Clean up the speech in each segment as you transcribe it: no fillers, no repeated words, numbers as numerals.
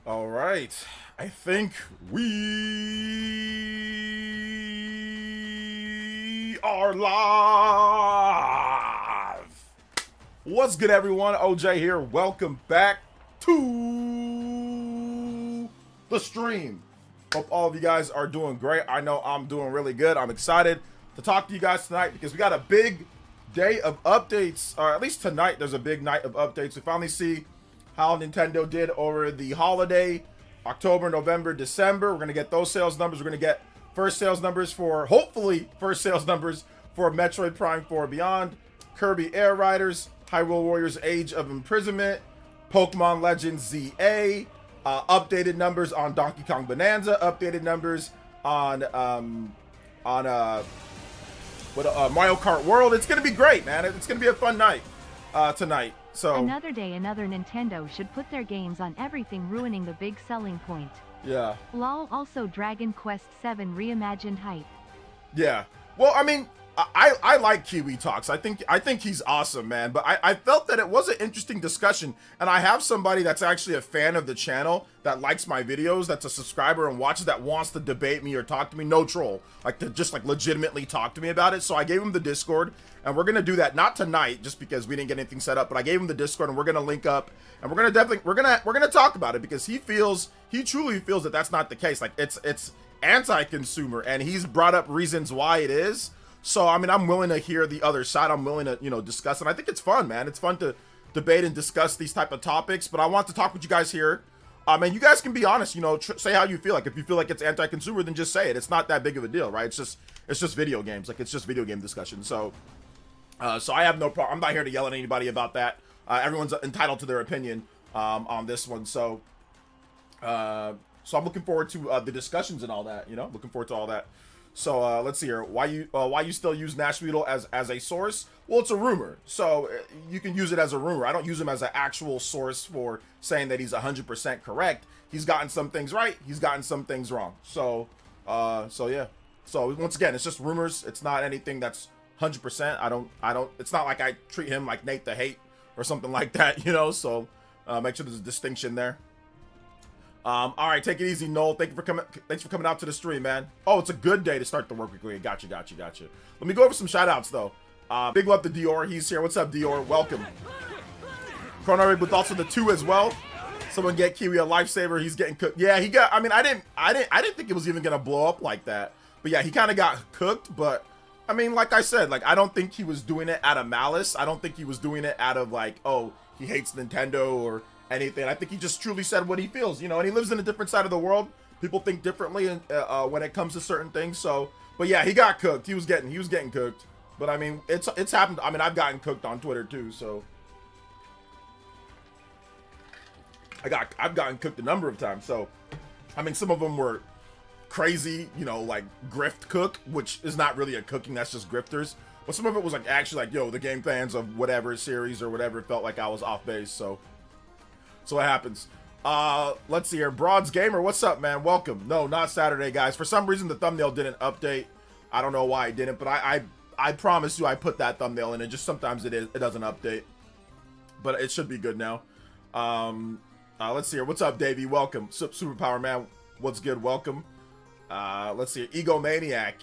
All right. I think we are live. What's good, everyone? OJ here. Welcome back to the stream. Hope all of you guys are doing great. I know I'm doing really good. I'm excited to talk to you guys tonight because we got a big day of updates, or at least tonight there's a big night of updates. We finally see how Nintendo did over the holiday, October, November, December. We're going to get those sales numbers. We're going to get hopefully first sales numbers for Metroid Prime 4 Beyond, Kirby Air Riders, Hyrule Warriors Age of Imprisonment, Pokemon Legends ZA, updated numbers on Donkey Kong Bonanza, updated numbers on Mario Kart World. It's going to be great, man. It's going to be a fun night tonight. So another day, another Nintendo should put their games on everything, ruining the big selling point. Yeah. Lol. Also, Dragon Quest VII reimagined hype. Yeah. Well, I mean, I like Kiwi Talks. I think he's awesome, man. But I felt that it was an interesting discussion, and I have somebody that's actually a fan of the channel that likes my videos, that's a subscriber and watches, that wants to debate me or talk to me. No troll, like to just like legitimately talk to me about it. So I gave him the Discord, and we're gonna do that, not tonight just because we didn't get anything set up, but I gave him the Discord, and we're gonna link up, and we're gonna talk about it, because he truly feels that that's not the case. Like it's anti-consumer, and he's brought up reasons why it is. So, I mean, I'm willing to hear the other side. I'm willing to, discuss. And I think it's fun, man. It's fun to debate and discuss these type of topics. But I want to talk with you guys here. And you guys can be honest, say how you feel. Like, if you feel like it's anti-consumer, then just say it. It's not that big of a deal, right? It's just video games. Like, it's just video game discussion. So I have no problem. I'm not here to yell at anybody about that. Everyone's entitled to their opinion on this one. So I'm looking forward to the discussions and all that, looking forward to all that. So let's see here. Why you still use Nashville as a source? Well, it's a rumor, so you can use it as a rumor. I don't use him as an actual source for saying that he's 100% correct. He's gotten some things right. He's gotten some things wrong. So yeah. So once again, it's just rumors. It's not anything that's 100%. I don't. It's not like I treat him like Nate the Hate or something like that. So make sure there's a distinction there. All right, take it easy, Noel. Thanks for coming out to the stream, man. Oh, it's a good day to start the work week. Gotcha. Let me go over some shout outs though. Big love to Dior. He's here. What's up, Dior? Welcome. Chrono Rig with also the 2 as well. Someone get Kiwi a lifesaver. He's getting cooked. Yeah, he got. I mean, I didn't think it was even gonna blow up like that. But yeah, he kind of got cooked. But I mean, like I said, like I don't think he was doing it out of malice. I don't think he was doing it out of like, oh, he hates Nintendo or anything. I think he just truly said what he feels, and he lives in a different side of the world. People think differently when it comes to certain things. So, but yeah, he got cooked. He was getting cooked. But I mean, it's happened. I mean, I've gotten cooked on Twitter too. So I've gotten cooked a number of times. So, I mean, some of them were crazy, like grift cook, which is not really a cooking. That's just grifters. But some of it was like actually like, yo, the game fans of whatever series or whatever felt like I was off base. So it happens. Let's see here. Broads Gamer, what's up, man? Welcome. No, not Saturday, guys. For some reason, the thumbnail didn't update. I don't know why it didn't, but I promise you I put that thumbnail in, and just sometimes it doesn't update. But it should be good now. Let's see here. What's up, Davey? Welcome. Superpower Man, what's good? Welcome. Let's see here. Egomaniac.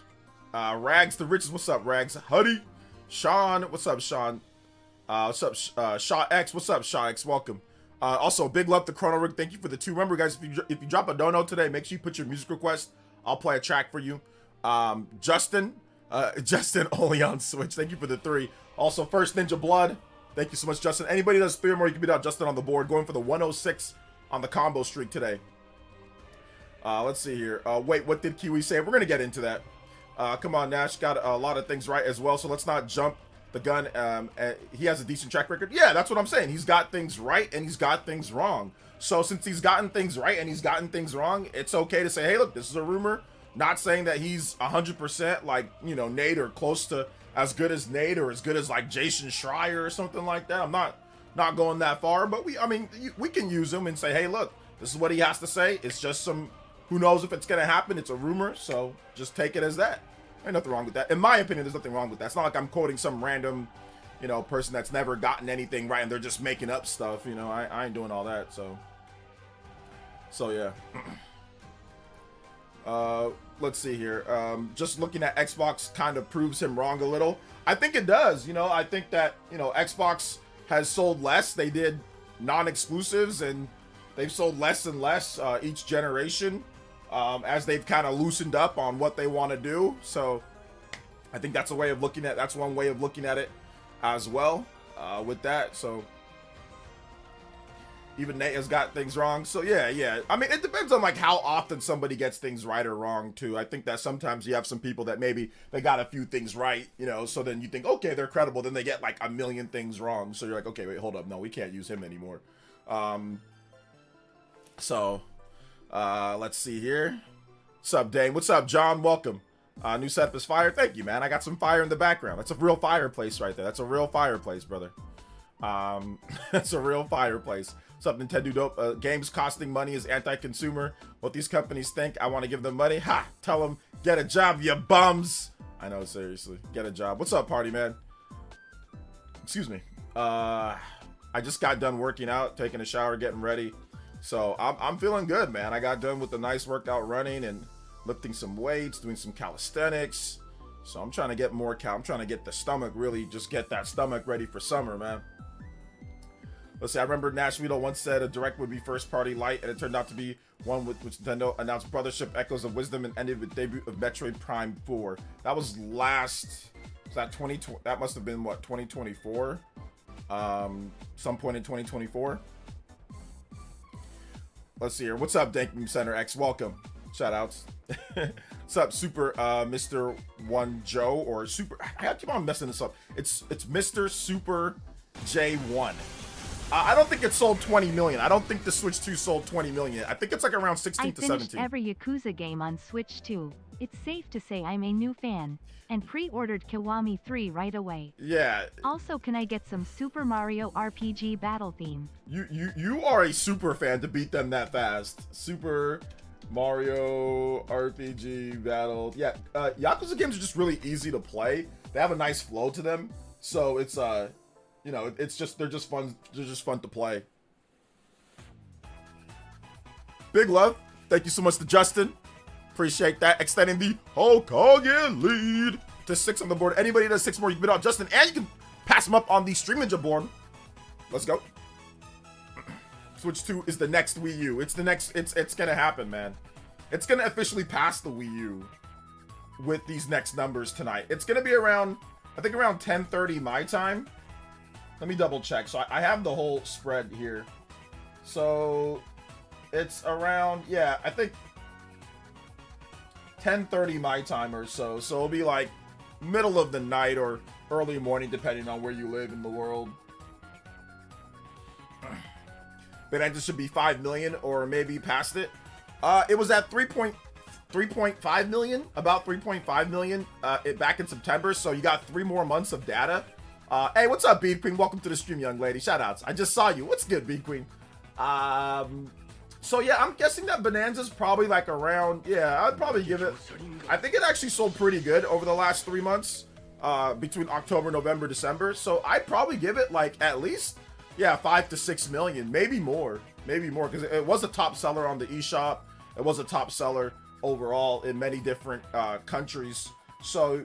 Rags the Riches, what's up, Rags? Huddy. Sean, what's up, Sean? What's up, Shaw X? What's up, Shaw X? Welcome. Also, big love to Chrono Rig. Thank you for the 2. Remember, guys, if you drop a dono today, make sure you put your music request. I'll play a track for you. Justin only on Switch. Thank you for the 3. Also, First Ninja Blood. Thank you so much, Justin. Anybody that does 3 or more, you can beat out Justin on the board. Going for the 106 on the combo streak today. Let's see here. Wait, what did Kiwi say? We're gonna get into that. Come on, Nash got a lot of things right as well. So let's not jump the gun. He has a decent track record. Yeah, that's what I'm saying. He's got things right and he's got things wrong. So since he's gotten things right and he's gotten things wrong, it's okay to say, hey, look, this is a rumor. Not saying that he's 100% like, Nate or close to as good as Nate or as good as like Jason Schreier or something like that. I'm not going that far, but we can use him and say, hey, look, this is what he has to say. It's just who knows if it's going to happen. It's a rumor. So just take it as that. Ain't nothing wrong with that. In my opinion, there's nothing wrong with that. It's not like I'm quoting some random, person that's never gotten anything right and they're just making up stuff. I ain't doing all that. So So yeah. Let's see here. Just looking at Xbox kind of proves him wrong a little. I think it does. You know, I think that, you know, Xbox has sold less. They did non-exclusives and they've sold less and less each generation as they've kind of loosened up on what they want to do. So I think that's a way of looking at, that's one way of looking at it as well with that. So even Nate has got things wrong. So yeah. I mean, it depends on like how often somebody gets things right or wrong too. I think that sometimes you have some people that maybe they got a few things right, you know, so then you think, okay, they're credible. Then they get like a million things wrong. So you're like, okay, wait, hold up. No, we can't use him anymore. Let's see here. What's up, Dane? What's up, John? Welcome. New setup is fire. Thank you, man. I got some fire in the background. That's a real fireplace right there. That's a real fireplace, brother. That's a real fireplace. What's up, Nintendo Dope? Games costing money is anti-consumer. What these companies think, I want to give them money. Ha! Tell them, get a job, you bums. I know, seriously. Get a job. What's up, party man? Excuse me. I just got done working out, taking a shower, getting ready. So I'm feeling good, man. I got done with a nice workout running and lifting some weights, doing some calisthenics. So I'm trying to get more I'm trying to get the stomach, really just get that stomach ready for summer, man. Let's see, I remember Nashville once said a Direct would be first party light, and it turned out to be one with which Nintendo announced Brothership Echoes of Wisdom and ended with debut of Metroid Prime 4. That was that 2020? That must have been what, 2024? Some point in 2024. Let's see here. What's up, Dank Meme Center X? Welcome. Shout outs. What's up, Super Mr. One Joe or Super? I keep on messing this up. It's Mr. Super J1. I don't think it sold 20 million. I don't think the Switch 2 sold 20 million. I think it's like around 16 to 17. I finished every Yakuza game on Switch 2. It's safe to say I'm a new fan. And pre-ordered Kiwami 3 right away. Yeah. Also, can I get some Super Mario RPG battle theme? You are a super fan to beat them that fast. Super Mario RPG battle. Yeah, Yakuza games are just really easy to play. They have a nice flow to them. So it's you know, it's just they're just fun to play. Big love. Thank you so much to Justin. Appreciate that. Extending the Hulk Hogan lead to 6 on the board. Anybody that does 6 more, you can bid out Justin, and you can pass him up on the Stream Ninja board. Let's go. Switch 2 is the next Wii U. It's the next. It's gonna happen, man. It's gonna officially pass the Wii U with these next numbers tonight. It's gonna be around, I think around 10:30 my time. Let me double check. So I have the whole spread here. So it's around, yeah, I think 10:30 my time or so. So it'll be like middle of the night or early morning, depending on where you live in the world. But it should be 5 million or maybe past it. It was at 3.5 million, about 3.5 million back in September. So you got 3 more months of data. Hey, what's up, Bead Queen? Welcome to the stream, young lady. Shoutouts. I just saw you. What's good, Bead Queen? So yeah, I'm guessing that Bonanza's probably like around, yeah, I'd probably give it, I think it actually sold pretty good over the last 3 months, between October, November, December. So I'd probably give it like at least, yeah, 5 to 6 million, maybe more, because it was a top seller on the eShop. It was a top seller overall in many different countries. So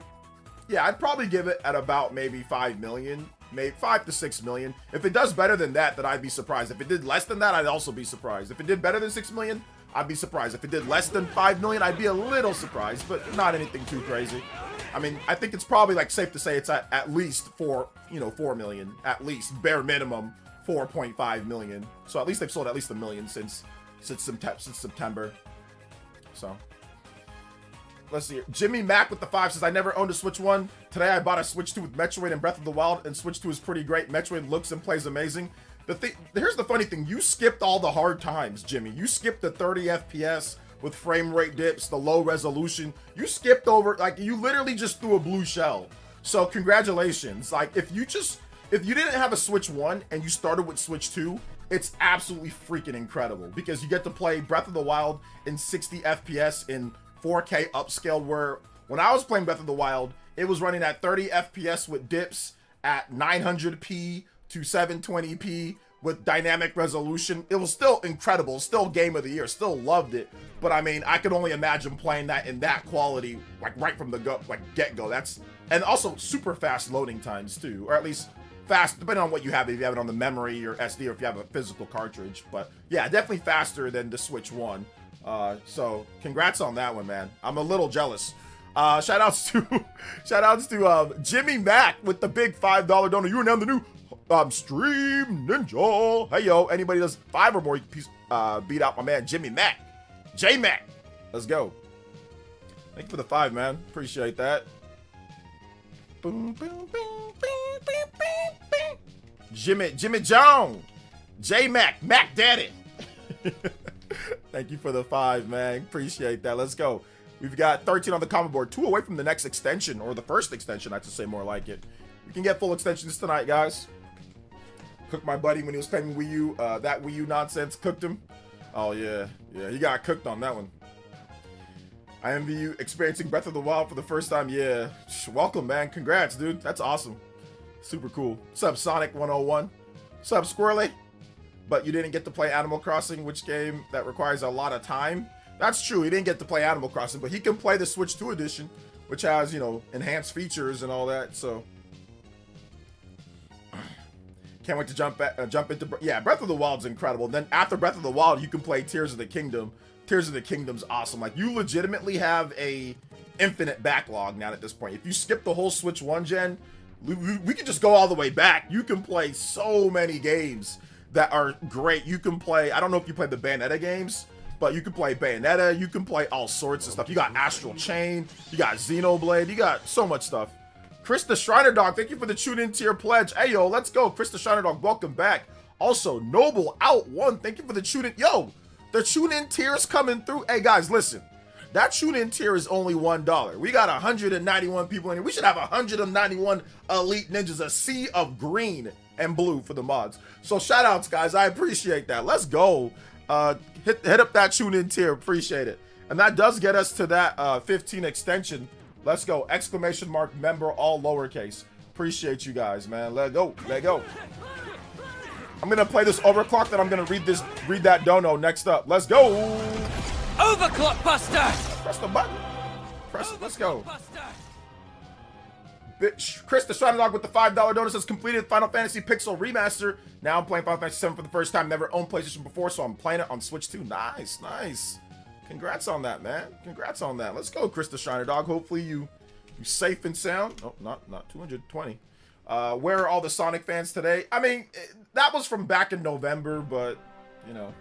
yeah, I'd probably give it at about maybe 5 million, maybe 5 to 6 million. If it does better than that, then I'd be surprised. If it did less than that, I'd also be surprised. If it did better than 6 million, I'd be surprised. If it did less than 5 million, I'd be a little surprised, but not anything too crazy. I mean, I think it's probably like safe to say it's at least 4 million, at least bare minimum 4.5 million. So at least they've sold at least 1 million since September. So let's see here. Jimmy Mack with the 5 says, I never owned a Switch 1. Today I bought a Switch 2 with Metroid and Breath of the Wild, and Switch 2 is pretty great. Metroid looks and plays amazing. Here's the funny thing. You skipped all the hard times, Jimmy. You skipped the 30 FPS with frame rate dips, the low resolution. You skipped over, like, you literally just threw a blue shell. So congratulations. Like, if you didn't have a Switch 1 and you started with Switch 2, it's absolutely freaking incredible because you get to play Breath of the Wild in 60 FPS in 4K upscaled, where when I was playing Breath of the Wild, it was running at 30 FPS with dips at 900p to 720p with dynamic resolution. It was still incredible, still game of the year, still loved it. But I mean, I could only imagine playing that in that quality, like right from the get-go. That's, and also super fast loading times too, or at least fast, depending on what you have, if you have it on the memory or SD, or if you have a physical cartridge. But yeah, definitely faster than the Switch 1. So congrats on that one, man. I'm a little jealous. Shout outs to Jimmy Mack with the big $5 donor. You are now the new Stream Ninja. Hey yo, anybody does 5 or more, beat out my man Jimmy Mack. J Mac. Let's go. Thank you for the 5, man. Appreciate that. Boom, boom, boom, boom, boom, boom, boom. Jimmy Jones. J Mac. Mac Daddy. Thank you for the 5, man. Appreciate that. Let's go. We've got 13 on the combo board. 2 away from the next extension, or the first extension, I have to say more like it. We can get full extensions tonight, guys. Cooked my buddy when he was claiming Wii U. That Wii U nonsense cooked him. Oh, yeah. Yeah, he got cooked on that one. I envy you experiencing Breath of the Wild for the first time. Yeah. Welcome, man. Congrats, dude. That's awesome. Super cool. What's up, Sonic 101? What's up, Squirrely? But you didn't get to play Animal Crossing, which game that requires a lot of time. That's true. He didn't get to play Animal Crossing, but he can play the Switch 2 edition, which has, you know, enhanced features and all that. So can't wait to jump into, yeah, Breath of the Wild's incredible. Then after Breath of the Wild, you can play Tears of the Kingdom. Tears of the Kingdom's awesome. Like, you legitimately have a infinite backlog now at this point. If you skip the whole Switch 1 gen, we can just go all the way back. You can play so many games that are great. You can play, I don't know if you played the Bayonetta games, but you can play Bayonetta, you can play all sorts of stuff. You got Astral Chain, you got Xenoblade, you got so much stuff. Chris the Shriner Dog, thank you for the tune-in tier pledge. Hey, yo, let's go. Chris the Shriner Dog, welcome back. Also, Noble Out 1, thank you for the tune-in. Yo, the tune-in tier's coming through. Hey, guys, listen. That tune-in tier is only $1. We got 191 people in here. We should have 191 Elite Ninjas, a sea of green and blue for the mods. So, shout-outs, guys. I appreciate that. Let's go. Hit up that tune-in tier. Appreciate it. And that does get us to that 15 extension. Let's go. Exclamation mark member, all lowercase. Appreciate you guys, man. Let go. Let go. I'm gonna play this overclock, then I'm gonna read that dono next up. Let's go. Overclock Buster. Press the button. Press it. Let's go. Bitch. Chris the Shrine Dog with the $5 donor says completed Final Fantasy Pixel Remaster. Now I'm playing Final Fantasy 7 for the first time. Never owned PlayStation before, so I'm playing it on Switch 2. Nice, nice. Congrats on that, man. Congrats on that. Let's go, Chris the Shriner Dog. Hopefully you safe and sound. Oh, not 220. Where are all the Sonic fans today? I mean, that was from back in November, but you know,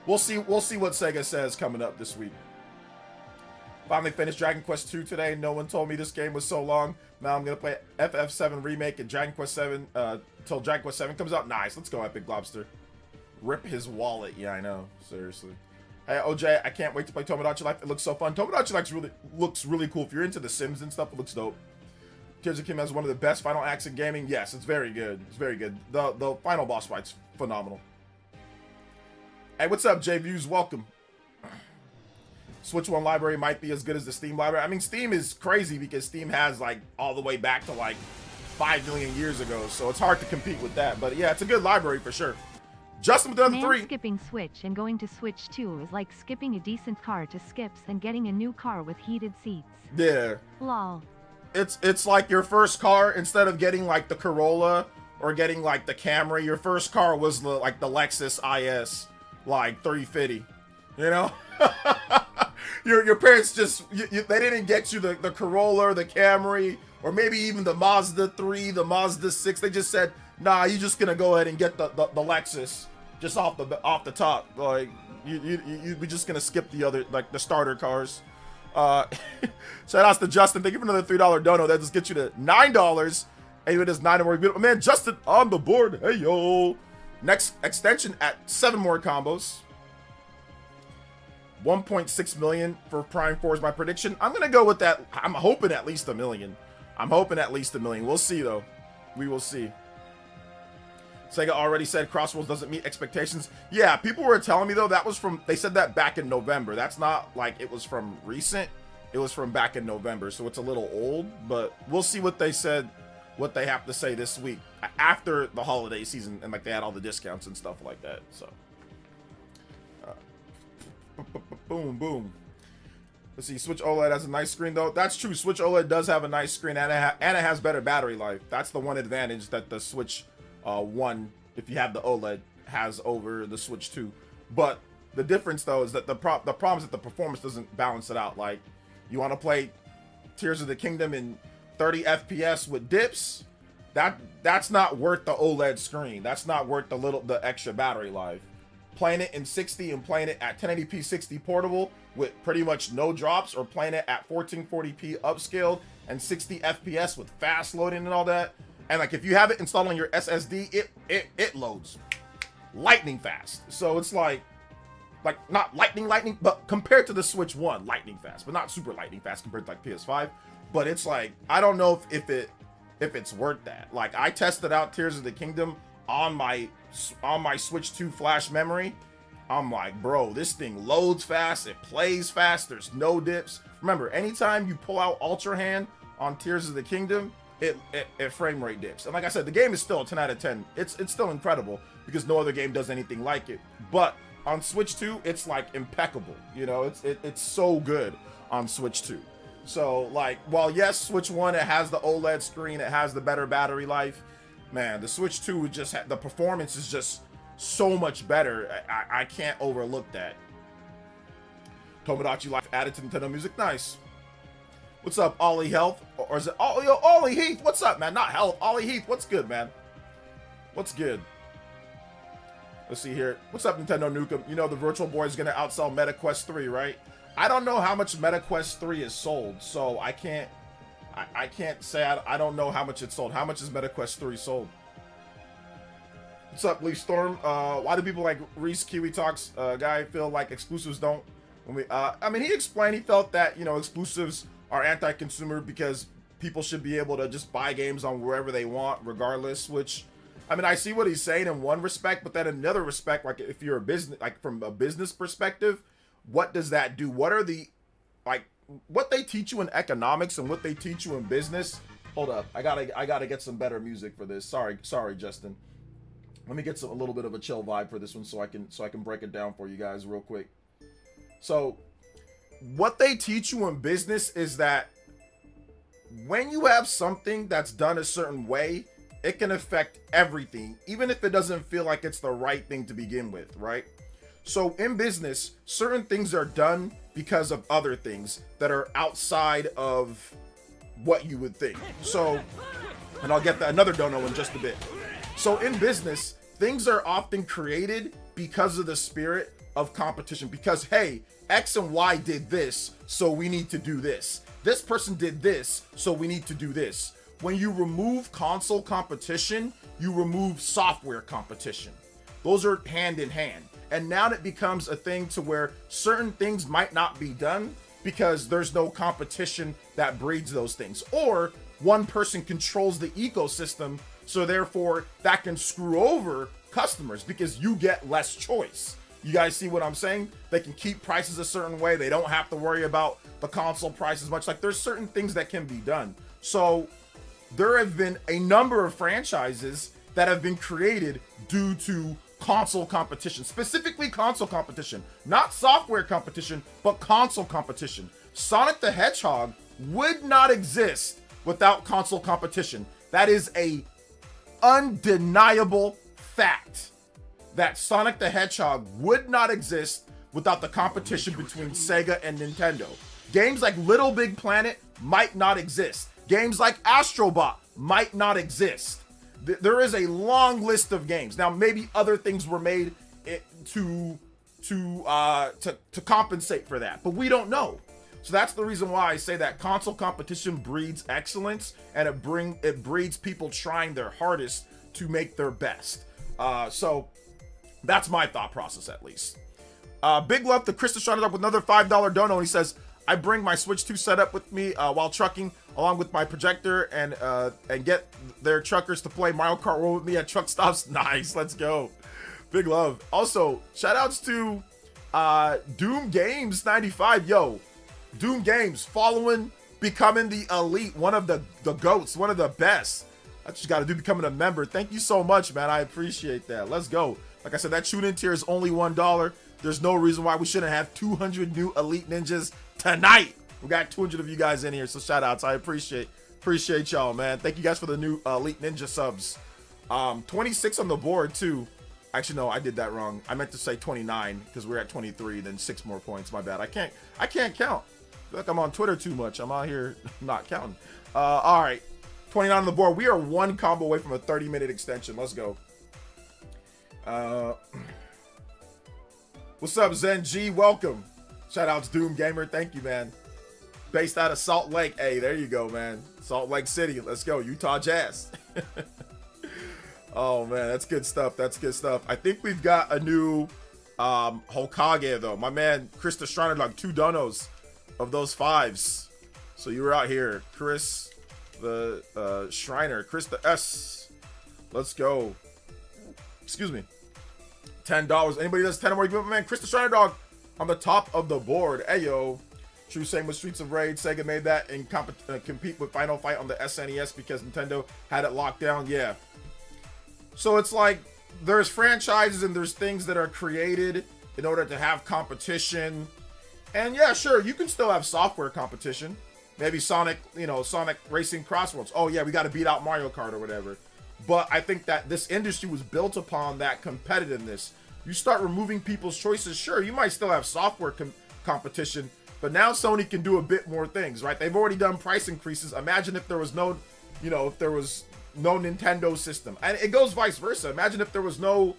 we'll see what Sega says coming up this week. Finally finished Dragon Quest 2 today. No one told me this game was so long. Now I'm gonna play FF7 remake and Dragon Quest 7 until Dragon Quest 7 comes out. Nice. Let's go, Epic Lobster. Rip his wallet. Yeah, I know. Seriously. Hey, OJ, I can't wait to play Tomodachi Life. It looks so fun. Tomodachi Life looks really cool. If you're into The Sims and stuff, it looks dope. Tears of the Kingdom has one of the best final acts in gaming. Yes, it's very good. It's very good. The final boss fight's phenomenal. Hey, what's up, J-Views? Welcome. Switch 1 library might be as good as the Steam library. I mean, Steam is crazy because Steam has, like, all the way back to, like, 5 million years ago. So it's hard to compete with that. But, yeah, it's a good library for sure. Justin with another 3. Skipping Switch and going to Switch 2 is like skipping a decent car to Skips and getting a new car with heated seats. Yeah. Lol. It's like your first car, instead of getting like the Corolla or getting like the Camry, your first car was like the Lexus IS, like 350. You know? your parents just, they didn't get you the Corolla or the Camry, or maybe even the Mazda 3, the Mazda 6. They just said, nah, you're just gonna go ahead and get the Lexus just off the top. Like we're just gonna skip the other, like the starter cars. Shout outs to Justin. Thank you for another $3 dono. That just gets you to $9. And it is 9 more. Man, Justin on the board. Hey yo. Next extension at 7 more combos. 1.6 million for Prime 4 is my prediction. I'm gonna go with that. I'm hoping at least 1 million. I'm hoping at least 1 million. We'll see though. We will see. Sega already said Crossroads doesn't meet expectations. Yeah, people were telling me though that was from, they said that back in November. That's not like it was from recent. It was from back in November, so it's a little old, but we'll see what they said, what they have to say this week. after the holiday season, and like they had all the discounts and stuff like that. So boom, boom. Let's see. Switch OLED has a nice screen though. That's true. Switch OLED does have a nice screen, and it has better battery life. That's the one advantage that the Switch 1, if you have the OLED, has over the Switch 2. But the difference though is that the problem is that the performance doesn't balance it out. Like, you want to play Tears of the Kingdom in 30 FPS with dips, that's not worth the OLED screen. That's not worth the extra battery life. Playing it in 60 and playing it at 1080p 60 portable with pretty much no drops, or playing it at 1440p upscaled and 60 FPS with fast loading and all that. And like, if you have it installed on your SSD, it loads lightning fast. So it's like not lightning, but compared to the Switch 1, lightning fast, but not super lightning fast compared to like PS5. But it's like, I don't know if it's worth that. Like, I tested out Tears of the Kingdom on my Switch 2 flash memory. I'm like, bro, this thing loads fast, it plays fast, there's no dips. Remember, anytime you pull out Ultra Hand on Tears of the Kingdom, it frame rate dips. And like I said, the game is still a 10 out of 10. It's still incredible because no other game does anything like it. But on Switch 2, it's like impeccable. You know, it's so good on Switch 2. So like, while yes, Switch 1, it has the OLED screen, it has the better battery life. Man, the Switch 2 would just the performance is just so much better. I can't overlook that. Tomodachi Life added to Nintendo Music. Nice. What's up, Ollie Health? Or is it Ollie Heath? What's up, man? Not Health. Ollie Heath. What's good, man? What's good? Let's see here. What's up, Nintendo Nukem? You know the Virtual Boy is gonna outsell MetaQuest 3, right? I don't know how much MetaQuest 3 is sold, so I can't say I don't know how much it's sold. How much is MetaQuest 3 sold? What's up, Leaf Storm? Why do people like Reese Kiwi Talks guy feel like exclusives don't? I mean, he explained he felt that, you know, exclusives are anti-consumer because people should be able to just buy games on wherever they want, regardless. Which, I mean, I see what he's saying in one respect, but then in another respect, like if you're a business, like from a business perspective, what does that do? What are the what they teach you in economics and what they teach you in business? Hold up, I gotta get some better music for this. Sorry, Justin. Let me get a little bit of a chill vibe for this one so I can break it down for you guys real quick. So, what they teach you in business is that when you have something that's done a certain way, it can affect everything, even if it doesn't feel like it's the right thing to begin with, right? So in business, certain things are done because of other things that are outside of what you would think. So, and I'll get another dono in just a bit. So in business, things are often created because of the spirit of competition. Because, hey, X and Y did this, so we need to do this. This person did this, so we need to do this. When you remove console competition, you remove software competition. Those are hand in hand. And now it becomes a thing to where certain things might not be done because there's no competition that breeds those things. Or one person controls the ecosystem, so therefore that can screw over customers because you get less choice. You guys see what I'm saying? They can keep prices a certain way. They don't have to worry about the console price as much. Like, there's certain things that can be done. So there have been a number of franchises that have been created due to console competition, specifically console competition, not software competition, but console competition. Sonic the Hedgehog would not exist without console competition. That is a undeniable fact that Sonic the Hedgehog would not exist without the competition between Sega and Nintendo. Games like Little Big Planet might not exist. Games like Astrobot might not exist. There is a long list of games. Now, maybe other things were made to compensate for that, but we don't know. So that's the reason why I say that console competition breeds excellence, and it breeds people trying their hardest to make their best. So that's my thought process, at least. Big love to Chris started up with another $5 dono, and he says, I bring my Switch 2 setup with me while trucking, along with my projector, and get their truckers to play Mario Kart World with me at truck stops. Nice, let's go. Big love. Also, shout outs to Doom Games 95. Yo, Doom Games following, becoming the elite, one of the GOATs, one of the best. That's what you got to do, becoming a member. Thank you so much, man. I appreciate that. Let's go. Like I said, that tune-in tier is only $1. There's no reason why we shouldn't have 200 new Elite Ninjas tonight. We got 200 of you guys in here, so shout outs. I appreciate y'all, man. Thank you guys for the new Elite Ninja subs. 26 on the board too. Actually, no, I did that wrong. I meant to say 29 because we're at 23. Then 6 more points. My bad. I can't count. I feel like I'm on Twitter too much. I'm out here not counting. All right, 29 on the board. We are one combo away from a 30-minute extension. Let's go. What's up, Zen G? Welcome. Shout out to Doom Gamer. Thank you, man. Based out of Salt Lake. Hey, there you go, man. Salt Lake City. Let's go. Utah Jazz. Oh, man. That's good stuff. That's good stuff. I think we've got a new Hokage, though. My man, Chris the Shriner, like 2 donos of those 5s. So you were out here. Chris the Shriner. Chris the S. Let's go. Excuse me. $10. Anybody does 10 or more, you man, Chris the Shriner Dog on the top of the board. Ayo. True, same with Streets of Rage. Sega made that and compete with Final Fight on the SNES because Nintendo had it locked down. Yeah. So it's like there's franchises and there's things that are created in order to have competition. And yeah, sure, you can still have software competition. Maybe Sonic Racing Crossroads. Oh yeah, we got to beat out Mario Kart or whatever. But I think that this industry was built upon that competitiveness. You start removing people's choices, sure, you might still have software competition, but now Sony can do a bit more things, right? They've already done price increases. Imagine if there was no, no Nintendo system. And it goes vice versa. Imagine if there was no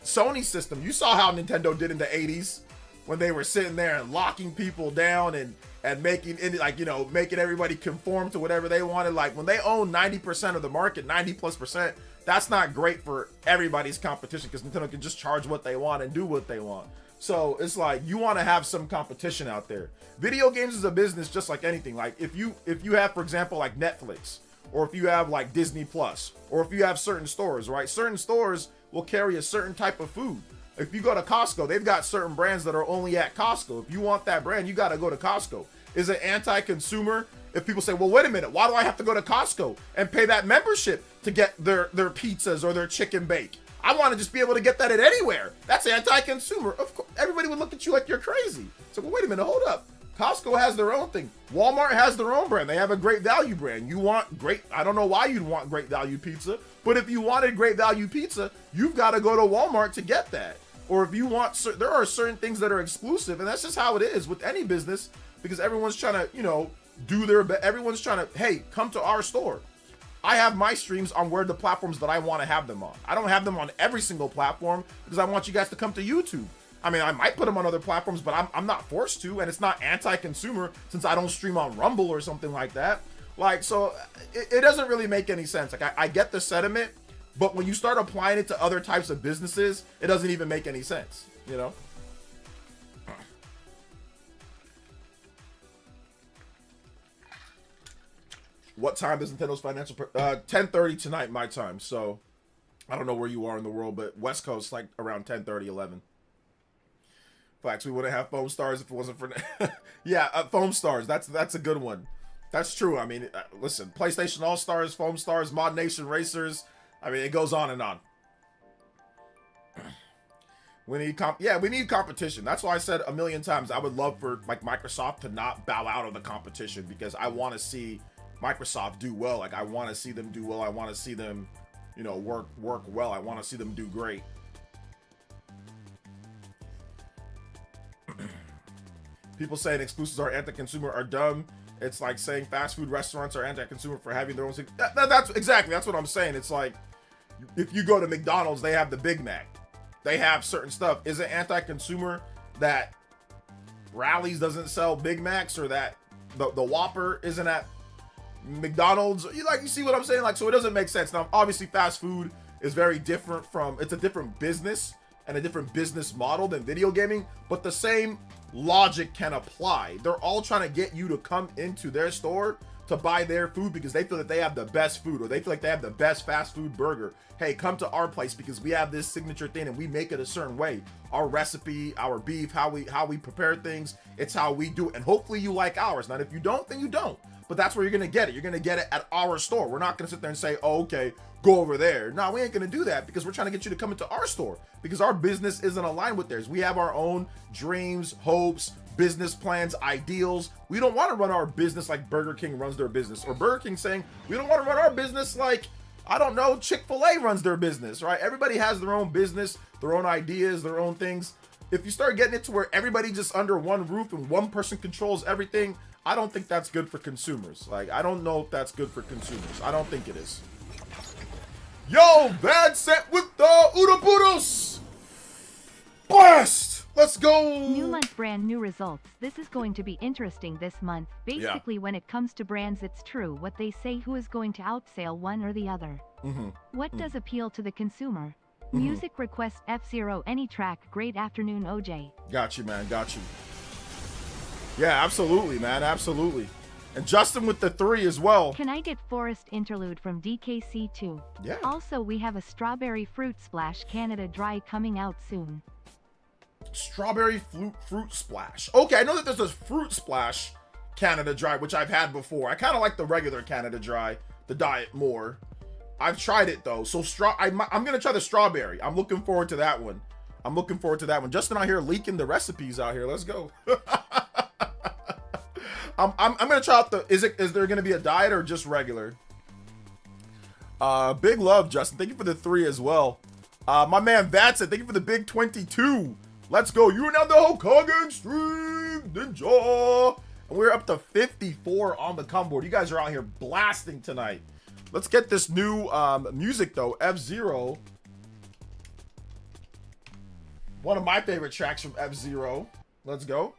Sony system. You saw how Nintendo did in the 80s when they were sitting there and locking people down and making it like, making everybody conform to whatever they wanted. Like when they own 90% of the market, 90+%, that's not great for everybody's competition because Nintendo can just charge what they want and do what they want. So it's like you want to have some competition out there. Video games is a business just like anything. Like if you have, for example, like Netflix, or if you have like Disney Plus, or if you have certain stores, right? Certain stores will carry a certain type of food. If you go to Costco, they've got certain brands that are only at Costco. If you want that brand, you got to go to Costco. Is it anti-consumer if people say, well, wait a minute, why do I have to go to Costco and pay that membership to get their pizzas or their chicken bake? I want to just be able to get that at anywhere. That's anti-consumer. Of course, everybody would look at you like you're crazy. So, well, wait a minute, hold up. Costco has their own thing. Walmart has their own brand. They have a great value brand. You want great, I don't know why you'd want great value pizza, but if you wanted great value pizza, you've got to go to Walmart to get that. Or if you want, there are certain things that are exclusive, and that's just how it is with any business, because everyone's trying to, do their best. Everyone's trying to, hey, come to our store. I have my streams on where the platforms that I want to have them on. I don't have them on every single platform because I want you guys to come to YouTube. I mean, I might put them on other platforms, but I'm not forced to, and it's not anti-consumer since I don't stream on Rumble or something like that. Like, so it doesn't really make any sense. Like, I get the sentiment, but when you start applying it to other types of businesses, it doesn't even make any sense, What time is Nintendo's financial? 10:30 tonight, my time. So I don't know where you are in the world, but West Coast, like around 10:30, 11. Facts, we wouldn't have Foam Stars if it wasn't for... yeah, Foam Stars, that's a good one. That's true. I mean, listen, PlayStation All-Stars, Foam Stars, Mod Nation Racers. I mean, it goes on and on. We need competition. That's why I said a million times I would love for like Microsoft to not bow out of the competition because I want to see Microsoft do well. Like, I want to see them do well. I want to see them, work well. I want to see them do great. People saying exclusives are anti-consumer are dumb. It's like saying fast food restaurants are anti-consumer for having their own... That's what I'm saying. It's like, if you go to McDonald's, they have the Big Mac. They have certain stuff. Is it anti-consumer that Rally's doesn't sell Big Macs or that the Whopper isn't at McDonald's? You see what I'm saying? Like, so it doesn't make sense. Now, obviously, fast food is very different it's a different business and a different business model than video gaming, but the same logic can apply. They're all trying to get you to come into their store to buy their food because they feel that they have the best food or they feel like they have the best fast food burger. Hey, come to our place because we have this signature thing and we make it a certain way. Our recipe, our beef, how we prepare things, it's how we do it. And hopefully you like ours. Now, if you don't, then you don't. but that's where you're gonna get it. You're gonna get it at our store. We're not gonna sit there and say, oh, okay, go over there. No, we ain't gonna do that, because we're trying to get you to come into our store, because our business isn't aligned with theirs. We have our own dreams, hopes, business plans, ideals. We don't want to run our business like Burger King runs their business, or Burger King saying we don't want to run our business like, I don't know, Chick-fil-A runs their business, right? Everybody has their own business, their own ideas, their own things. If you start getting it to where everybody just under one roof and one person controls everything, I don't think that's good for consumers. Like, I don't know if that's good for consumers. I don't think it is. Yo, bad set with the Udabudos. Blast! Let's go! New month, brand new results. This is going to be interesting this month. Basically, when it comes to brands, it's true what they say, who is going to outsell one or the other. What does appeal to the consumer? Music request F-Zero, any track. Great afternoon, OJ. Got you, man. Got you. Yeah, absolutely, man. Absolutely. And Justin with the 3 as well. Can I get Forest Interlude from DKC2? Yeah. Also, we have a Strawberry Fruit Splash Canada Dry coming out soon. Strawberry fruit splash. Okay, I know that there's a fruit splash Canada Dry, which I've had before. I kind of like the regular Canada Dry, the diet, more. I've tried it though. So I'm gonna try the strawberry. I'm looking forward to that one. Justin out here leaking the recipes out here. Let's go. I'm gonna try out the. Is there gonna be a diet or just regular? Big love, Justin. Thank you for the 3 as well. My man Vatson, thank you for the big 22. Let's go. You are now the Hokage Stream Ninja. And we're up to 54 on the com board. You guys are out here blasting tonight. Let's get this new music though. F-Zero. One of my favorite tracks from F-Zero. Let's go.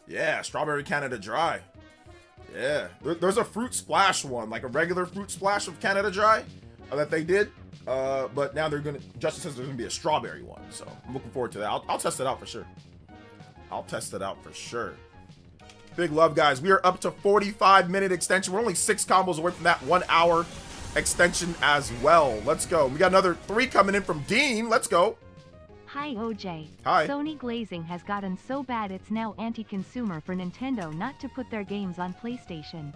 Yeah, Strawberry Canada Dry. Yeah. There's a fruit splash one, like a regular fruit splash of Canada Dry that they did. But now Justin says there's gonna be a strawberry one, so I'm looking forward to that. I'll test it out for sure. Big love, guys. We are up to 45-minute extension. We're only 6 combos away from that 1 hour extension as well. Let's go. We got another 3 coming in from Dean. Let's go. Hi, OJ. Hi. Sony glazing has gotten so bad it's now anti-consumer for Nintendo not to put their games on PlayStation.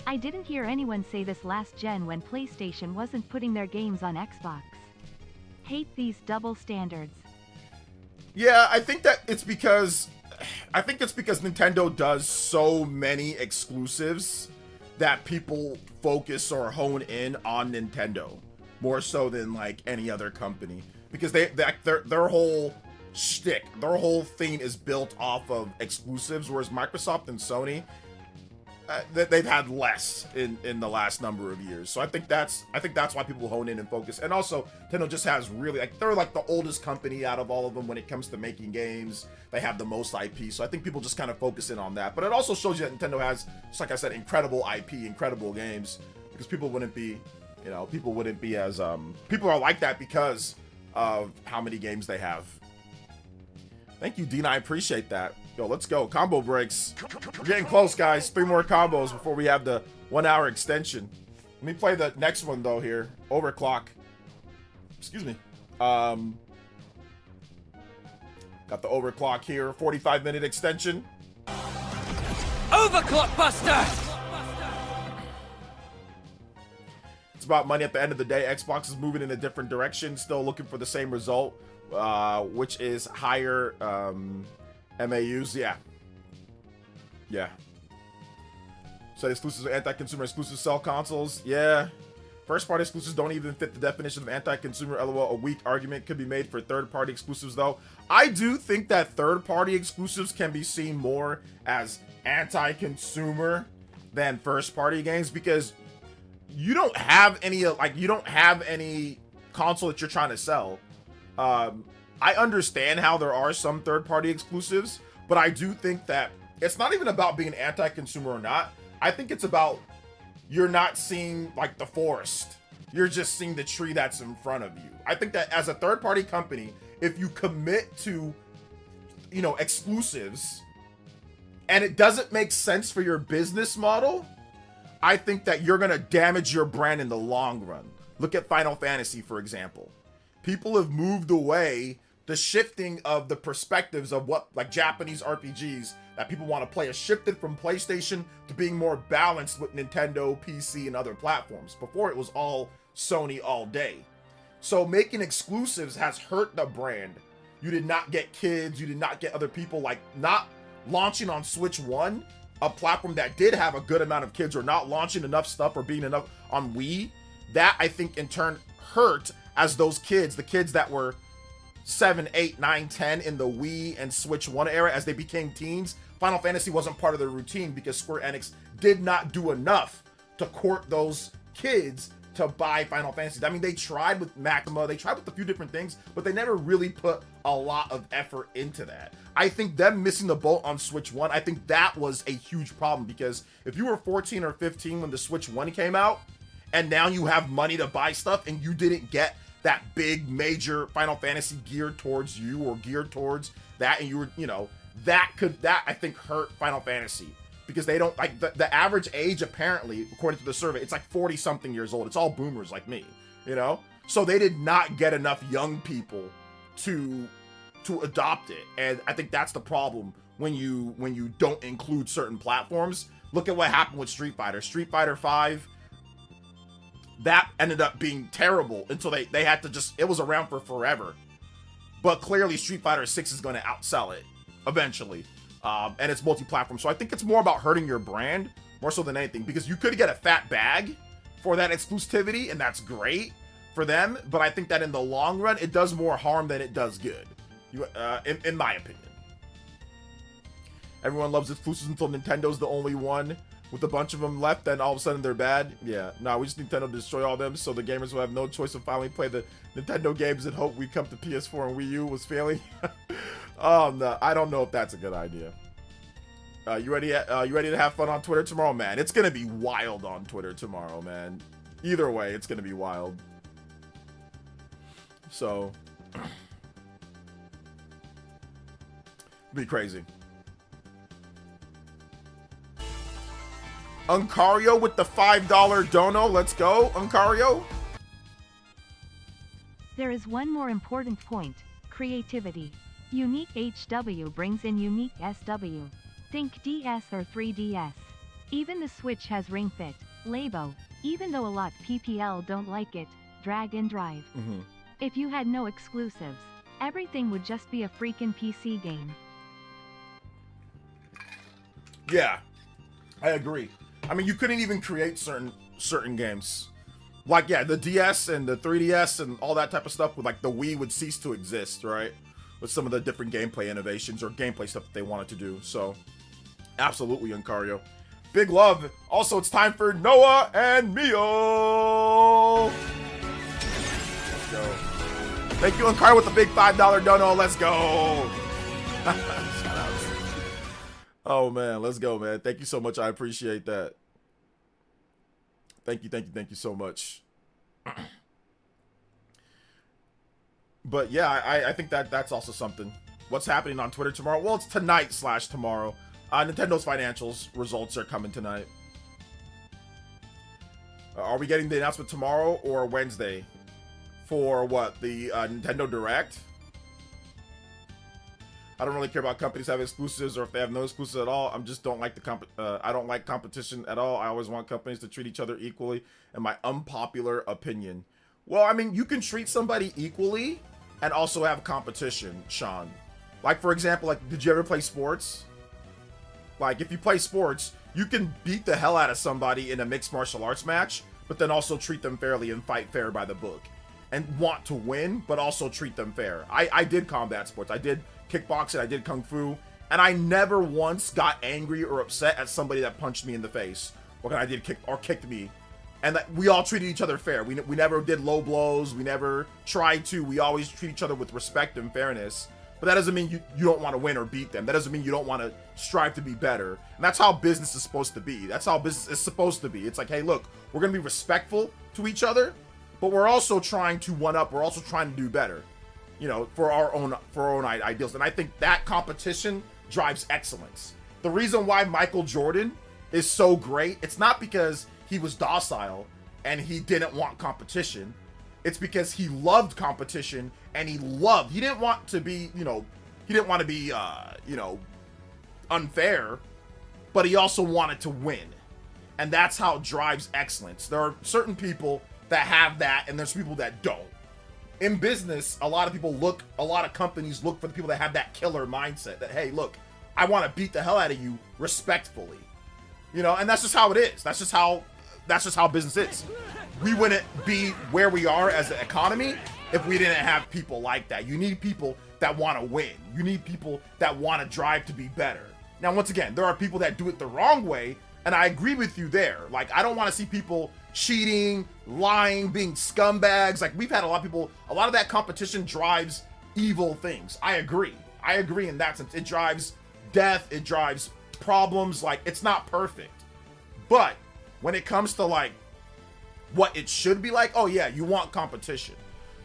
I didn't hear anyone say this last gen when PlayStation wasn't putting their games on Xbox. Hate these double standards. Yeah, I think it's because Nintendo does so many exclusives that people focus or hone in on Nintendo more so than like any other company, because their whole shtick, their whole thing is built off of exclusives, whereas Microsoft and Sony, they've had less in the last number of years. So I think that's why people hone in and focus. And also Nintendo just has really, like, they're like the oldest company out of all of them when it comes to making games. They have the most IP, so I think people just kind of focus in on that. But it also shows you that Nintendo has, just like I said, incredible IP, incredible games, because people wouldn't be as people are like that because of how many games they have. Thank you, Dean. I appreciate that. Yo, let's go. Combo breaks. We're getting close, guys. 3 more combos before we have the 1 hour extension. Let me play the next one, though, here. Overclock. Excuse me. Got the overclock here. 45-minute extension. Overclock Buster! It's about money at the end of the day. Xbox is moving in a different direction. Still looking for the same result, which is higher MAUs. Yeah. So exclusives are anti-consumer. Exclusives sell consoles. Yeah. First-party exclusives don't even fit the definition of anti-consumer. LOL. A weak argument could be made for third-party exclusives, though. I do think that third-party exclusives can be seen more as anti-consumer than first-party games, because you don't have any console that you're trying to sell. I understand how there are some third-party exclusives, but I do think that it's not even about being anti-consumer or not. I think it's about you're not seeing like the forest. You're just seeing the tree that's in front of you. I think that as a third-party company, if you commit to, exclusives and it doesn't make sense for your business model, I think that you're going to damage your brand in the long run. Look at Final Fantasy, for example. People have moved away the shifting of the perspectives of what like Japanese RPGs that people want to play has shifted from PlayStation to being more balanced with Nintendo, PC, and other platforms. Before it was all Sony all day. So making exclusives has hurt the brand. You did not get kids, you did not get other people, like not launching on Switch 1, a platform that did have a good amount of kids, or not launching enough stuff or being enough on Wii. That I think in turn hurt as those kids, the kids that were 7, 8, 9, 10 in the Wii and Switch 1 era, as they became teens, Final Fantasy wasn't part of their routine because Square Enix did not do enough to court those kids to buy Final Fantasy. I mean, they tried with Maxima, they tried with a few different things, but they never really put a lot of effort into that. I think them missing the boat on Switch 1, I think that was a huge problem, because if you were 14 or 15 when the Switch 1 came out, and now you have money to buy stuff and you didn't get that big major Final Fantasy geared towards you or geared towards that, and you were, you know, that I think hurt Final Fantasy, because they don't like the average age, apparently, according to the survey, it's like 40 something years old. It's all boomers like me, you know? So they did not get enough young people to adopt it. And I think that's the problem when you don't include certain platforms. Look at what happened with Street Fighter. Street Fighter 5, that ended up being terrible until they had to just, it was around for forever. But clearly Street Fighter 6 is going to outsell it eventually. And it's multi-platform. So I think it's more about hurting your brand more so than anything, because you could get a fat bag for that exclusivity, and that's great for them. But I think that in the long run, it does more harm than it does good, in my opinion. Everyone loves exclusives until Nintendo's the only one with a bunch of them left, then all of a sudden they're bad. Yeah, no, we just need Nintendo to destroy all them so the gamers will have no choice of finally play the Nintendo games and hope we come to PS4 and Wii U was failing. Oh no, I don't know if that's a good idea. You ready to have fun on Twitter tomorrow, man? It's gonna be wild on Twitter tomorrow, man. Either way, it's gonna be wild. So, be crazy. Uncario with the $5 dono. Let's go, Uncario. There is one more important point: creativity. Unique HW brings in unique SW. Think DS or 3DS. Even the Switch has Ring Fit, Labo, even though a lot PPL don't like it, drag and drive. If you had no exclusives, everything would just be a freaking PC game. Yeah, I agree. I mean, you couldn't even create certain games. Like, yeah, the DS and the 3DS and all that type of stuff with like the Wii would cease to exist, right? With some of the different gameplay innovations or gameplay stuff that they wanted to do. So, absolutely, Uncario. Big love. Also, it's time for Noah and Mio. Let's go. Thank you, Uncario, with the big $5 dono. Let's go. Oh, man. Let's go, man. Thank you so much. I appreciate that. Thank you so much. But yeah, I think that's also something. What's happening on Twitter tomorrow? Well, it's tonight/tomorrow. Nintendo's financials results are coming tonight. Are we getting the announcement tomorrow or Wednesday? For what? The Nintendo Direct? I don't really care about companies having exclusives or if they have no exclusives at all. I just don't like I don't like competition at all. I always want companies to treat each other equally, in my unpopular opinion. Well, I mean, you can treat somebody equally and also have competition, Sean. Like, for example, like, did you ever play sports? Like, if you play sports, you can beat the hell out of somebody in a mixed martial arts match, but then also treat them fairly and fight fair by the book. And want to win, but also treat them fair. I did combat sports. I did kickboxing, I did kung fu, and I never once got angry or upset at somebody that punched me in the face, or I did kicked me, and that we all treated each other fair. We never did low blows. We never tried to. We always treat each other with respect and fairness. But that doesn't mean you don't want to win or beat them. That doesn't mean you don't want to strive to be better. And that's how business is supposed to be. That's how business is supposed to be. It's like, hey, look, we're gonna be respectful to each other, but we're also trying to one up. We're also trying to do better. You know, for our own ideals. And I think that competition drives excellence. The reason why Michael Jordan is so great, it's not because he was docile and he didn't want competition. It's because he loved competition, and he didn't want to be, unfair, but he also wanted to win. And that's how it drives excellence. There are certain people that have that, and there's people that don't. In business, a lot of companies look for the people that have that killer mindset that, hey, look, I want to beat the hell out of you respectfully. And that's just how it is. That's just how business is. We wouldn't be where we are as an economy if we didn't have people like that. You need people that want to win. You need people that want to drive to be better. Now, once again, there are people that do it the wrong way, and I agree with you there. Like, I don't want to see people cheating, lying, being scumbags. Like, we've had a lot of that competition drives evil things. I agree in that sense. It drives death, it drives problems. Like, it's not perfect. But when it comes to, like, what it should be like, oh yeah, you want competition.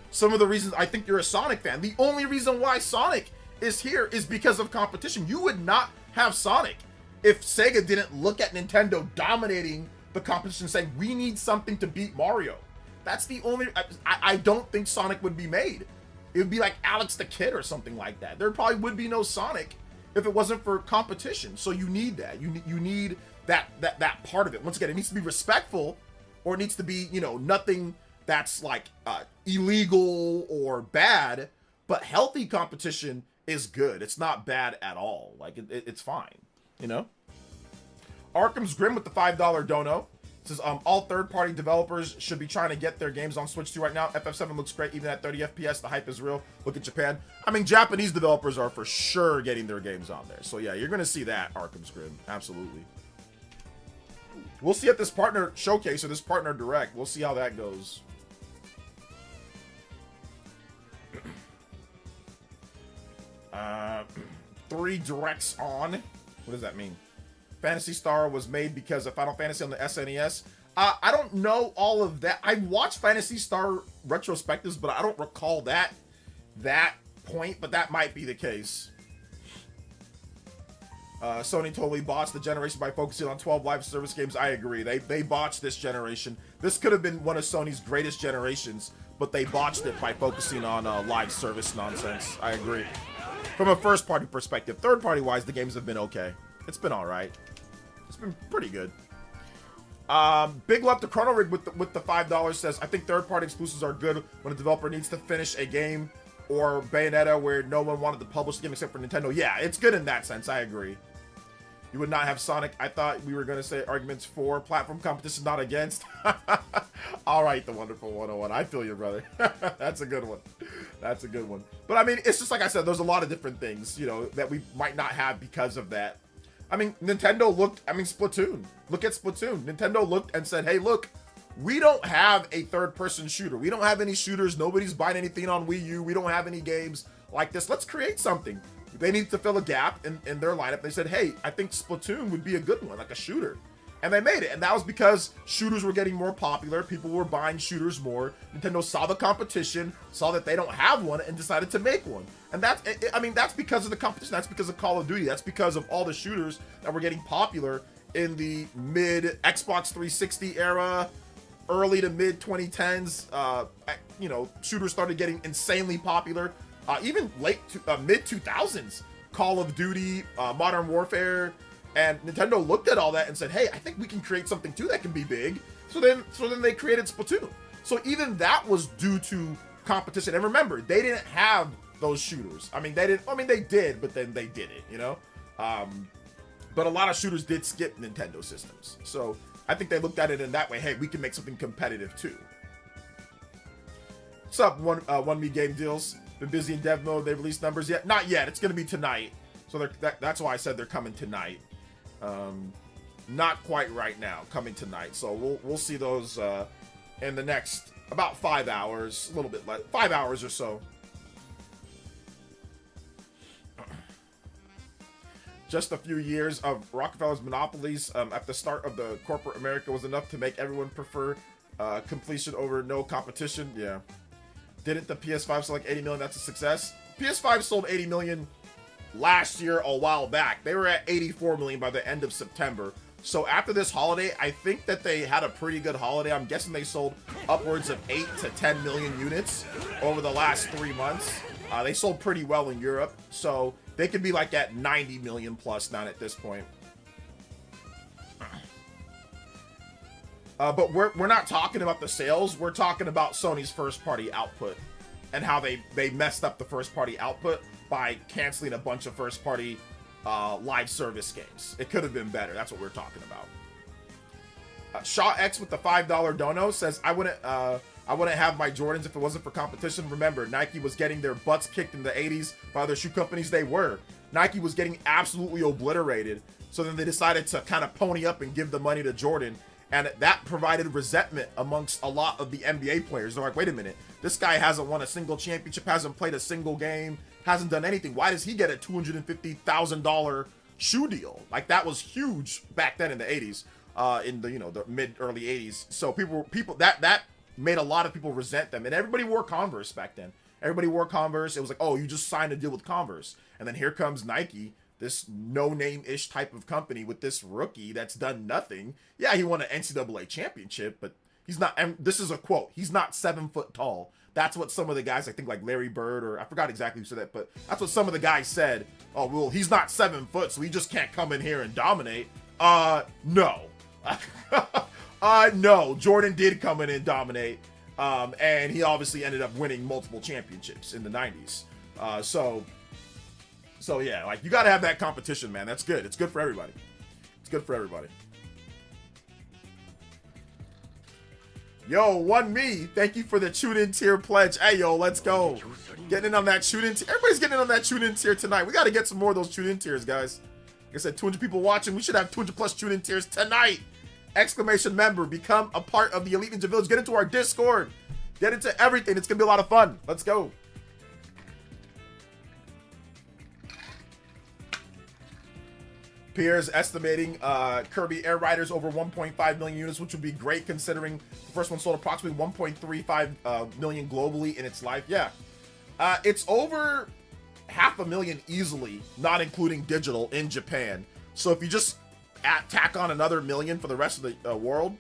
Some of the reasons I think you're a Sonic fan, the only reason why Sonic is here is because of competition. You would not have Sonic if Sega didn't look at Nintendo dominating the competition, saying we need something to beat Mario. That's the only. I don't think Sonic would be made. It would be like Alex the Kid or something like that. There probably would be no Sonic if it wasn't for competition. So you need that. You need that part of it. Once again, it needs to be respectful, or it needs to be, nothing that's like illegal or bad. But healthy competition is good. It's not bad at all. Like it's fine. Arkham's Grim with the $5 dono says, all third-party developers should be trying to get their games on Switch 2 right now. FF7 looks great, even at 30 FPS. The hype is real. Look at Japan. I mean, Japanese developers are for sure getting their games on there. So yeah, you're going to see that, Arkham's Grim. Absolutely. We'll see at this partner showcase or this partner direct. We'll see how that goes. Three directs on. What does that mean? Phantasy Star was made because of Final Fantasy on the SNES. I don't know all of that. I watched Phantasy Star retrospectives, but I don't recall that point, but that might be the case. Sony totally botched the generation by focusing on 12 live service games. I agree. They botched this generation. This could have been one of Sony's greatest generations, but they botched it by focusing on live service nonsense. I agree. From a first-party perspective. Third-party wise, the games have been okay. It's been all right. It's been pretty good. Big love to Chrono Rig with the $5 says, I think third-party exclusives are good when a developer needs to finish a game, or Bayonetta where no one wanted to publish the game except for Nintendo. Yeah, it's good in that sense. I agree. You would not have Sonic. I thought we were going to say arguments for platform competition, not against. All right, the wonderful 101. I feel you, brother. That's a good one. That's a good one. But I mean, it's just like I said, there's a lot of different things, that we might not have because of that. I mean, Splatoon. Look at Splatoon. Nintendo looked and said, hey, look, we don't have a third-person shooter. We don't have any shooters. Nobody's buying anything on Wii U. We don't have any games like this. Let's create something. They needed to fill a gap in their lineup. They said, hey, I think Splatoon would be a good one, like a shooter. And they made it. And that was because shooters were getting more popular. People were buying shooters more. Nintendo saw the competition, saw that they don't have one, and decided to make one. And that's because of the competition. That's because of Call of Duty. That's because of all the shooters that were getting popular in the mid Xbox 360 era, early to mid 2010s. Shooters started getting insanely popular. Even late mid 2000s, Call of Duty, Modern Warfare, and Nintendo looked at all that and said, hey, I think we can create something too that can be big. So then they created Splatoon. So even that was due to competition. And remember, they didn't have those shooters. They did, but then they didn't, but a lot of shooters did skip Nintendo systems. So I think they looked at it in that way. Hey, we can make something competitive too. What's up, One Me Game Deals? Been busy in dev mode. They released numbers yet? Not yet. It's going to be tonight. So that's why I said they're coming tonight. Not quite right now. Coming tonight. So we'll see those in the next about 5 hours. A little bit less. 5 hours or so. Just a few years of Rockefeller's monopolies at the start of the corporate America was enough to make everyone prefer completion over no competition. Yeah. Didn't the PS5 sell like 80 million? That's a success. PS5 sold 80 million last year a while back. They were at 84 million by the end of September. So after this holiday, I think that they had a pretty good holiday. I'm guessing they sold upwards of 8 to 10 million units over the last 3 months. They sold pretty well in Europe, so they could be like at 90 million plus now at this point. But we're not talking about the sales. We're talking about Sony's first-party output and how they messed up the first-party output by canceling a bunch of first-party live service games. It could have been better. That's what we're talking about. Shaw X with the $5 dono says, I wouldn't have my Jordans if it wasn't for competition. Remember, Nike was getting their butts kicked in the 80s by other shoe companies. They were. Nike was getting absolutely obliterated. So then they decided to kind of pony up and give the money to Jordan. And that provided resentment amongst a lot of the NBA players. They're like, wait a minute, this guy hasn't won a single championship, hasn't played a single game, hasn't done anything. Why does he get a $250,000 shoe deal? Like, that was huge back then in the 80s, in the, the mid early 80s. So people that made a lot of people resent them. And everybody wore Converse back then. Everybody wore Converse. It was like, oh, you just signed a deal with Converse. And then here comes Nike, this no-name-ish type of company with this rookie that's done nothing. Yeah, he won an NCAA championship, but he's not, and this is a quote, he's not 7 foot tall. That's what some of the guys, I think like Larry Bird, or I forgot exactly who said that, but that's what some of the guys said. Oh, well, he's not 7 foot, so he just can't come in here and dominate. No. No, Jordan did come in and dominate, and he obviously ended up winning multiple championships in the 90s. So yeah, like, you got to have that competition, man. That's good. It's good for everybody. It's good for everybody. Yo, one me. Thank you for the tune-in tier pledge. Hey, yo, let's go. Getting in on that tune-in tier. Everybody's getting in on that tune-in tier tonight. We got to get some more of those tune-in tiers, guys. Like I said, 200 people watching. We should have 200 plus tune-in tiers tonight. Exclamation member. Become a part of the Elite Ninja Village. Get into our Discord. Get into everything. It's going to be a lot of fun. Let's go. Pierre's estimating Kirby Air Riders over 1.5 million units, which would be great considering the first one sold approximately 1.35 million globally in its life. Yeah, it's over 500,000 easily, not including digital, in Japan. So if you just tack on another million for the rest of the world,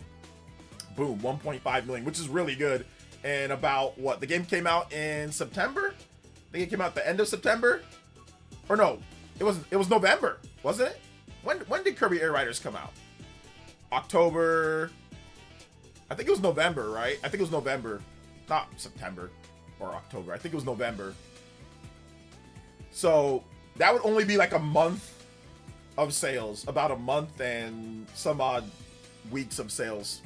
boom, 1.5 million, which is really good. And about what, the game came out in September? I think it came out at the end of September, or no, it was November, wasn't it? When did Kirby Air Riders come out? October. I think it was November, right? I think it was November. Not September or October. I think it was November. So that would only be like a month of sales. About a month and some odd weeks of sales.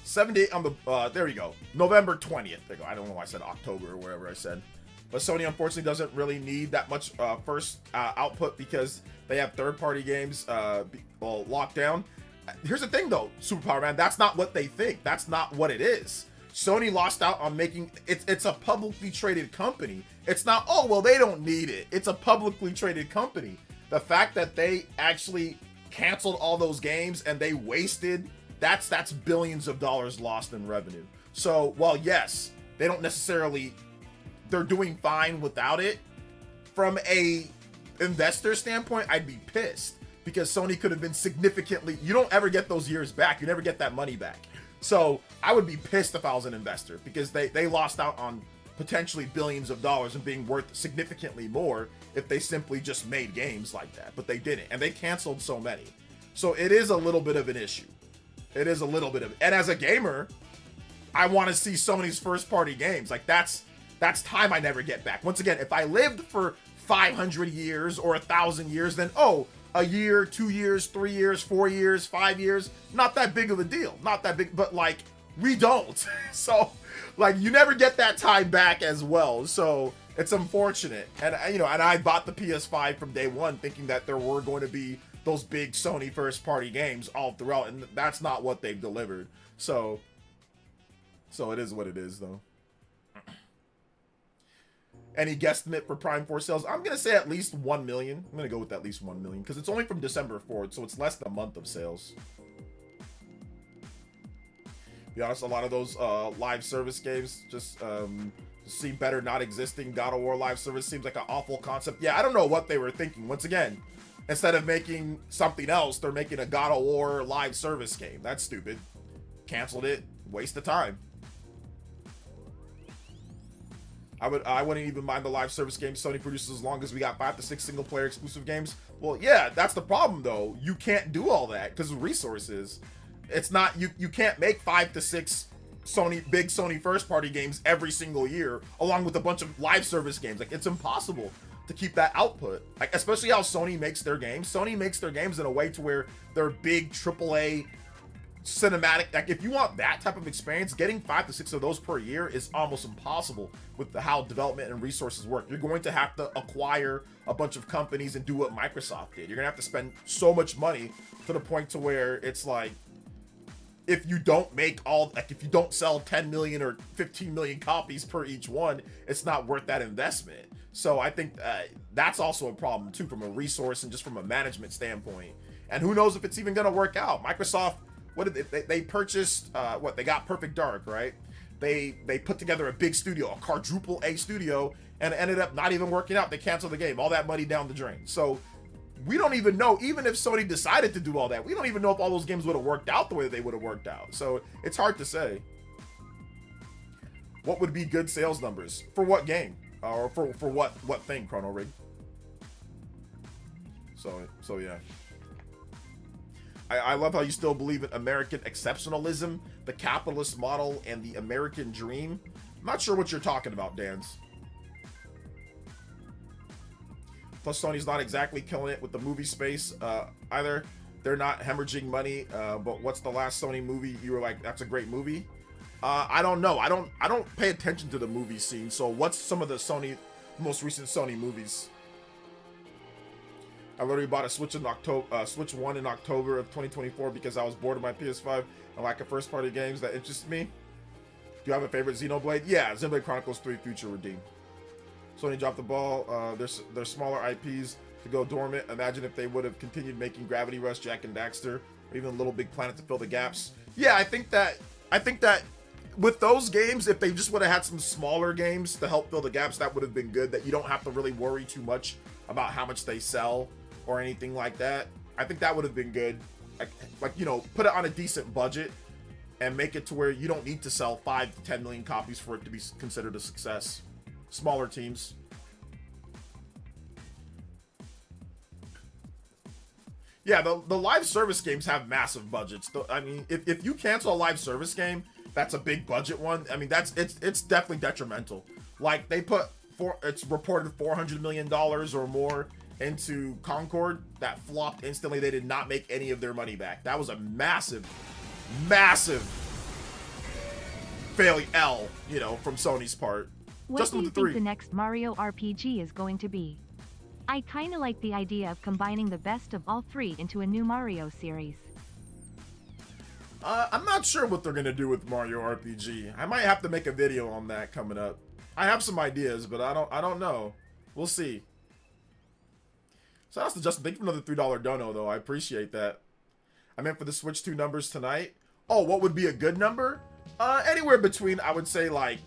78 on the, there we go. November 20th. There you go. I don't know why I said October or wherever I said. But Sony, unfortunately, doesn't really need that much first output because they have third-party games locked down. Here's the thing, though, Superpower Man. That's not what they think. That's not what it is. Sony lost out on making... It's a publicly traded company. It's not, oh, well, they don't need it. It's a publicly traded company. The fact that they actually canceled all those games and they wasted... That's billions of dollars lost in revenue. So, while, yes, they don't necessarily... They're doing fine without it. From a investor standpoint, I'd be pissed because Sony could have been significantly, you don't ever get those years back. You never get that money back. So I would be pissed if I was an investor because they lost out on potentially billions of dollars and being worth significantly more if they simply just made games like that, but they didn't. And they canceled so many. So it is a little bit of an issue. It is a little bit of, and as a gamer, I want to see Sony's first party games. Like that's time I never get back. Once again, if I lived for 500 years or 1,000 years, then, oh, a year, 2 years, 3 years, 4 years, 5 years, not that big of a deal. Not that big, but like, we don't. So, like, you never get that time back as well. So, it's unfortunate. And, and I bought the PS5 from day one thinking that there were going to be those big Sony first party games all throughout, and that's not what they've delivered. So it is what it is, though. Any guesstimate for Prime 4 sales? I'm going to say at least 1 million. I'm going to go with at least 1 million because it's only from December 4th, so it's less than a month of sales. To be honest, a lot of those live service games just seem better not existing. God of War live service seems like an awful concept. Yeah, I don't know what they were thinking. Once again, Instead of making something else, they're making a God of War live service game. That's stupid. Canceled it. Waste of time. I wouldn't even mind the live service games Sony produces as long as we got 5 to 6 single player exclusive games. Well, yeah, that's the problem though. You can't do all that because of resources. It's not, you can't make 5 to 6 big Sony first party games every single year along with a bunch of live service games. Like, it's impossible to keep that output. Like, especially how Sony makes their games. Sony makes their games in a way to where they're big AAA cinematic. Like, if you want that type of experience, getting 5 to 6 of those per year is almost impossible with how development and resources work. You're going to have to acquire a bunch of companies and do what Microsoft did. You're gonna have to spend so much money to the point to where it's like, if you don't make if you don't sell 10 million or 15 million copies per each one, it's not worth that investment. So I think that's also a problem too, from a resource and just from a management standpoint. And who knows if it's even gonna work out. Microsoft, what did they purchased? They got Perfect Dark, right? They put together a big studio, a quadruple A studio, and it ended up not even working out. They canceled the game. All that money down the drain. So we don't even know, even if Sony decided to do all that, we don't even know if all those games would have worked out the way they would have worked out. So it's hard to say. What would be good sales numbers? For what game? Or for what thing, Chrono Rig? So yeah. I love how you still believe in American exceptionalism, the capitalist model, and the American dream. I'm not sure what you're talking about, Dans. Plus, Sony's not exactly killing it with the movie space either. They're not hemorrhaging money. But what's the last Sony movie you were like, that's a great movie? I don't know. I don't pay attention to the movie scene. So what's some of the most recent Sony movies? I literally bought a Switch in October, Switch 1 in October of 2024 because I was bored of my PS5 and lack of first-party games that interested me. Do you have a favorite Xenoblade? Yeah, Xenoblade Chronicles 3 Future Redeem. Sony dropped the ball. Their smaller IPs to go dormant. Imagine if they would have continued making Gravity Rush, Jak and Daxter, or even Little Big Planet to fill the gaps. Yeah, I think that with those games, if they just would have had some smaller games to help fill the gaps, that would have been good. That you don't have to really worry too much about how much they sell or anything like that. I think that would have been good. Like, you know, put it on a decent budget and make it to where you don't need to sell 5 to 10 million copies for it to be considered a success. Smaller teams. Yeah, the live service games have massive budgets. I mean, if you cancel a live service game, that's a big budget one. I mean, it's definitely detrimental. Like, it's reported $400 million or more into Concord. That flopped instantly. They did not make any of their money back. That was a massive failure, you know, from Sony's part. What do you think the next Mario RPG is going to be? I kinda like the idea of combining the best of all three into a new Mario series. I'm not sure what they're gonna do with Mario RPG. I might have to make a video on that coming up. I have some ideas, but I don't know. We'll see. Shout out to Justin. Thank you for another $3 dono, though. I appreciate that. I meant for the Switch 2 numbers tonight. Oh, what would be a good number? Anywhere between, I would say, like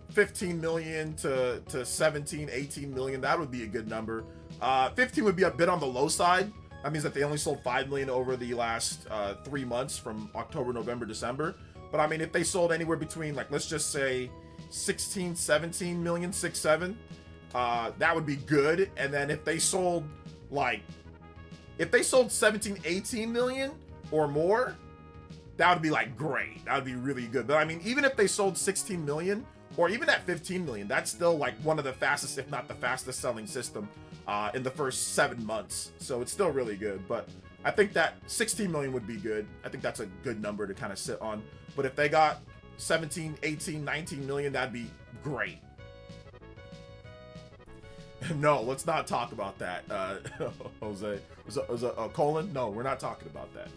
15 million to 17, 18 million. That would be a good number. 15 would be a bit on the low side. That means that they only sold 5 million over the last 3 months from October, November, December. But I mean, if they sold anywhere between, like, let's just say 16, 17 million, 6, 7, that would be good. And then if they sold 17, 18 million or more, that would be like great. That would be really good. But I mean, even if they sold 16 million or even at 15 million, that's still like one of the fastest, if not the fastest selling system in the first 7 months. So it's still really good. But I think that 16 million would be good. I think that's a good number to kind of sit on. But if they got 17, 18, 19 million, that'd be great. No, let's not talk about that, Jose. Was it Colin? No, we're not talking about that.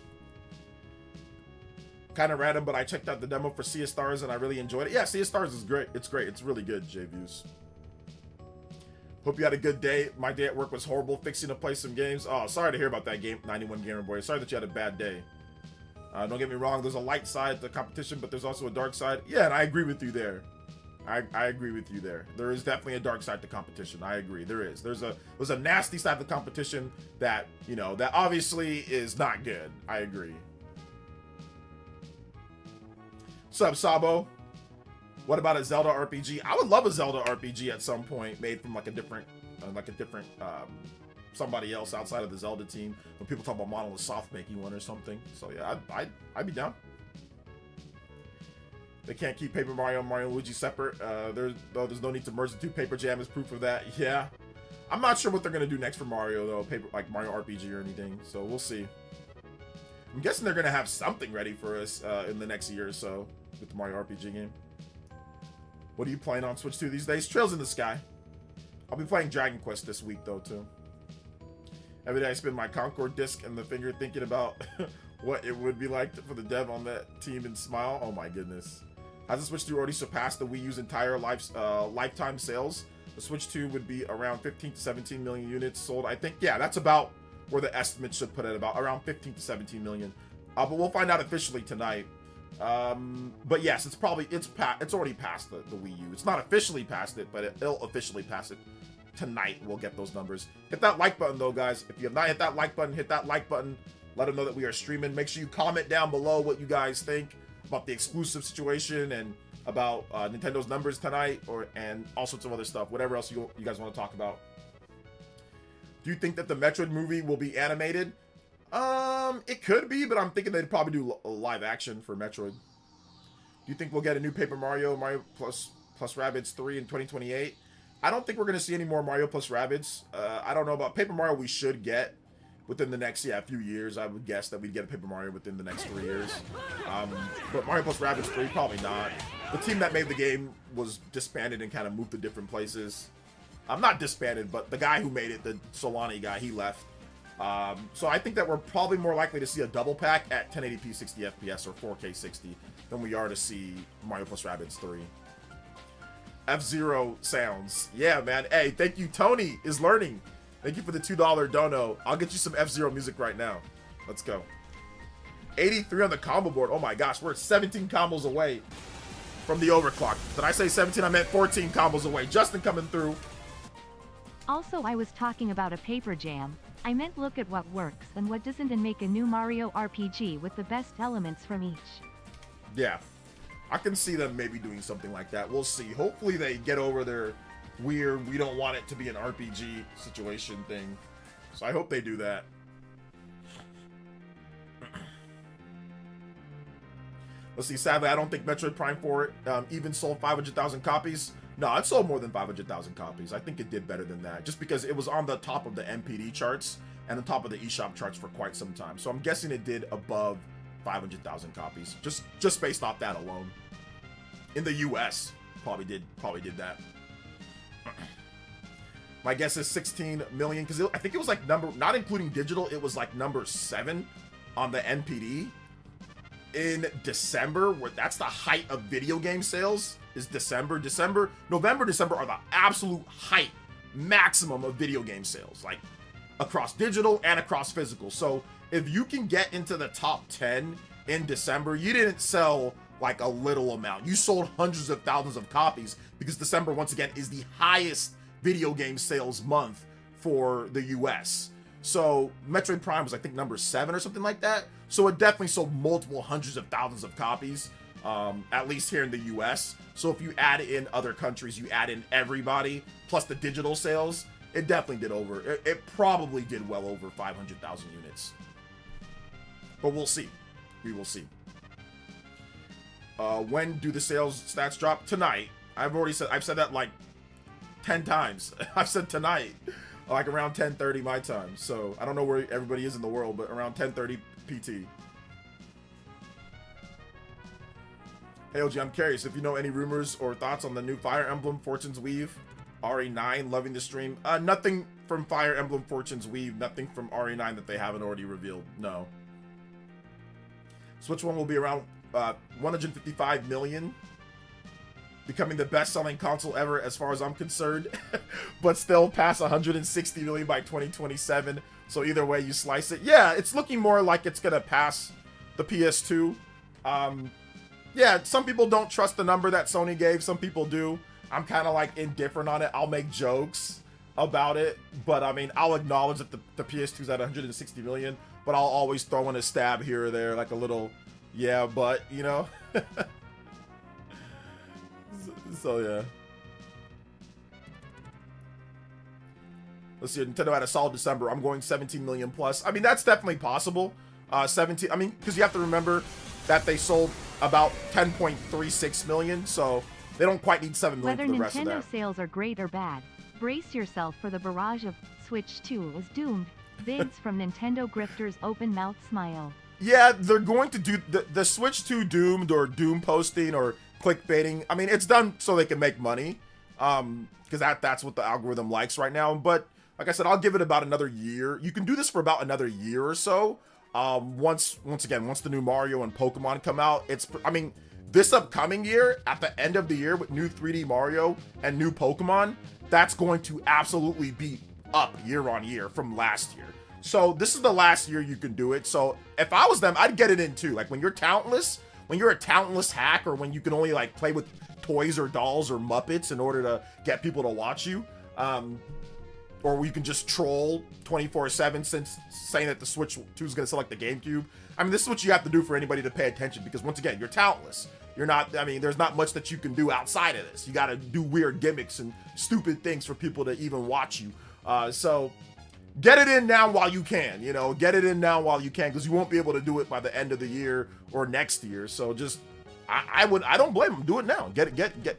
Kind of random, but I checked out the demo for Sea of Stars and I really enjoyed it. Yeah, Sea of Stars is great. It's great. It's really good, J-Views. Hope you had a good day. My day at work was horrible, fixing to play some games. Oh, sorry to hear about that game, 91 Gamer Boy. Sorry that you had a bad day. Don't get me wrong, there's a light side to competition, but there's also a dark side. Yeah, and I agree with you there. I agree with you there. There is definitely a dark side to competition. I agree. There is. There's a nasty side to competition that, you know, that obviously is not good. I agree. What's up, Sabo? What about a Zelda RPG? I would love a Zelda RPG at some point, made from like a different somebody else outside of the Zelda team. When people talk about Monolith Soft making one or something. So yeah, I'd be down. They can't keep Paper Mario and Mario and Luigi separate. There's no need to merge the two. Paper Jam is proof of that. Yeah. I'm not sure what they're gonna do next for Mario though, like Mario RPG or anything. So we'll see. I'm guessing they're gonna have something ready for us in the next year or so with the Mario RPG game. What are you playing on Switch 2 these days? Trails in the Sky. I'll be playing Dragon Quest this week though too. Every day I spin my Concord disc and the finger thinking about what it would be like for the dev on that team and smile. Oh my goodness. Has the Switch 2 already surpassed the Wii U's entire lifetime sales? The Switch 2 would be around 15 to 17 million units sold. I think, yeah, that's about where the estimate should put it, about around 15 to 17 million. But we'll find out officially tonight. But yes, it's already past the Wii U. It's not officially past it, but it'll officially pass it tonight. We'll get those numbers. Hit that like button though, guys. If you have not hit that like button, hit that like button. Let them know that we are streaming. Make sure you comment down below what you guys think about the exclusive situation and about Nintendo's numbers tonight, and all sorts of other stuff. Whatever else you guys want to talk about. Do you think that the Metroid movie will be animated? It could be, but I'm thinking they'd probably do a live action for Metroid. Do you think we'll get a new Paper Mario plus Rabbids 3 in 2028? I don't think we're going to see any more Mario plus Rabbids. I don't know about Paper Mario. We should get within the next few years. I would guess that we'd get a Paper Mario within the next 3 years. But Mario plus Rabbids 3, probably not. The team that made the game was disbanded and kind of moved to different places. Not disbanded, but the guy who made it, the Solani guy, he left. So I think that we're probably more likely to see a double pack at 1080p 60 FPS or 4K 60 than we are to see Mario plus Rabbids 3. F-Zero sounds. Yeah, man. Hey, thank you. Tony is learning. Thank you for the $2 dono. I'll get you some F-Zero music right now. Let's go. 83 on the combo board. Oh my gosh, we're 17 combos away from the overclock. Did I say 17? I meant 14 combos away. Justin coming through. Also, I was talking about a paper jam. I meant look at what works and what doesn't and make a new Mario RPG with the best elements from each. Yeah. I can see them maybe doing something like that. We'll see. Hopefully they get over their weird, we don't want it to be an RPG situation thing. So I hope they do that. Let's see. Sadly, I don't think Metroid Prime 4 even sold 500,000 copies. No, it sold more than 500,000 copies. I think it did better than that, just because it was on the top of the MPD charts and the top of the eShop charts for quite some time. So I'm guessing it did above 500,000 copies, just based off that alone. In the US, probably did that. My guess is 16 million, because I think it was like not including digital, it was like number 7 on the NPD in December, where that's the height of video game sales. Is November, December are the absolute height, maximum of video game sales, like across digital and across physical. So if you can get into the top 10 in December, you didn't sell like a little amount. You sold hundreds of thousands of copies, because December, once again, is the highest video game sales month for the US. So Metroid Prime was, I think, number 7 or something like that. So it definitely sold multiple hundreds of thousands of copies, at least here in the US. So if you add in other countries, you add in everybody, plus the digital sales, it definitely did over. It probably did well over 500,000 units. But we'll see. We will see. When do the sales stats drop? Tonight. I've said that like 10 times. I've said tonight, like around 10:30 my time. So I don't know where everybody is in the world, but around 10:30 PT. Hey OG, I'm curious if you know any rumors or thoughts on the new Fire Emblem Fortune's Weave RE9. Loving the stream. Nothing from Fire Emblem Fortune's Weave. Nothing from RE9 that they haven't already revealed. No. Switch 1 will be around 155 million, becoming the best-selling console ever as far as I'm concerned, but still pass 160 million by 2027. So either way you slice it, yeah, it's looking more like it's gonna pass the PS2. yeah, some people don't trust the number that Sony gave. Some people do. I'm kind of like indifferent on it. I'll make jokes about it, but I mean, I'll acknowledge that the PS2's at 160 million, but I'll always throw in a stab here or there, like a little, yeah, but, you know. So yeah. Let's see, Nintendo had a solid December. I'm going 17 million plus. I mean, that's definitely possible. 17, I mean, because you have to remember that they sold about 10.36 million, so they don't quite need 7 million Whether for the rest of Nintendo that. sales are great or bad, brace yourself for the barrage of Switch 2 is doomed. Vids from Nintendo grifters open mouth smile. Yeah, they're going to do the Switch 2 doomed or doom posting or clickbaiting. I mean, it's done so they can make money, because that's what the algorithm likes right now. But like I said, I'll give it about another year. You can do this for about another year or so. Once the new Mario and Pokemon come out, I mean, this upcoming year, at the end of the year with new 3D Mario and new Pokemon, that's going to absolutely be up year on year from last year. So this is the last year you can do it. So if I was them, I'd get it in too. Like when you're talentless, when you're a talentless hack, or when you can only like play with toys or dolls or Muppets in order to get people to watch you, or you can just troll 24/7 since saying that the Switch 2 is going to sell like the GameCube. I mean, this is what you have to do for anybody to pay attention, because once again, you're talentless. You're not, I mean, there's not much that you can do outside of this. You got to do weird gimmicks and stupid things for people to even watch you. So get it in now while you can, you know, get it in now while you can, because you won't be able to do it by the end of the year or next year. So just, I don't blame them. Do it now.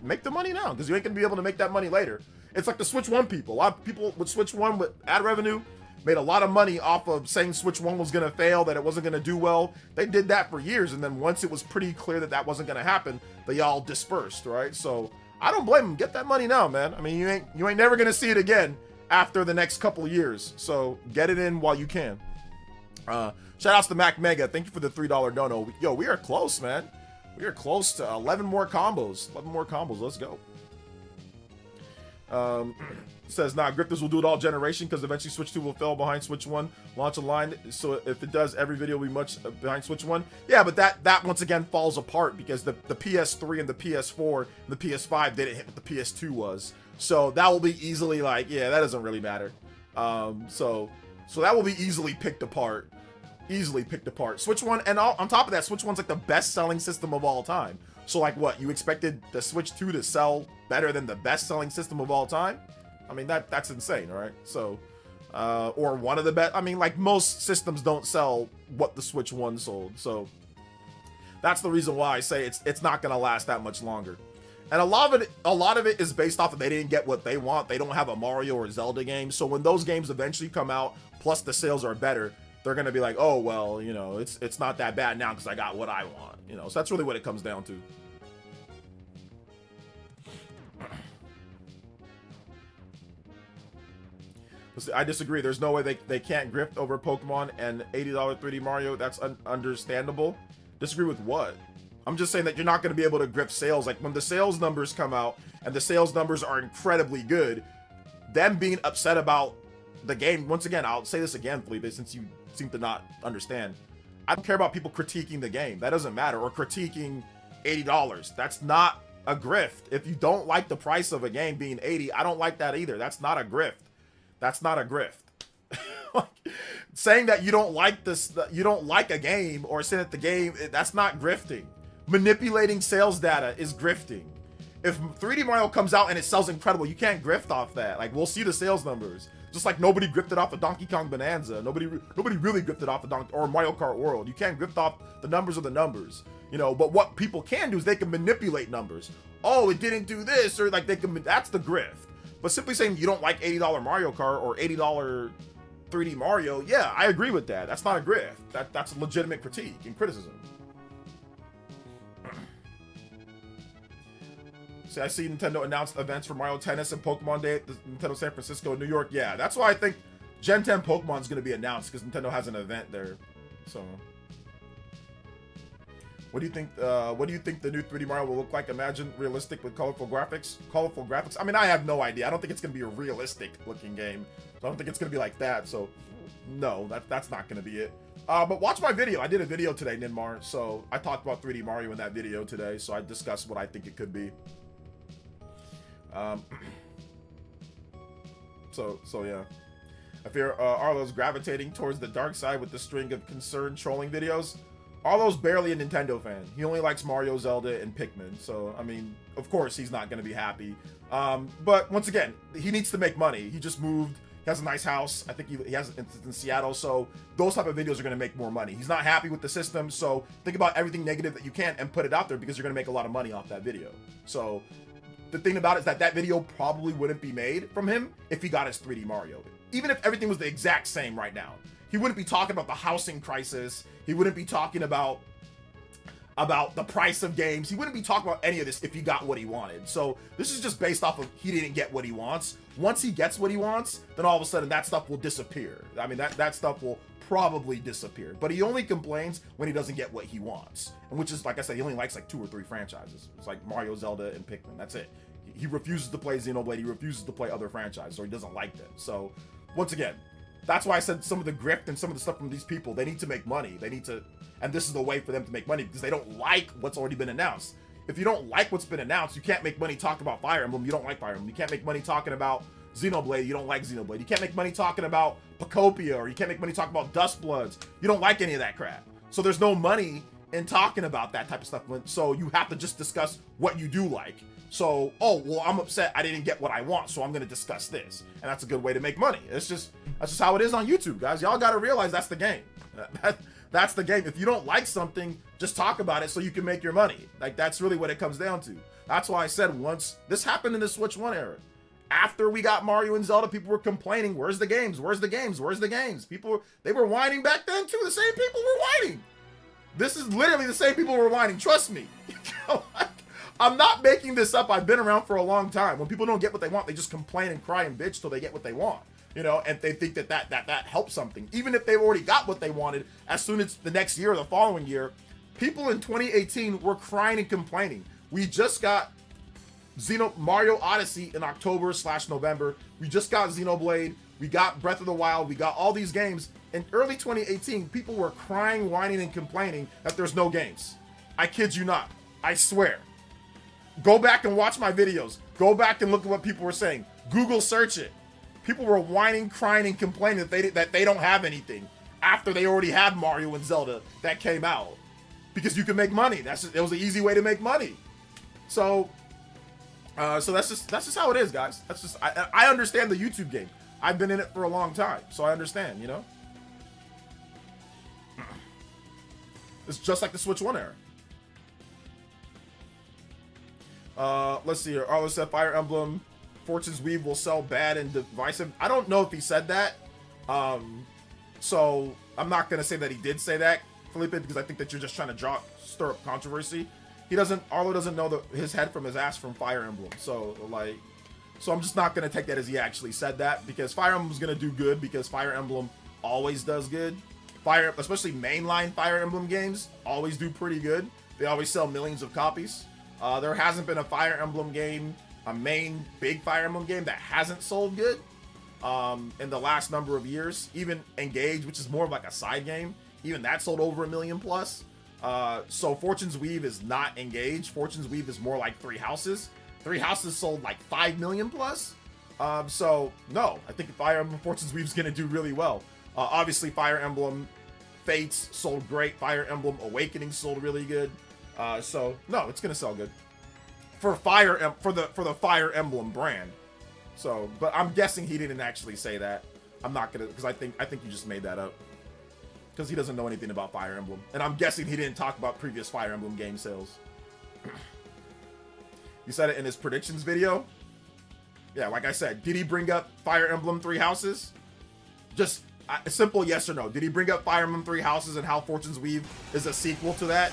Make the money now, because you ain't gonna be able to make that money later. It's like the Switch 1 people. A lot of people with Switch 1 with ad revenue made a lot of money off of saying Switch 1 was gonna fail, that it wasn't gonna do well. They did that for years, and then once it was pretty clear that that wasn't gonna happen, they all dispersed, right? So I don't blame them. Get that money now, man. I mean, you ain't never gonna see it again after the next couple of years. So get it in while you can. Shout outs to Mac Mega. Thank you for the $3 dono. Yo, we are close, man. We are close to 11 more combos. 11 more combos. Let's go. Says, nah, grifters will do it all generation, because eventually Switch 2 will fail behind Switch 1 launch a line. So if it does, every video will be much behind Switch 1. Yeah, but that once again falls apart, because the PS3 and the PS4 and the PS5 didn't hit what the PS2 was. So that will be easily like, yeah, that doesn't really matter. So that will be easily picked apart. Switch 1, and on top of that, Switch 1's like the best-selling system of all time. So like what, you expected the Switch 2 to sell better than the best-selling system of all time? I mean, that's insane, right? So, or one of the best. I mean, like most systems don't sell what the Switch 1 sold. So that's the reason why I say it's not gonna last that much longer. And a lot of it is based off of they didn't get what they want. They don't have a Mario or Zelda game. So when those games eventually come out, plus the sales are better, they're gonna be like, oh well, you know, it's not that bad now because I got what I want. You know, so that's really what it comes down to. I disagree. There's no way they can't grift over Pokemon and $80 3D Mario. That's understandable. Disagree with what? I'm just saying that you're not going to be able to grift sales. Like when the sales numbers come out and the sales numbers are incredibly good, them being upset about the game. Once again, I'll say this again, Felipe, since you seem to not understand. I don't care about people critiquing the game. That doesn't matter. Or critiquing $80. That's not a grift. If you don't like the price of a game being $80, I don't like that either. That's not a grift. That's not a grift. Saying that you don't like this, you don't like a game, or saying that the game, that's not grifting. Manipulating sales data is grifting. If 3D Mario comes out and it sells incredible, you can't grift off that. Like, we'll see the sales numbers. Just like nobody grifted off the Donkey Kong Bonanza. Nobody really grifted off the or Mario Kart World. You can't grift off the numbers of the numbers. You know, but what people can do is they can manipulate numbers. Oh, it didn't do this, or like they can, that's the grift. But simply saying you don't like $80 Mario Kart or $80 3D Mario, yeah, I agree with that. That's not a grift. That's a legitimate critique and criticism. See, I see Nintendo announced events for Mario Tennis and Pokemon Day at the Nintendo San Francisco and New York. Yeah, that's why I think Gen 10 Pokemon is going to be announced, because Nintendo has an event there. So, what do you think? What do you think the new 3D Mario will look like? Imagine realistic with colorful graphics. Colorful graphics. I mean, I have no idea. I don't think it's going to be a realistic looking game. So I don't think it's going to be like that. So, no, that's not going to be it. But watch my video. I did a video today, Ninmar. So I talked about 3D Mario in that video today. So I discussed what I think it could be. So yeah. I fear Arlo's gravitating towards the dark side with the string of concerned trolling videos. Arlo's barely a Nintendo fan. He only likes Mario, Zelda, and Pikmin. So, I mean, of course he's not going to be happy. But once again, he needs to make money. He just moved. He has a nice house. I think he has it in Seattle. So those type of videos are going to make more money. He's not happy with the system. So think about everything negative that you can and put it out there because you're going to make a lot of money off that video. So the thing about it is that that video probably wouldn't be made from him if he got his 3D Mario. Even if everything was the exact same right now. He wouldn't be talking about the housing crisis. He wouldn't be talking about the price of games. He wouldn't be talking about any of this if he got what he wanted. So this is just based off of he didn't get what he wants. Once he gets what he wants, then all of a sudden that stuff will disappear. I mean, that stuff will probably disappear. But he only complains when he doesn't get what he wants. And which is, like I said, he only likes like 2 or 3 franchises. It's like Mario, Zelda, and Pikmin. That's it. He refuses to play Xenoblade. He refuses to play other franchises, or he doesn't like them. So once again, that's why I said some of the grift and some of the stuff from these people, they need to make money. They need to, and this is the way for them to make money because they don't like what's already been announced. If you don't like what's been announced, you can't make money talking about Fire Emblem. You don't like Fire Emblem. You can't make money talking about Xenoblade. You don't like Xenoblade. You can't make money talking about Pocopia, or you can't make money talking about Dustbloods. You don't like any of that crap. So there's no money in talking about that type of stuff. So you have to just discuss what you do like. So, oh, well, I'm upset I didn't get what I want, so I'm going to discuss this. And that's a good way to make money. That's just how it is on YouTube, guys. Y'all got to realize that's the game. That's the game. If you don't like something, just talk about it so you can make your money. Like, that's really what it comes down to. That's why I said once, this happened in the Switch 1 era. After we got Mario and Zelda, people were complaining, where's the games? Where's the games? Where's the games? People, they were whining back then too. The same people were whining. This is literally the same people who were whining. Trust me. I'm not making this up. I've been around for a long time. When people don't get what they want, they just complain and cry and bitch till they get what they want. You know, and they think that helps something. Even if they've already got what they wanted, as soon as the next year or the following year, people in 2018 were crying and complaining. We just got Mario Odyssey in October/November. We just got Xenoblade. We got Breath of the Wild. We got all these games. In early 2018, people were crying, whining, and complaining that there's no games. I kid you not. I swear. Go back and watch my videos. Go back and look at what people were saying. Google search it. People were whining, crying, and complaining that they don't have anything after they already had Mario and Zelda that came out. Because you can make money. It was an easy way to make money. So that's just how it is, guys. That's just I understand the YouTube game. I've been in it for a long time, so I understand, you know? It's just like the Switch 1 era. Let's see here. Arlo said Fire Emblem Fortune's Weave will sell bad and divisive. I don't know if he said that. So I'm not gonna say that he did say that, Felipe, because I think that you're just trying to stir up controversy. Arlo doesn't know his head from his ass from Fire Emblem. So I'm just not gonna take that as he actually said that, because Fire Emblem's gonna do good because Fire Emblem always does good. Especially mainline Fire Emblem games always do pretty good. They always sell millions of copies. There hasn't been a Fire Emblem game, a main big Fire Emblem game that hasn't sold good in the last number of years. Even Engage, which is more of like a side game, even that sold over 1 million plus. So Fortune's Weave is not Engage. Fortune's Weave is more like Three Houses. Three Houses sold like 5 million plus. So no, I think Fire Emblem Fortune's Weave is going to do really well. Obviously Fire Emblem Fates sold great. Fire Emblem Awakening sold really good. So no, it's gonna sell good for the Fire Emblem brand. So, but I'm guessing he didn't actually say that. I'm not gonna, because I think you just made that up, because he doesn't know anything about Fire Emblem, and I'm guessing he didn't talk about previous Fire Emblem game sales. You said it in his predictions video. Yeah, like I said, did he bring up Fire Emblem Three Houses? Just a simple yes or no. Did he bring up Fire Emblem Three Houses and how Fortune's Weave is a sequel to that?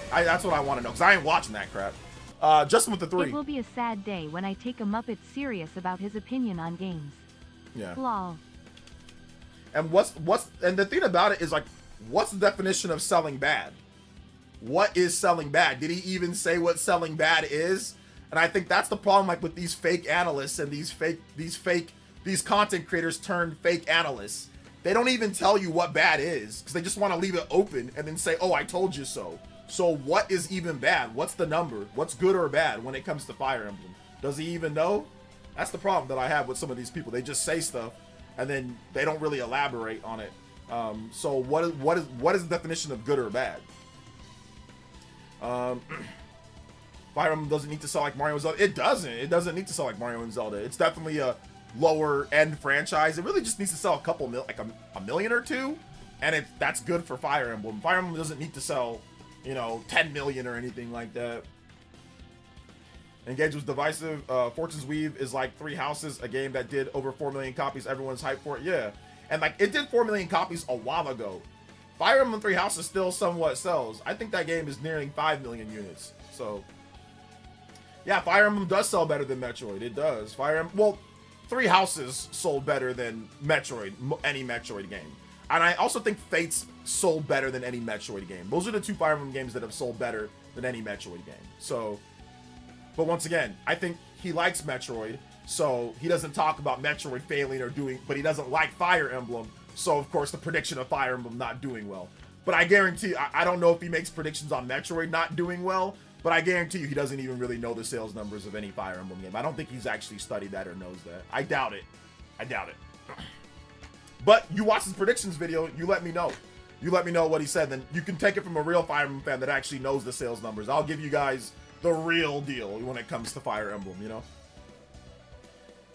That's what I want to know, because I ain't watching that crap. Justin with the 3. It will be a sad day when I take a Muppet serious about his opinion on games. Yeah. Lol. And and the thing about it is, like, what's the definition of selling bad? What is selling bad? Did he even say what selling bad is? And I think that's the problem, like, with these fake analysts and these content creators turned fake analysts. they don't even tell you what bad is because they just want to leave it open and then say, oh, I told you so. So what is even bad? What's the number? What's good or bad when it comes to Fire Emblem? Does he even know? That's the problem that I have with some of these people. They just say stuff and then they don't really elaborate on it. So what is the definition of good or bad? Fire Emblem doesn't need to sell like Mario and Zelda. It doesn't need to sell like Mario and Zelda. It's definitely a lower end franchise. It really just needs to sell a couple a million or two, and that's good for Fire Emblem. Fire Emblem doesn't need to sell, 10 million or anything like that. Engage was divisive. Fortune's Weave is like Three Houses, a game that did over 4 million copies. Everyone's hyped for it. Yeah, and like it did 4 million copies a while ago. Fire Emblem Three Houses still somewhat sells. I think that game is nearing 5 million units. So yeah, Fire Emblem does sell better than Metroid. It does. Three Houses sold better than Metroid, any Metroid game. And I also think Fates sold better than any Metroid game. Those are the two Fire Emblem games that have sold better than any Metroid game. So, but once again, I think he likes Metroid, so he doesn't talk about Metroid failing or doing, but he doesn't like Fire Emblem. So, of course, the prediction of Fire Emblem not doing well. But I guarantee, I don't know if he makes predictions on Metroid not doing well, but I guarantee you he doesn't even really know the sales numbers of any Fire Emblem game. I don't think he's actually studied that or knows that. I doubt it. But you watch his predictions video, you let me know. You let me know what he said, then you can take it from a real Fire Emblem fan that actually knows the sales numbers. I'll give you guys the real deal when it comes to Fire Emblem,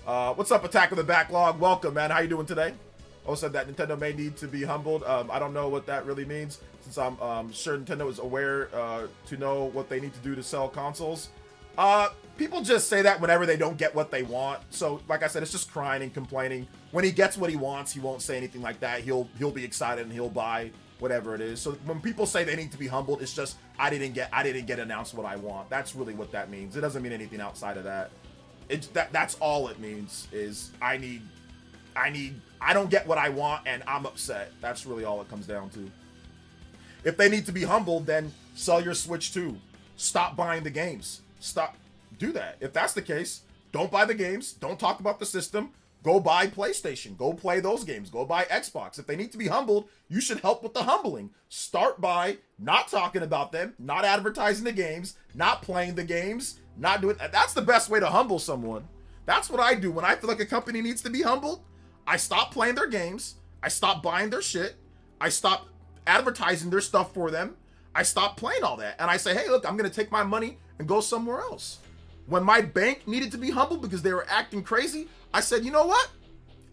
What's up, Attack of the Backlog? Welcome, man. How you doing today? Said that Nintendo may need to be humbled. I don't know what that really means, since I'm sure Nintendo is aware to know what they need to do to sell consoles. People just say that whenever they don't get what they want. So, like I said, it's just crying and complaining. When he gets what he wants, he won't say anything like that. He'll be excited and he'll buy whatever it is. So when people say they need to be humbled, it's just I didn't get announced what I want. That's really what that means. It doesn't mean anything outside of that. That's all it means is I don't get what I want and I'm upset. That's really all it comes down to. If they need to be humbled, then sell your Switch too. Stop buying the games. Do that. If that's the case, don't buy the games. Don't talk about the system. Go buy PlayStation. Go play those games. Go buy Xbox. If they need to be humbled, you should help with the humbling. Start by not talking about them, not advertising the games, not playing the games, not doing. That's the best way to humble someone. That's what I do when I feel like a company needs to be humbled. I stop playing their games. I stop buying their shit. I stop advertising their stuff for them. I stop playing all that. And I say, hey, look, I'm going to take my money and go somewhere else. When my bank needed to be humbled because they were acting crazy, I said, you know what?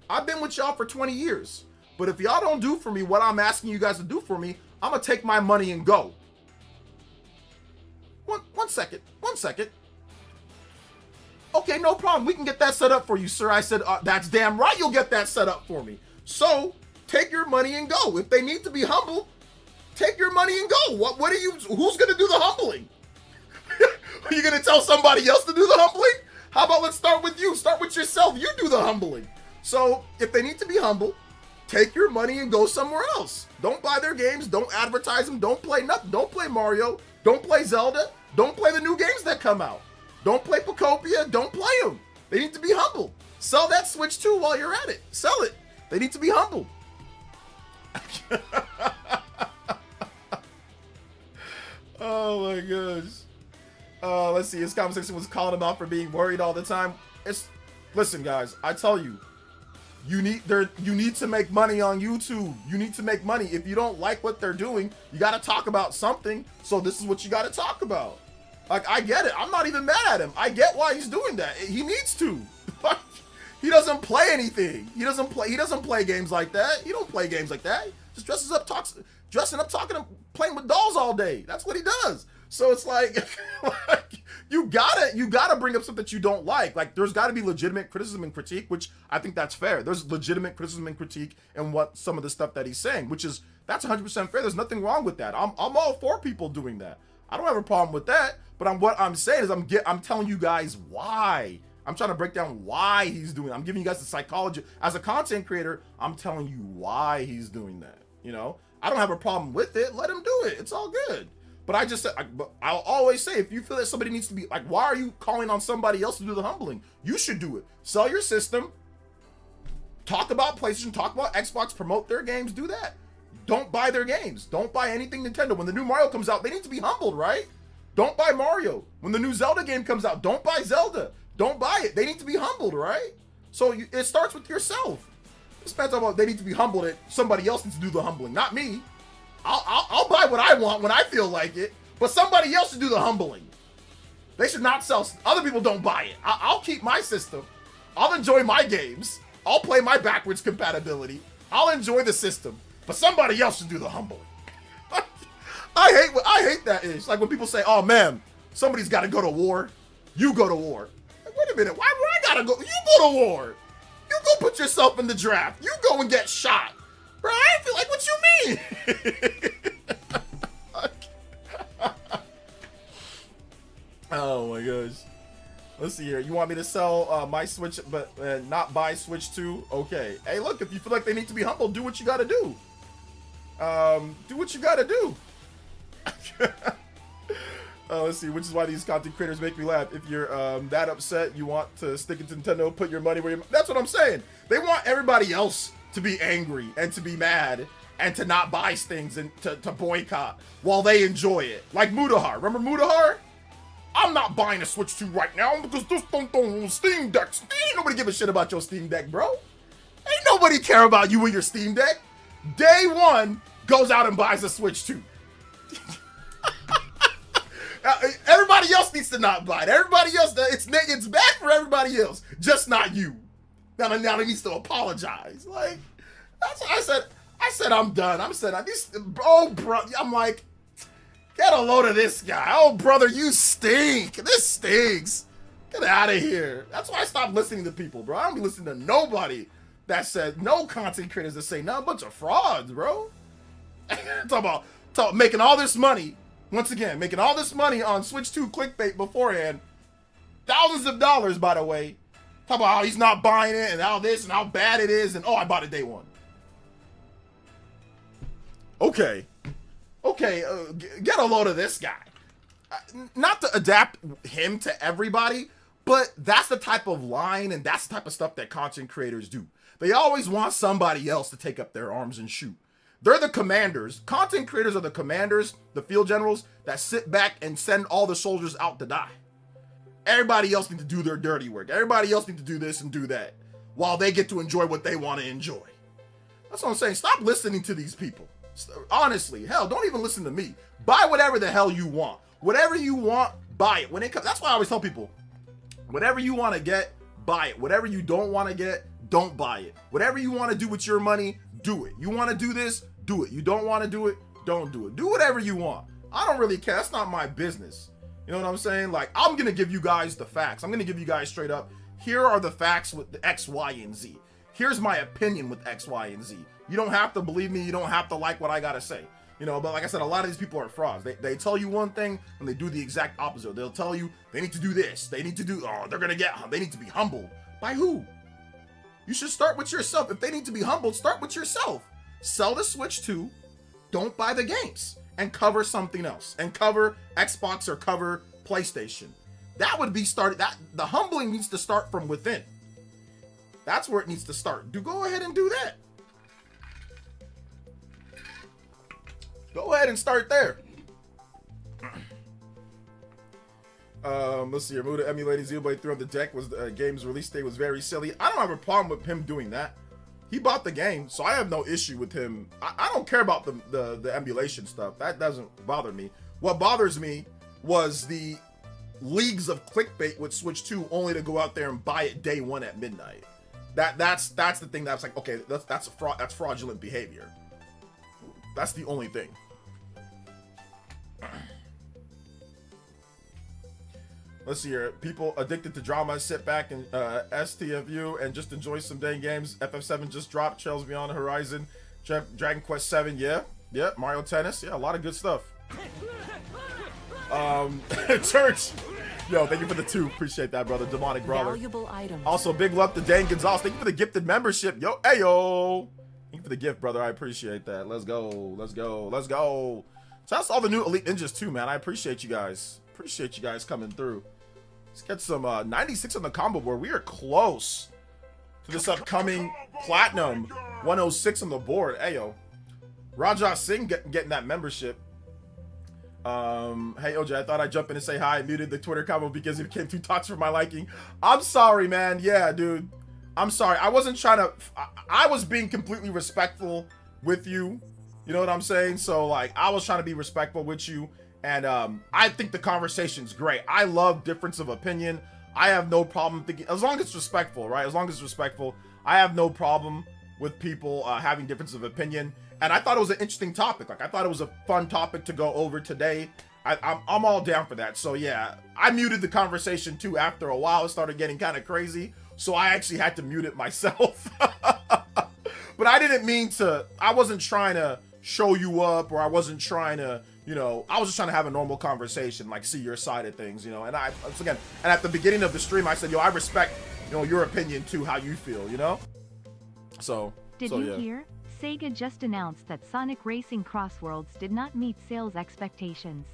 I've been with y'all for 20 years. But if y'all don't do for me what I'm asking you guys to do for me, I'm going to take my money and go. One second. Okay, no problem. We can get that set up for you, sir. I said, that's damn right you'll get that set up for me. So, take your money and go. If they need to be humbled, take your money and go. Who's going to do the humbling? Are you going to tell somebody else to do the humbling? How about let's start with you. Start with yourself. You do the humbling. So, if they need to be humble, take your money and go somewhere else. Don't buy their games. Don't advertise them. Don't play nothing. Don't play Mario. Don't play Zelda. Don't play the new games that come out. Don't play Pocopia. Don't play them. They need to be humble. Sell that Switch too while you're at it. Sell it. They need to be humble. Oh my gosh. Let's see. His conversation was calling him out for being worried all the time. Listen, guys. I tell you, you need to make money on YouTube. You need to make money. If you don't like what they're doing, you got to talk about something. So this is what you got to talk about. Like, I get it. I'm not even mad at him. I get why he's doing that. He needs to. He doesn't play anything. He doesn't play games like that. He don't play games like that. He just dressing up, talking, playing with dolls all day. That's what he does. So it's like you gotta bring up something that you don't like. Like, there's got to be legitimate criticism and critique, which I think that's fair. There's legitimate criticism and critique in what some of the stuff that he's saying, that's 100% fair. There's nothing wrong with that. I'm all for people doing that. I don't have a problem with that. But what I'm saying is I'm telling you guys why. I'm trying to break down why he's doing it. I'm giving you guys the psychology. As a content creator, I'm telling you why he's doing that. I don't have a problem with it. Let him do it. It's all good. But I'll always say, if you feel that somebody needs to be, like, why are you calling on somebody else to do the humbling? You should do it. Sell your system. Talk about PlayStation, talk about Xbox, promote their games, do that. Don't buy their games. Don't buy anything Nintendo. When the new Mario comes out, they need to be humbled, right? Don't buy Mario. When the new Zelda game comes out, don't buy Zelda. Don't buy it. They need to be humbled, right? So it starts with yourself. This man's talking about they need to be humbled. That somebody else needs to do the humbling, not me. I'll buy what I want when I feel like it, but somebody else should do the humbling. They should not sell. Other people don't buy it. I'll keep my system. I'll enjoy my games. I'll play my backwards compatibility. I'll enjoy the system, but somebody else should do the humbling. I hate that ish. Like when people say, "Oh man, somebody's got to go to war." You go to war. Like, wait a minute. Why would I gotta go? You go to war. You go put yourself in the draft. You go and get shot. Bro, I feel like, what you mean? Oh my gosh. Let's see here. You want me to sell my Switch, but not buy Switch 2? Okay. Hey, look, if you feel like they need to be humble, do what you gotta do. Do what you gotta do. Let's see, which is why these content creators make me laugh. If you're that upset, you want to stick it to Nintendo, put your money where your... That's what I'm saying. They want everybody else to be angry and to be mad and to not buy things and to boycott while they enjoy it. Like Mudahar. Remember Mudahar? I'm not buying a Switch 2 right now because this don't Steam Deck. Ain't nobody give a shit about your Steam Deck, bro. Ain't nobody care about you and your Steam Deck. Day one goes out and buys a Switch 2. Everybody else needs to not buy it. Everybody else, it's bad for everybody else, just not you. Now they needs to apologize. Like, that's what I said. I said I'm done. I'm saying oh bro, I'm like, get a load of this guy. Oh brother, you stink. This stinks. Get out of here. That's why I stopped listening to people, bro. I don't be listening to nobody that says, no content creators that say, no, a bunch of frauds, bro. Talk making all this money. Once again, making all this money on Switch 2 clickbait beforehand. Thousands of dollars, by the way. Talk about how he's not buying it and how this and how bad it is. And oh, I bought it day one. Okay. Okay, get a load of this guy. Not to adapt him to everybody, but that's the type of line and that's the type of stuff that content creators do. They always want somebody else to take up their arms and shoot. They're the commanders. Content creators are the commanders, the field generals that sit back and send all the soldiers out to die. Everybody else need to do their dirty work. Everybody else need to do this and do that while they get to enjoy what they want to enjoy. That's what I'm saying. Stop listening to these people. Honestly, hell, don't even listen to me. Buy whatever the hell you want. Whatever you want, buy it. When it comes, that's why I always tell people, whatever you want to get, buy it. Whatever you don't want to get, don't buy it. Whatever you want to do with your money, do it. You want to do this, do it. You don't want to do it, don't do it. Do whatever you want. I don't really care. That's not my business. You know what I'm saying? Like, I'm going to give you guys the facts. I'm going to give you guys straight up, here are the facts with the X, Y, and Z. Here's my opinion with X, Y, and Z. You don't have to believe me. You don't have to like what I got to say. You know, but like I said, a lot of these people are frauds. They tell you one thing and they do the exact opposite. They'll tell you they need to do this. They need to do, they're going to they need to be humbled. By who? You should start with yourself. If they need to be humbled, start with yourself. Sell the Switch 2, don't buy the games, and cover something else. And cover Xbox or cover PlayStation. That would be started. The humbling needs to start from within. That's where it needs to start. Go ahead and do that. Go ahead and start there. Let's see here. Muda emulating Xenoblade 3 on the deck was the game's release date was very silly. I don't have a problem with him doing that. He bought the game, so I have no issue with him. I don't care about the emulation stuff. That doesn't bother me. What bothers me was the leagues of clickbait with Switch 2 only to go out there and buy it day one at midnight. That's the thing that's like, okay, that's fraudulent behavior. That's the only thing. Let's see here. People addicted to drama sit back and STFU and just enjoy some dang games. FF7 just dropped. Trails Beyond the Horizon. Dragon Quest 7. Yeah. Mario Tennis. Yeah, a lot of good stuff. Church. Yo, thank you for the 2. Appreciate that, brother. Demonic Brawler. Valuable items. Also, big love to Dan Gonzalez. Thank you for the gifted membership. Yo, ayo. Thank you for the gift, brother. I appreciate that. Let's go. Let's go. Let's go. So that's all the new Elite Ninjas too, man. I appreciate you guys. Appreciate you guys coming through. Let's get some 96 on the combo board. We are close to this upcoming Platinum 106 on the board. Ayo, Raja Singh getting that membership. Hey OJ, I thought I'd jump in and say hi. I muted the Twitter comment because it became too toxic for my liking. I'm sorry, man. Yeah, dude. I'm sorry. I wasn't trying to. I was being completely respectful with you. You know what I'm saying? So like, I was trying to be respectful with you, and I think the conversation's great. I love difference of opinion. I have no problem thinking, as long as it's respectful, right? As long as it's respectful, I have no problem with people having difference of opinion. And I thought it was an interesting topic. Like, I thought it was a fun topic to go over today. I'm all down for that. So yeah, I muted the conversation too after a while. It started getting kind of crazy. So I actually had to mute it myself. But I didn't mean to, I wasn't trying to show you up, or I wasn't trying to, you know, I was just trying to have a normal conversation, like see your side of things, you know. And I, once again, and at the beginning of the stream, I said, yo, I respect, you know, your opinion too, how you feel, you know? So, Did you hear? Sega just announced that Sonic Racing Crossworlds did not meet sales expectations.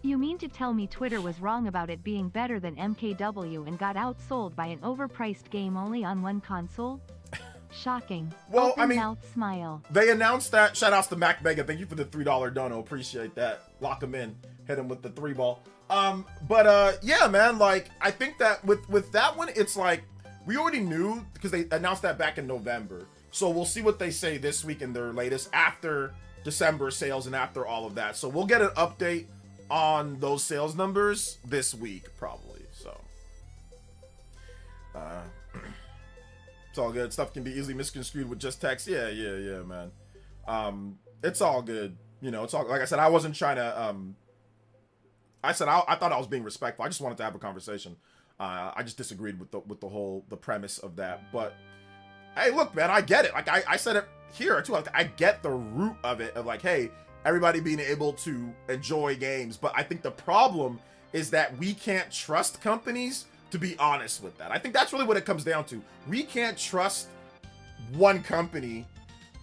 You mean to tell me Twitter was wrong about it being better than MKW and got outsold by an overpriced game only on one console? Shocking. Well, Open I mean, mouth smile. They announced that. Shout outs to Mac Mega. Thank you for the $3 dono. Appreciate that. Lock him in. Hit him with the 3-ball. Yeah, man. Like, I think that with that one, it's like, we already knew because they announced that back in November. So we'll see what they say this week in their latest after December sales and after all of that. So we'll get an update on those sales numbers this week, probably. So, it's all good. Stuff can be easily misconstrued with just text. Yeah, man. It's all good. You know, it's all, like I said, I wasn't trying to, I thought I was being respectful. I just wanted to have a conversation. I just disagreed with the premise of that. But hey, look, man, I get it. Like I said it here too. Like, I get the root of it, of like, hey, everybody being able to enjoy games. But I think the problem is that we can't trust companies to be honest with that. I think that's really what it comes down to. We can't trust one company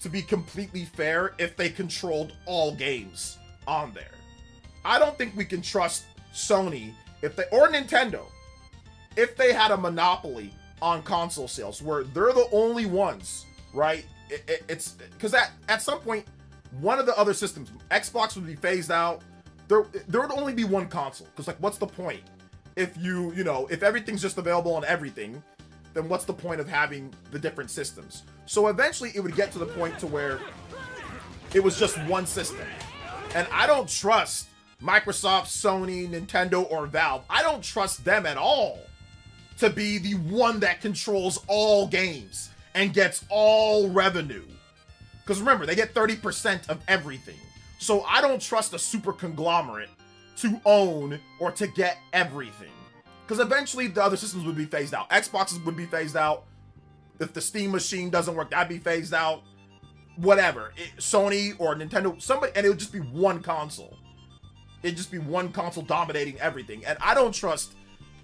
to be completely fair if they controlled all games on there. I don't think we can trust Sony or Nintendo if they had a monopoly on console sales, where they're the only ones, right? It's because at some point, one of the other systems, Xbox, would be phased out. There would only be one console, because like, what's the point? If if everything's just available on everything, then what's the point of having the different systems? So eventually it would get to the point to where it was just one system. And I don't trust Microsoft, Sony, Nintendo, or Valve. I don't trust them at all to be the one that controls all games and gets all revenue. Because remember, they get 30% of everything. So I don't trust a super conglomerate to own or to get everything. Because eventually the other systems would be phased out. Xboxes would be phased out. If the Steam machine doesn't work, that'd be phased out. Whatever. Sony or Nintendo, somebody, and it would just be one console. It'd just be one console dominating everything. And I don't trust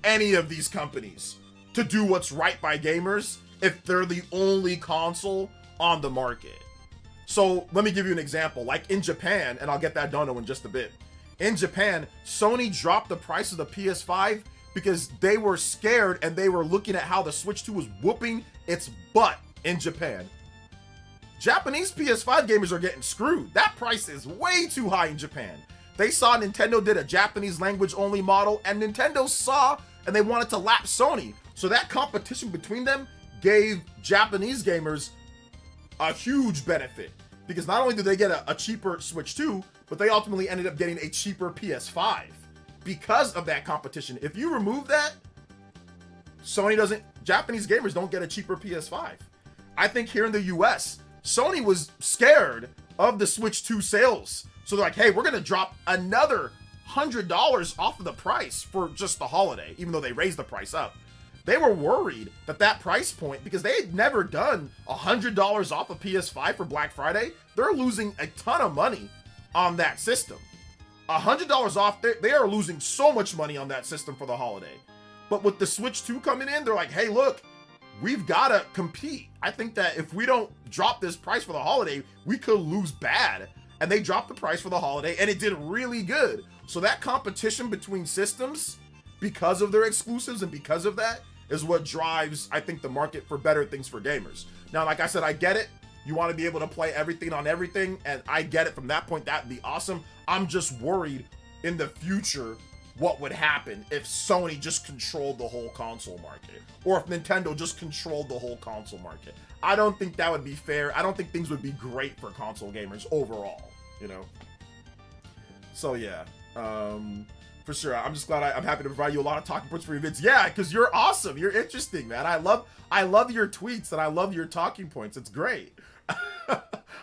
any of these companies to do what's right by gamers if they're the only console on the market. So let me give you an example. Like in Japan, and I'll get that dono in just a bit. In Japan, Sony dropped the price of the PS5 because they were scared and they were looking at how the Switch 2 was whooping its butt in Japan. Japanese PS5 gamers are getting screwed. That price is way too high in Japan. They saw Nintendo did a Japanese language only model, and Nintendo saw and they wanted to lap Sony. So that competition between them gave Japanese gamers a huge benefit, because not only did they get a cheaper Switch 2, but they ultimately ended up getting a cheaper PS5 because of that competition. If you remove that, Japanese gamers don't get a cheaper PS5. I think here in the US, Sony was scared of the Switch 2 sales. So they're like, hey, we're going to drop another $100 off of the price for just the holiday, even though they raised the price up. They were worried that price point, because they had never done $100 off a PS5 for Black Friday, they're losing a ton of money on that system. $100 off, they are losing so much money on that system for the holiday. But with the Switch 2 coming in, they're like, hey, look, we've got to compete. I think that if we don't drop this price for the holiday, we could lose bad. And they dropped the price for the holiday, and it did really good. So that competition between systems, because of their exclusives and because of that, is what drives, I think, the market for better things for gamers. Now, like I said, I get it. You want to be able to play everything on everything, and I get it from that point. That'd be awesome. I'm just worried in the future what would happen if Sony just controlled the whole console market, or if Nintendo just controlled the whole console market. I don't think that would be fair. I don't think things would be great for console gamers overall, you know? So yeah, for sure. I'm just glad I'm happy to provide you a lot of talking points for your vids. Yeah, because you're awesome. You're interesting, man. I love your tweets and I love your talking points. It's great.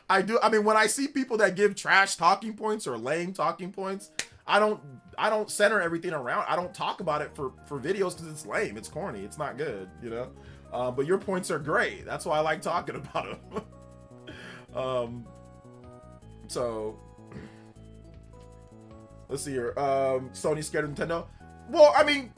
I do. I mean, when I see people that give trash talking points or lame talking points, I don't center everything around. I don't talk about it for videos because it's lame. It's corny. It's not good, you know? But your points are great. That's why I like talking about them. So let's see here. Sony's scared of Nintendo. Well, I mean,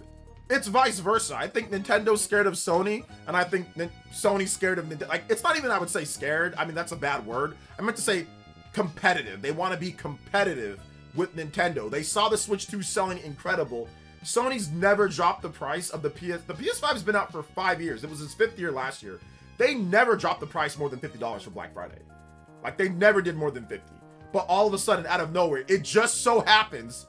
it's vice versa. I think Nintendo's scared of Sony, and I think Sony's scared of Nintendo. Like, it's not even, I would say, scared. I mean, that's a bad word. I meant to say competitive. They want to be competitive with Nintendo. They saw the Switch 2 selling incredible. Sony's never dropped the price of the PS. The PS5 has been out for 5 years. It was its 5th year last year. They never dropped the price more than $50 for Black Friday. Like, they never did more than 50. But all of a sudden, out of nowhere, it just so happens,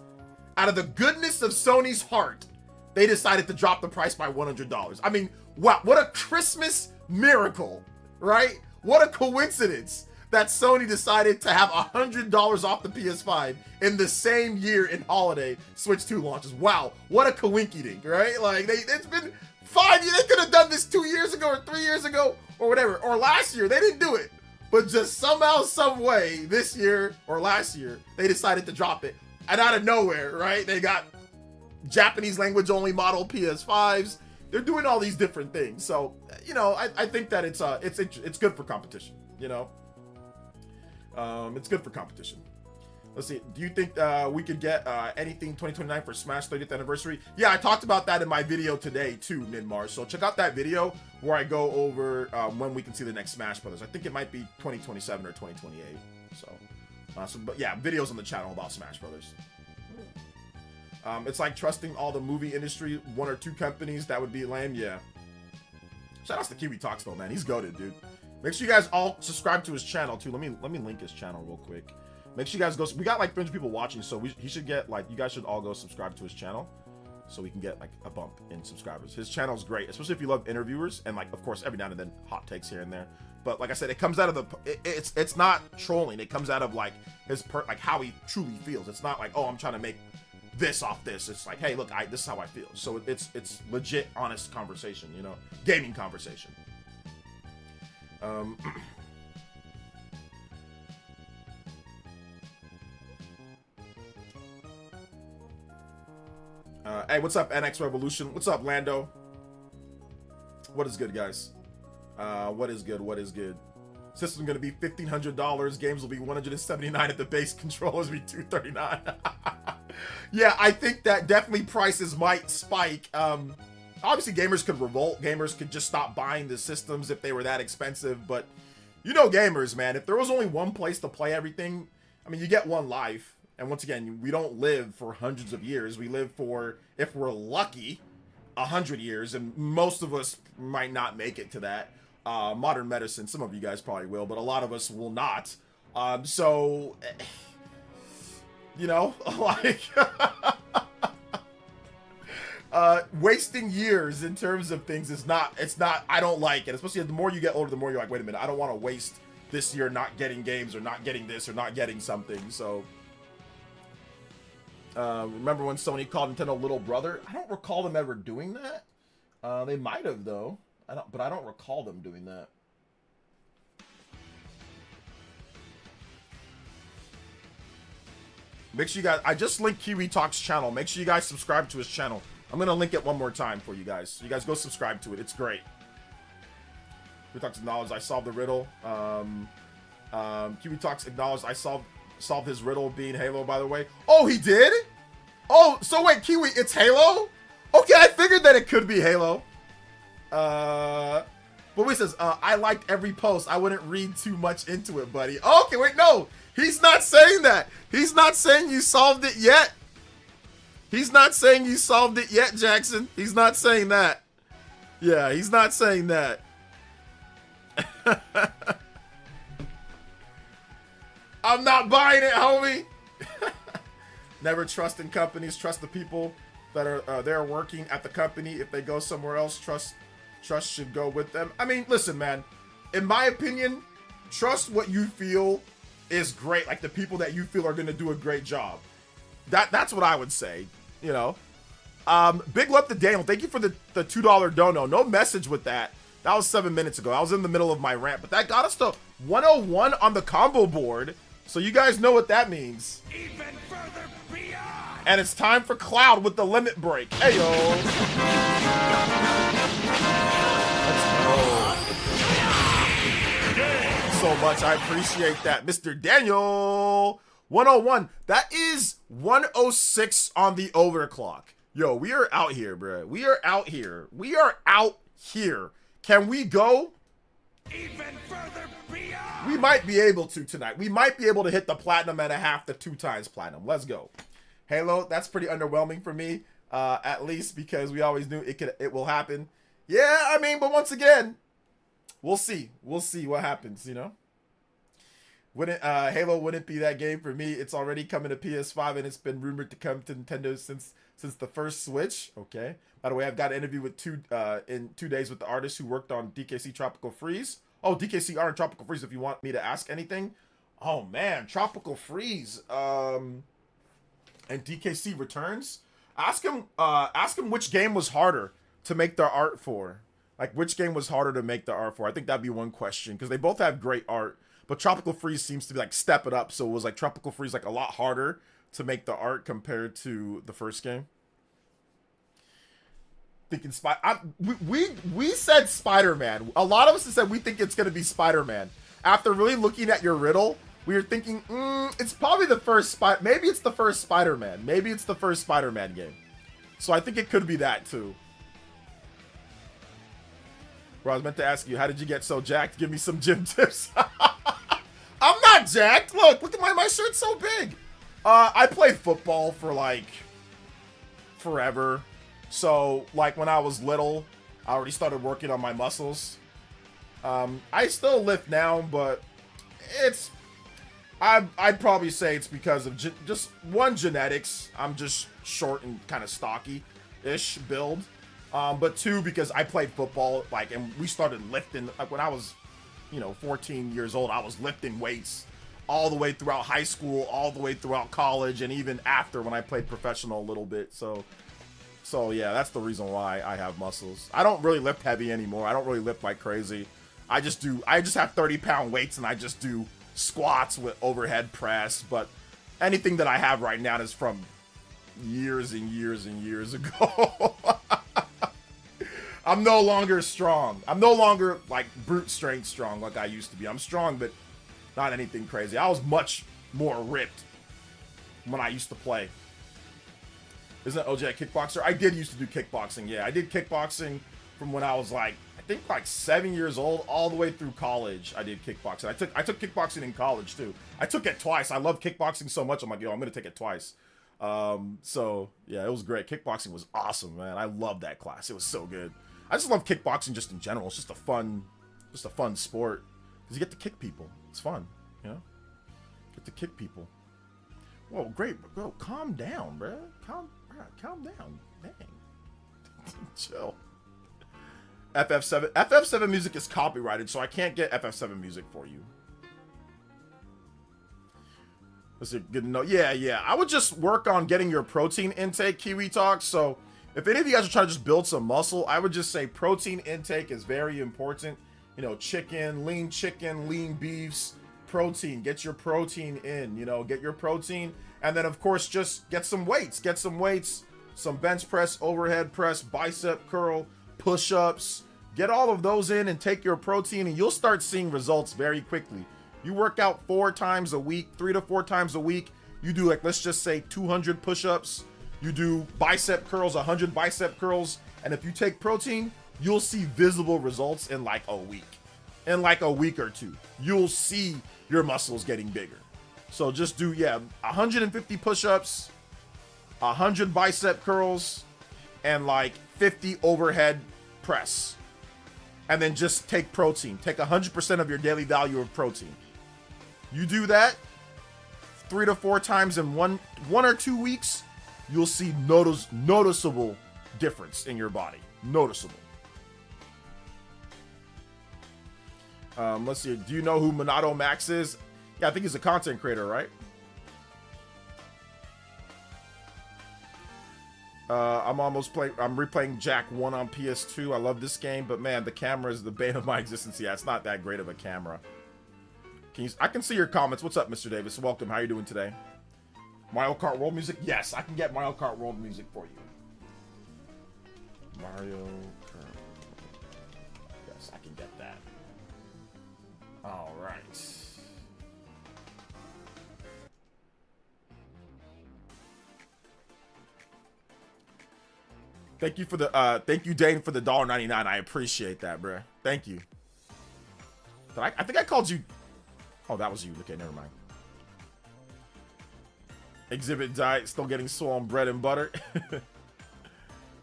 out of the goodness of Sony's heart, they decided to drop the price by $100. I mean, wow, what a Christmas miracle, right? What a coincidence that Sony decided to have $100 off the PS5 in the same year in holiday Switch 2 launches. Wow, what a coinky-dink, right? Like, it's been 5 years. They could have done this 2 years ago or 3 years ago or whatever, or last year. They didn't do it. But just somehow, some way, this year or last year, they decided to drop it. And out of nowhere, right? They got Japanese language only model PS5s. They're doing all these different things. So, you know, I think that it's good for competition, you know? It's good for competition. Let's see. Do you think we could get anything 2029 for Smash 30th anniversary? Yeah, I talked about that in my video today too, Ninmar. So check out that video where I go over when we can see the next Smash Brothers. I think it might be 2027 or 2028. So, but yeah, videos on the channel about Smash Brothers. It's like trusting all the movie industry, 1 or 2 companies. That would be lame. Yeah. Shout outs to Kiwi Talks though, man. He's goated, dude. Make sure you guys all subscribe to his channel too. Let me link his channel real quick. Make sure you guys go. We got like 300 people watching, so he should get like, you guys should all go subscribe to his channel, so we can get like a bump in subscribers. His channel's great, especially if you love interviewers and like, of course, every now and then hot takes here and there. But like I said, it comes out of the it's not trolling. It comes out of like like how he truly feels. It's not like, oh, I'm trying to make this off this. It's like, hey, look, this is how I feel. So it's legit, honest conversation, you know, gaming conversation. Hey, what's up, NX Revolution? What's up, Lando? What is good, guys? What is good? What is good? System's gonna be $1,500. Games will be $179 at the base. Controllers be $239. Yeah, I think that definitely prices might spike. Obviously, gamers could revolt. Gamers could just stop buying the systems if they were that expensive. But you know, gamers, man, if there was only one place to play everything, I mean, you get one life. And once again, we don't live for hundreds of years. We live for, if we're lucky, 100 years. And most of us might not make it to that. Modern medicine, some of you guys probably will, but a lot of us will not. So, you know, like, wasting years in terms of things is not, I don't like it. Especially the more you get older, the more you're like, wait a minute, I don't want to waste this year not getting games or not getting this or not getting something. So, remember when Sony called Nintendo little brother? I don't recall them ever doing that. They might have though. But I don't recall them doing that. Make sure you guys, I just linked Kiwi Talks channel. Make sure you guys subscribe to his channel. I'm gonna link it one more time for you guys. So you guys go subscribe to it. It's great. Kiwi Talks acknowledged I solved the riddle. Kiwi Talks acknowledged I solved his riddle being Halo, by the way. Oh, he did? Oh, so wait, Kiwi, it's Halo? Okay, I figured that it could be Halo. But he says, I liked every post. I wouldn't read too much into it, buddy. Okay, wait, no. He's not saying that. He's not saying you solved it yet. He's not saying you solved it yet, Jackson. He's not saying that. Yeah, he's not saying that. I'm not buying it, homie. Never trust in companies. Trust the people that are there working at the company. If they go somewhere else, trust should go with them. I mean, listen, man. In my opinion, trust what you feel is great. Like the people that you feel are going to do a great job. That's what I would say. You know. Big love to Daniel. Thank you for the $2 dono. No message with that. That was 7 minutes ago. I was in the middle of my rant, but that got us to 101 on the combo board. So you guys know what that means. Even further beyond. And it's time for Cloud with the limit break. Hey, yo. Let's go. So much. I appreciate that. Mr. Daniel. 101. That is 106 on the overclock. Yo, we are out here, bro. We are out here. We are out here. Can we go? Even further beyond. We might be able to tonight. We might be able to hit the platinum and a half to 2 times platinum. Let's go. Halo, that's pretty underwhelming for me, at least because we always knew it will happen. Yeah, I mean, but once again, we'll see. We'll see what happens, you know? Halo wouldn't be that game for me. It's already coming to PS5 and it's been rumored to come to Nintendo since the first Switch. Okay. By the way, I've got an interview with in 2 days with the artist who worked on DKC Tropical Freeze. Oh, DKCR and Tropical Freeze if you want me to ask anything. Oh man, Tropical Freeze and DKC Returns. Ask him which game was harder to make their art for. Like which game was harder to make the art for? I think that'd be one question because they both have great art. But Tropical Freeze seems to be like step it up. So it was like Tropical Freeze like a lot harder to make the art compared to the first game. Thinking we said Spider-Man. A lot of us have said we think it's gonna be Spider-Man. After really looking at your riddle, we were thinking, it's probably the first maybe it's the first Spider-Man. Maybe it's the first Spider-Man game. So I think it could be that too. Bro, I was meant to ask you, how did you get so jacked? Give me some gym tips. I'm not jacked. Look at my shirt's so big. I played football for like forever. So like when I was little, I already started working on my muscles. I still lift now, but I'd probably say it's because of just one, genetics. I'm just short and kind of stocky-ish build. But 2, because I played football, like, and we started lifting, like, when I was, 14 years old, I was lifting weights all the way throughout high school, all the way throughout college, and even after when I played professional a little bit. So yeah, that's the reason why I have muscles. I don't really lift heavy anymore. I don't really lift like crazy. I just have 30-pound weights, and I just do squats with overhead press, but anything that I have right now is from years and years and years ago. I'm no longer strong. I'm no longer like brute strength strong like I used to be. I'm strong, but not anything crazy. I was much more ripped when I used to play. Isn't OJ a kickboxer? I did used to do kickboxing. Yeah, I did kickboxing from when I was like, I think like 7 years old all the way through college. I did kickboxing. I took kickboxing in college too. I took it twice. I love kickboxing so much. I'm like, yo, I'm gonna take it twice. So yeah, it was great. Kickboxing was awesome, man. I loved that class. It was so good. I just love kickboxing just in general. It's just a fun sport because you get to kick people. It's fun, Get to kick people. Whoa, great, bro. Calm down, bro. Calm down. Dang. Chill. FF7 music is copyrighted, so I can't get FF7 music for you. That's a good note. Yeah. I would just work on getting your protein intake, Kiwi Talk. So if any of you guys are trying to just build some muscle, I would just say protein intake is very important. Chicken, lean beefs, protein. Get your protein in, get your protein. And then, of course, just get some weights. Some bench press, overhead press, bicep curl, push-ups. Get all of those in and take your protein, and you'll start seeing results very quickly. You work out 4 times a week, 3 to 4 times a week. You do, like, let's just say 200 push-ups. You do bicep curls, 100 bicep curls. And if you take protein, you'll see visible results in like a week. In like a week or 2. You'll see your muscles getting bigger. So just do, 150 push-ups, 100 bicep curls, and like 50 overhead press. And then just take protein. Take 100% of your daily value of protein. You do that 3 to 4 times in one or 2 weeks, you'll see noticeable difference in your body. Noticeable. Let's see. Do you know who Minato Max is? Yeah, I think he's a content creator, right? I'm replaying Jack 1 on PS2. I love this game, but man, the camera is the bane of my existence. Yeah, it's not that great of a camera. I can see your comments. What's up, Mr. Davis? Welcome. How are you doing today? Mario Kart World music? Yes, I can get Mario Kart World music for you. Mario Kart. Yes, I can get that. All right. Thank you for the thank you, Dane, for the $1.99. I appreciate that, bruh. Thank you. I think I called you. Oh, that was you. Okay, never mind. Exhibit diet, still getting swollen bread and butter.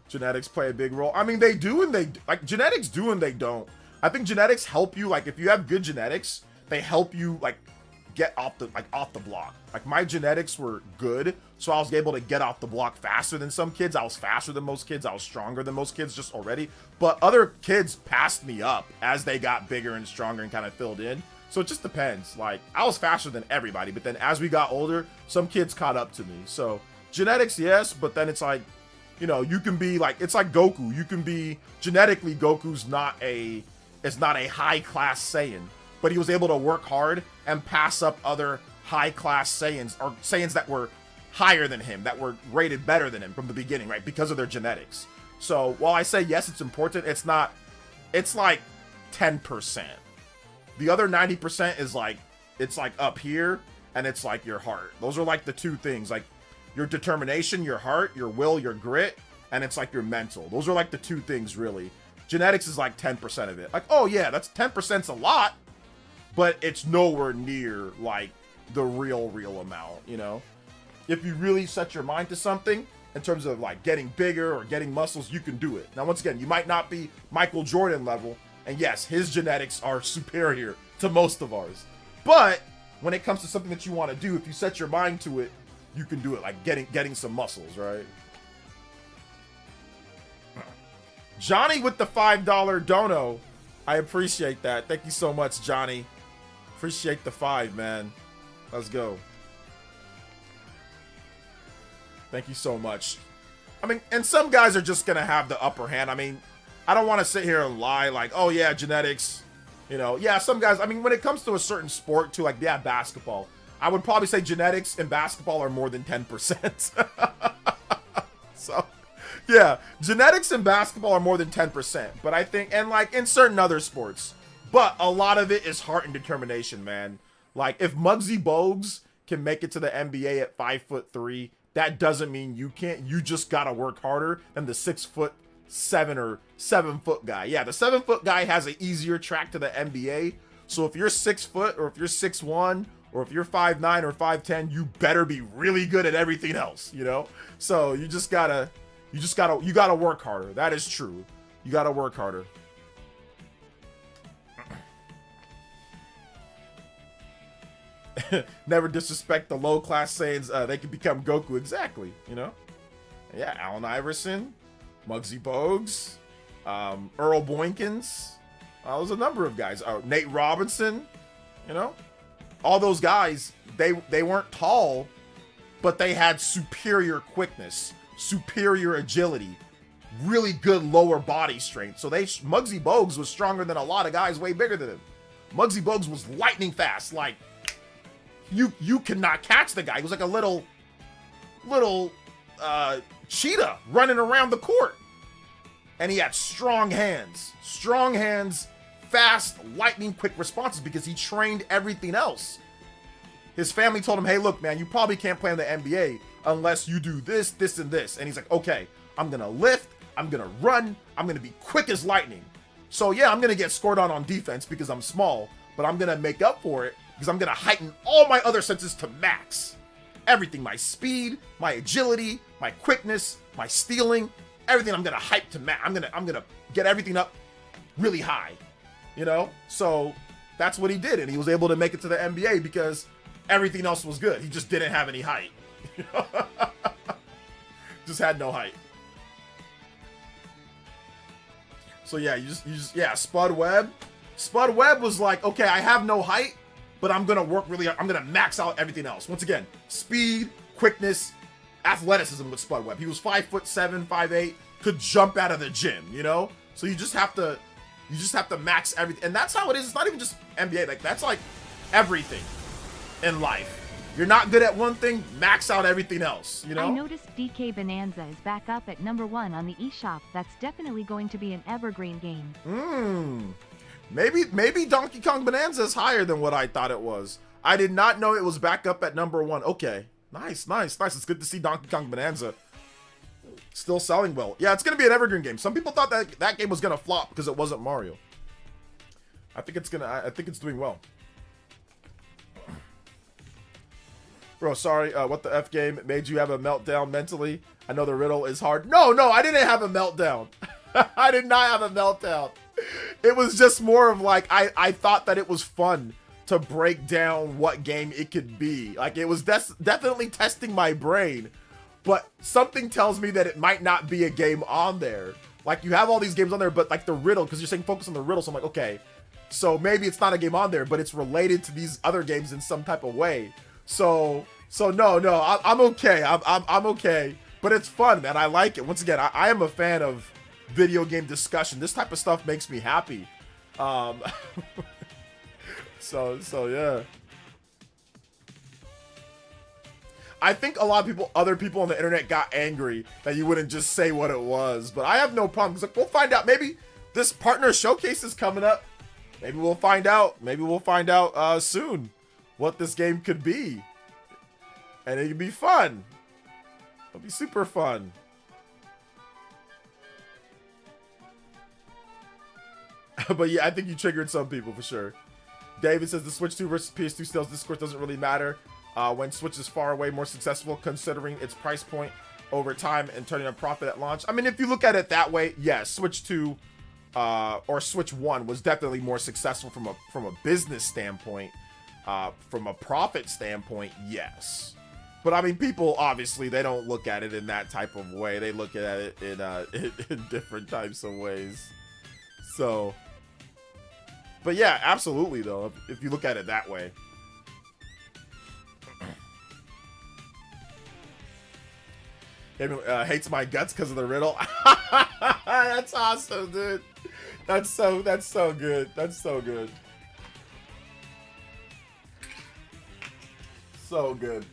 Genetics play a big role. I mean, they do and they like genetics do and they don't. I think genetics help you. Like if you have good genetics, they help you like get off the block. Like my genetics were good, so I was able to get off the block faster than some kids. I was faster than most kids. I was stronger than most kids just already. But other kids passed me up as they got bigger and stronger and kind of filled in. So it just depends. Like I was faster than everybody, but then as we got older, some kids caught up to me. So genetics, yes, but then it's like, you know, you can be like, it's like Goku. You can be genetically Goku's not a high class Saiyan, but he was able to work hard and pass up other high class Saiyans or Saiyans that were higher than him, that were rated better than him from the beginning, right? Because of their genetics. So while I say yes, it's important, it's not, it's like 10%. The other 90% is like, it's like up here and it's like your heart. Those are like the two things, like your determination, your heart, your will, your grit, and it's like your mental. Those are like the two things really. Genetics is like 10% of it. Like, oh yeah, that's 10%'s a lot, but it's nowhere near like the real amount, you know? If you really set your mind to something in terms of like getting bigger or getting muscles, you can do it. Now, once again, you might not be Michael Jordan level, and yes, his genetics are superior to most of ours. But when it comes to something that you want to do, if you set your mind to it, you can do it, like getting some muscles, right? Johnny with the $5 dono. I appreciate that. Thank you so much, Johnny. Appreciate the 5, man. Let's go. Thank you so much. I mean, and some guys are just going to have the upper hand. I mean, I don't want to sit here and lie like, oh yeah, genetics, you know. Yeah, some guys, I mean, when it comes to a certain sport too, like, yeah, basketball, I would probably say genetics in basketball are more than 10%. So, yeah, genetics in basketball are more than 10%. But I think, and like in certain other sports, but a lot of it is heart and determination, man. Like if Muggsy Bogues can make it to the NBA at 5'3", that doesn't mean you can't. You just gotta work harder than the 6'7" or 7-foot guy. Yeah, the 7-foot guy has an easier track to the NBA. So if you're 6 foot, or if you're 6'1", or if you're 5'9" or 5'10", you better be really good at everything else, you know? So you gotta work harder. That is true. You gotta work harder. Never disrespect the low class Saiyans. They can become Goku. Exactly, you know? Yeah, Allen Iverson, Muggsy Bogues, Earl Boykins. There's a number of guys. Nate Robinson, you know? All those guys, they weren't tall, but they had superior quickness, superior agility, really good lower body strength. So Muggsy Bogues was stronger than a lot of guys way bigger than him. Muggsy Bogues was lightning fast. Like, you cannot catch the guy. He was like a little cheetah running around the court. And he had strong hands, fast, lightning quick responses because he trained everything else. His family told him, hey, look, man, you probably can't play in the NBA unless you do this, this, and this. And he's like, okay, I'm going to lift, I'm going to run, I'm going to be quick as lightning. So yeah, I'm going to get scored on defense because I'm small, but I'm going to make up for it because I'm going to heighten all my other senses to max. Everything, my speed, my agility, my quickness, my stealing, everything I'm gonna hype to I'm gonna get everything up really high, you know. So that's what he did, and he was able to make it to the NBA because everything else was good. He just didn't have any height. Just had no height. So yeah, you just yeah, Spud Webb was like, okay, I have no height, but I'm gonna work really hard. I'm gonna max out everything else. Once again, speed, quickness, athleticism with Spud Webb. He was 5'7", 5'8", could jump out of the gym, you know? So you just have to max everything. And that's how it is. It's not even just NBA. Like, that's like everything in life. You're not good at one thing, max out everything else, you know? I noticed DK Bonanza is back up at #1 on the eShop. That's definitely going to be an evergreen game. Maybe Donkey Kong Bonanza is higher than what I thought it was. I did not know it was back up at #1. Okay. Nice. It's good to see Donkey Kong Bonanza still selling well. Yeah, it's going to be an evergreen game. Some people thought that game was going to flop because it wasn't Mario. I think it's doing well. Bro, sorry, what the F game made you have a meltdown mentally? I know the riddle is hard. No, I didn't have a meltdown. I did not have a meltdown. It was just more of like, I thought that it was fun to break down what game it could be. Like, it was definitely testing my brain, but something tells me that it might not be a game on there. Like, you have all these games on there, but like the riddle, because you're saying focus on the riddle, so I'm like, okay, so maybe it's not a game on there, but it's related to these other games in some type of way. So no, I'm okay. I'm okay, but it's fun, man. I like it. Once again, I am a fan of video game discussion. This type of stuff makes me happy. So yeah. I think a lot of other people on the internet got angry that you wouldn't just say what it was, but I have no problem, because like, we'll find out. Maybe this partner showcase is coming up. Maybe we'll find out. Soon what this game could be, and it could be fun. It'll be super fun. But yeah, I think you triggered some people for sure. David says the Switch 2 versus PS2 sales discourse doesn't really matter when Switch is far away more successful, considering its price point over time and turning a profit at launch. I mean, if you look at it that way, yes, Switch 2 or Switch 1 was definitely more successful from a business standpoint. From a profit standpoint, yes. But I mean, people obviously, they don't look at it in that type of way. They look at it in different types of ways. So, but yeah, absolutely though, if you look at it that way. Hates my guts because of the riddle. That's awesome, dude. That's so good. That's so good. So good.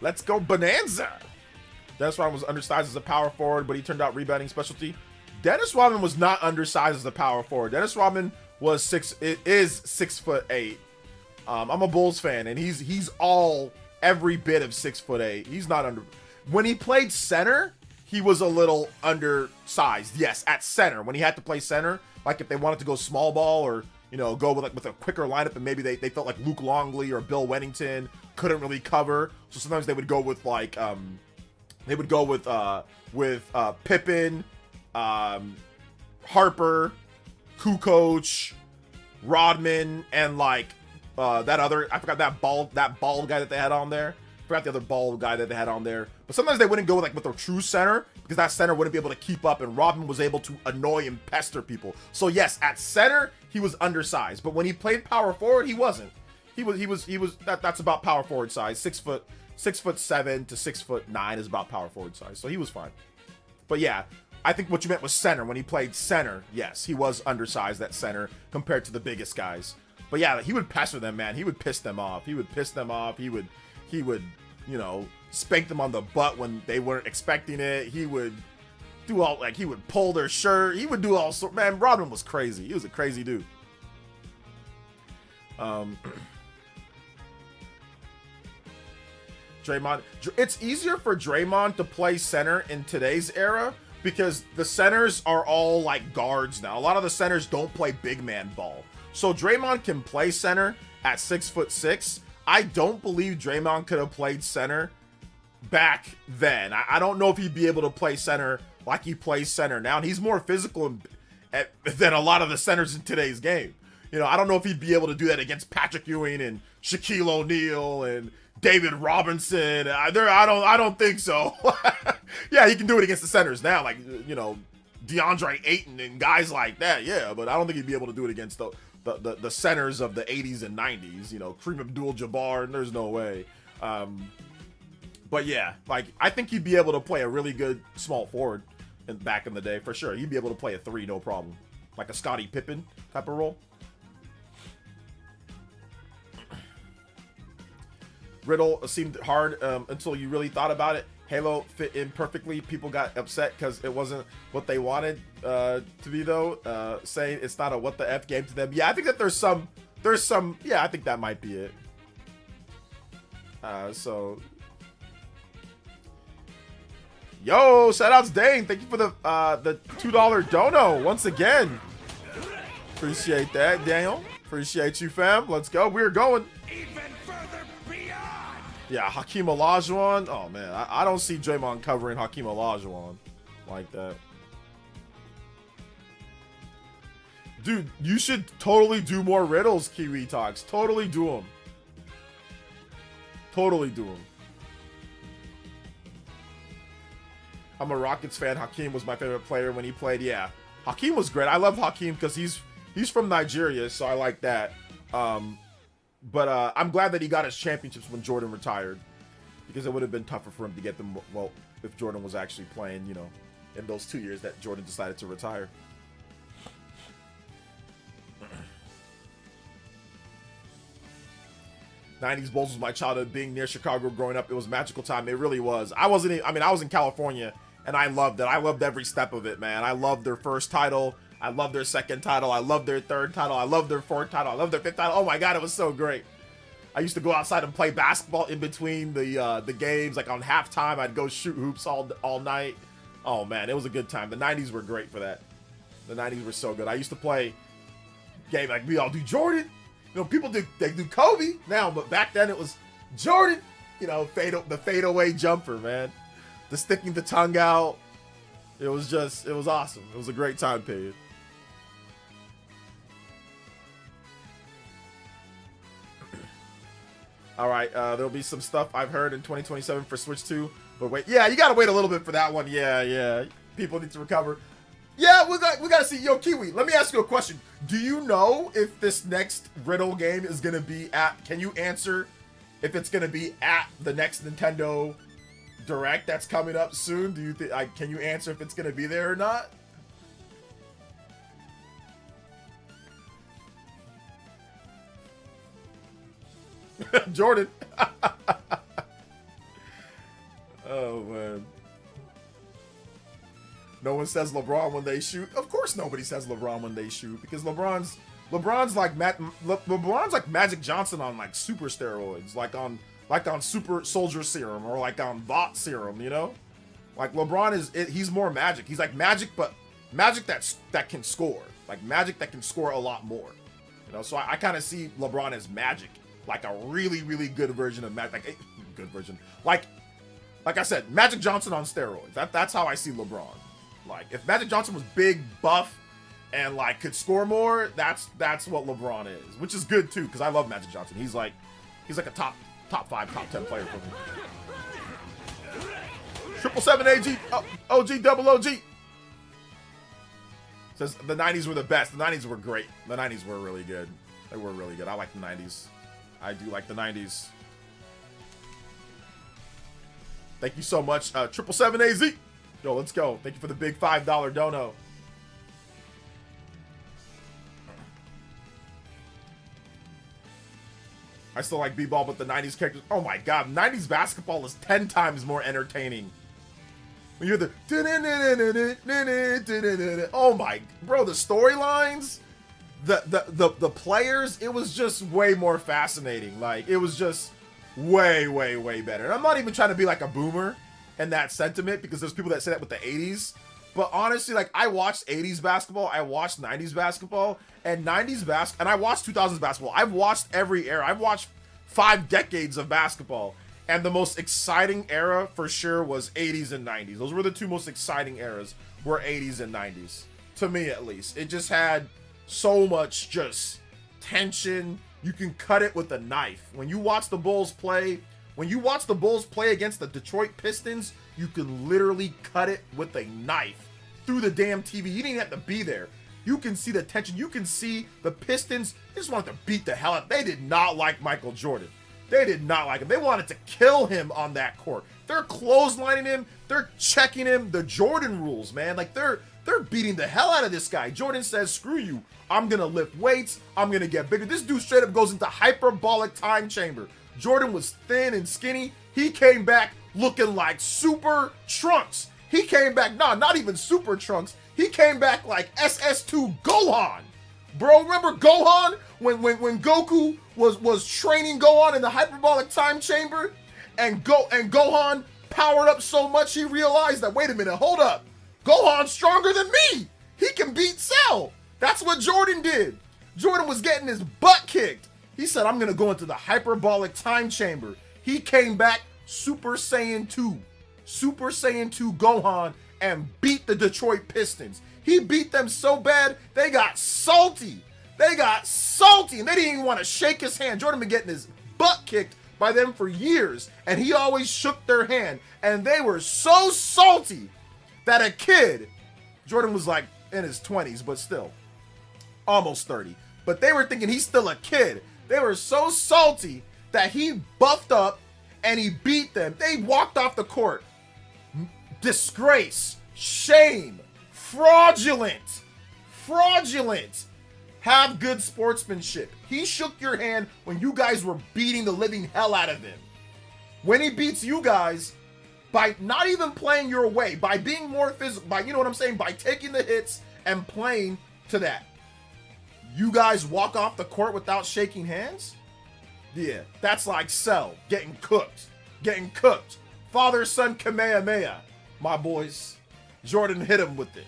Let's go Bonanza. Dennis Rodman was undersized as a power forward, but he turned out rebounding specialty. Dennis Rodman was not undersized as a power forward. Dennis Rodman is 6'8". I'm a Bulls fan, and he's every bit of 6'8". He's not under. When he played center, he was a little undersized. Yes, at center, when he had to play center, like if they wanted to go small ball or go with a quicker lineup, and maybe they felt like Luke Longley or Bill Wennington couldn't really cover, so sometimes they would go with like Pippen, Harper, Kukoc, Rodman, and like that other, I forgot that bald guy that they had on there. I forgot the other bald guy that they had on there. But sometimes they wouldn't go with a true center, because that center wouldn't be able to keep up, and Rodman was able to annoy and pester people. So yes, at center he was undersized, but when he played power forward, he wasn't. He was that's about power forward size. 6'7" to 6'9" is about power forward size. So he was fine. But yeah, I think what you meant was center. When he played center, yes, he was undersized at center compared to the biggest guys. But yeah, he would pester them, man. He would piss them off. He would spank them on the butt when they weren't expecting it. He would do all, he would pull their shirt. He would do all sorts. Man, Rodman was crazy. He was a crazy dude. Draymond. It's easier for Draymond to play center in today's era because the centers are all like guards now. A lot of the centers don't play big man ball. So Draymond can play center at 6'6". I don't believe Draymond could have played center back then. I don't know if he'd be able to play center like he plays center now. And he's more physical than a lot of the centers in today's game. You know, I don't know if he'd be able to do that against Patrick Ewing and Shaquille O'Neal and David Robinson. I don't think so. Yeah, he can do it against the centers now, like, you know, DeAndre Ayton and guys like that. Yeah, but I don't think he'd be able to do it against the centers of the 80s and 90s. You know, Kareem Abdul-Jabbar, and there's no way. But yeah, like, I think he'd be able to play a really good small forward back in the day, for sure. He'd be able to play a 3, no problem. Like a Scottie Pippen type of role. Riddle seemed hard until you really thought about it. Halo fit in perfectly. People got upset because it wasn't what they wanted to be, though. Saying it's not a what the F game to them. Yeah, I think that there's some, yeah, I think that might be it. So, yo, shout outs Dane. Thank you for the $2 dono once again. Appreciate that, Daniel. Appreciate you, fam. Let's go. We're going. Even further beyond. Yeah, Hakeem Olajuwon. Oh man, I don't see Draymond covering Hakeem Olajuwon like that. Dude, you should totally do more riddles, Kiwi Talks. Totally do them. Totally do them. I'm a Rockets fan. Hakeem was my favorite player when he played. Yeah, Hakeem was great. I love Hakeem because he's from Nigeria, so I like that. But I'm glad that he got his championships when Jordan retired, because it would have been tougher for him to get them, well, if Jordan was actually playing, you know, in those 2 years that Jordan decided to retire. '90s Bulls was my childhood. Being near Chicago growing up, it was a magical time. It really was. I was in California, and I loved it. I loved every step of it, man. I loved their first title. I loved their second title. I loved their third title. I loved their fourth title. I loved their fifth title. Oh my God, it was so great. I used to go outside and play basketball in between the games. Like on halftime, I'd go shoot hoops all night. Oh man, it was a good time. The 90s were great for that. The 90s were so good. I used to play game like we all do Jordan. You know, people do Kobe now, but back then it was Jordan. You know, the fadeaway jumper, man. The sticking the tongue out. It was awesome. It was a great time period. All right, there'll be some stuff I've heard in 2027 for Switch 2, but wait, yeah, you gotta wait a little bit for that one. Yeah, people need to recover. Yeah, we gotta see. Yo, Kiwi, let me ask you a question. Do you know if this next Riddle game is gonna be at? Can you answer if it's gonna be at the next Nintendo Direct that's coming up soon? Do you think? Can you answer if it's gonna be there or not? Jordan. Oh man. No one says LeBron when they shoot. Of course nobody says LeBron when they shoot, because LeBron's like Magic Johnson on like super steroids, like on super soldier serum, or like on bot serum, you know? Like LeBron he's more Magic. He's like Magic, but Magic that can score. Like Magic that can score a lot more. You know, so I kind of see LeBron as Magic. Like a really, really good version of Magic. Like a good version. Like I said, Magic Johnson on steroids. That's how I see LeBron. Like, if Magic Johnson was big, buff, and like could score more, that's what LeBron is. Which is good too, because I love Magic Johnson. He's like a top 5, top 10 player for me. 777 AG OG double OG. Says the 90s were the best. The 90s were great. The 90s were really good. They were really good. I like the 90s. I do like the 90s. Thank you so much, 777 AZ. Yo, let's go. Thank you for the big $5 dono. I still like b-ball, but the 90s characters. Oh my God, 90s basketball is 10 times more entertaining. When you hear the oh my, bro, the storylines, the players, it was just way more fascinating. Like, it was just way better. And I'm not even trying to be like a boomer in that sentiment, because there's people that say that with the 80s. But honestly, like, I watched 80s basketball, I watched 90s basketball, and and I watched 2000s basketball. I've watched every era. I've watched 5 decades of basketball. And the most exciting era for sure was 80s and 90s. Those were the two most exciting eras, were 80s and 90s. To me, at least. It just had so much just tension. You can cut it with a knife. When you watch the Bulls play against the Detroit Pistons, you can literally cut it with a knife through the damn TV. You didn't have to be there. You can see the tension. You can see the Pistons just wanted to beat the hell out. They did not like Michael Jordan. They did not like him. They wanted to kill him on that court. They're clotheslining him. They're checking him. The Jordan rules, man. Like, they're beating the hell out of this guy. Jordan says, screw you. I'm going to lift weights. I'm going to get bigger. This dude straight up goes into hyperbolic time chamber. Jordan was thin and skinny. He came back looking like Super Trunks. He came back, not even Super Trunks. He came back like SS2 Gohan. Bro, remember Gohan? When Goku was training Gohan in the hyperbolic time chamber? And Gohan powered up so much he realized that, wait a minute, hold up. Gohan's stronger than me. He can beat Cell. That's what Jordan did. Jordan was getting his butt kicked. He said, I'm going to go into the hyperbolic time chamber. He came back Super Saiyan 2. Super Saiyan 2 Gohan and beat the Detroit Pistons. He beat them so bad, they got salty. They got salty, and they didn't even want to shake his hand. Jordan been getting his butt kicked by them for years, and he always shook their hand. And they were so salty that a kid, Jordan was like in his 20s, but still, almost 30. But they were thinking he's still a kid. They were so salty that he buffed up and he beat them. They walked off the court. Disgrace, shame, fraudulent. Have good sportsmanship. He shook your hand when you guys were beating the living hell out of him. When he beats you guys, by not even playing your way, by being more physical, by, you know what I'm saying, by taking the hits and playing to that, you guys walk off the court without shaking hands? Yeah, that's like Cell getting cooked. Father-son Kamehameha, my boys. Jordan hit him with it.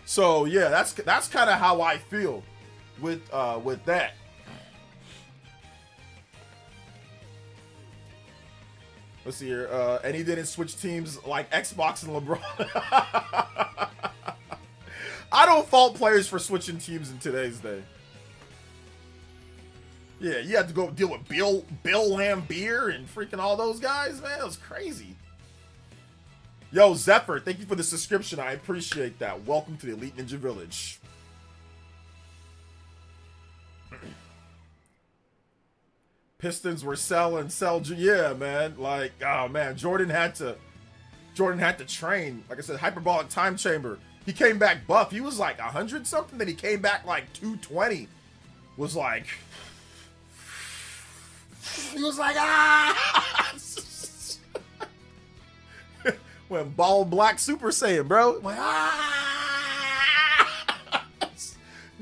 So yeah, that's kind of how I feel with that. Let's see here. And he didn't switch teams like Xbox and LeBron. I don't fault players for switching teams in today's day. Yeah, you had to go deal with Bill Lambier and freaking all those guys, man. That was crazy. Yo, Zephyr, thank you for the subscription. I appreciate that. Welcome to the Elite Ninja Village. Pistons were selling, yeah, man. Like, oh man, Jordan had to train. Like I said, hyperbolic time chamber. He came back buff. He was like 100 something. Then he came back like 220. Was like, he was like, ah. Went ball black Super Saiyan, bro. Went, ah.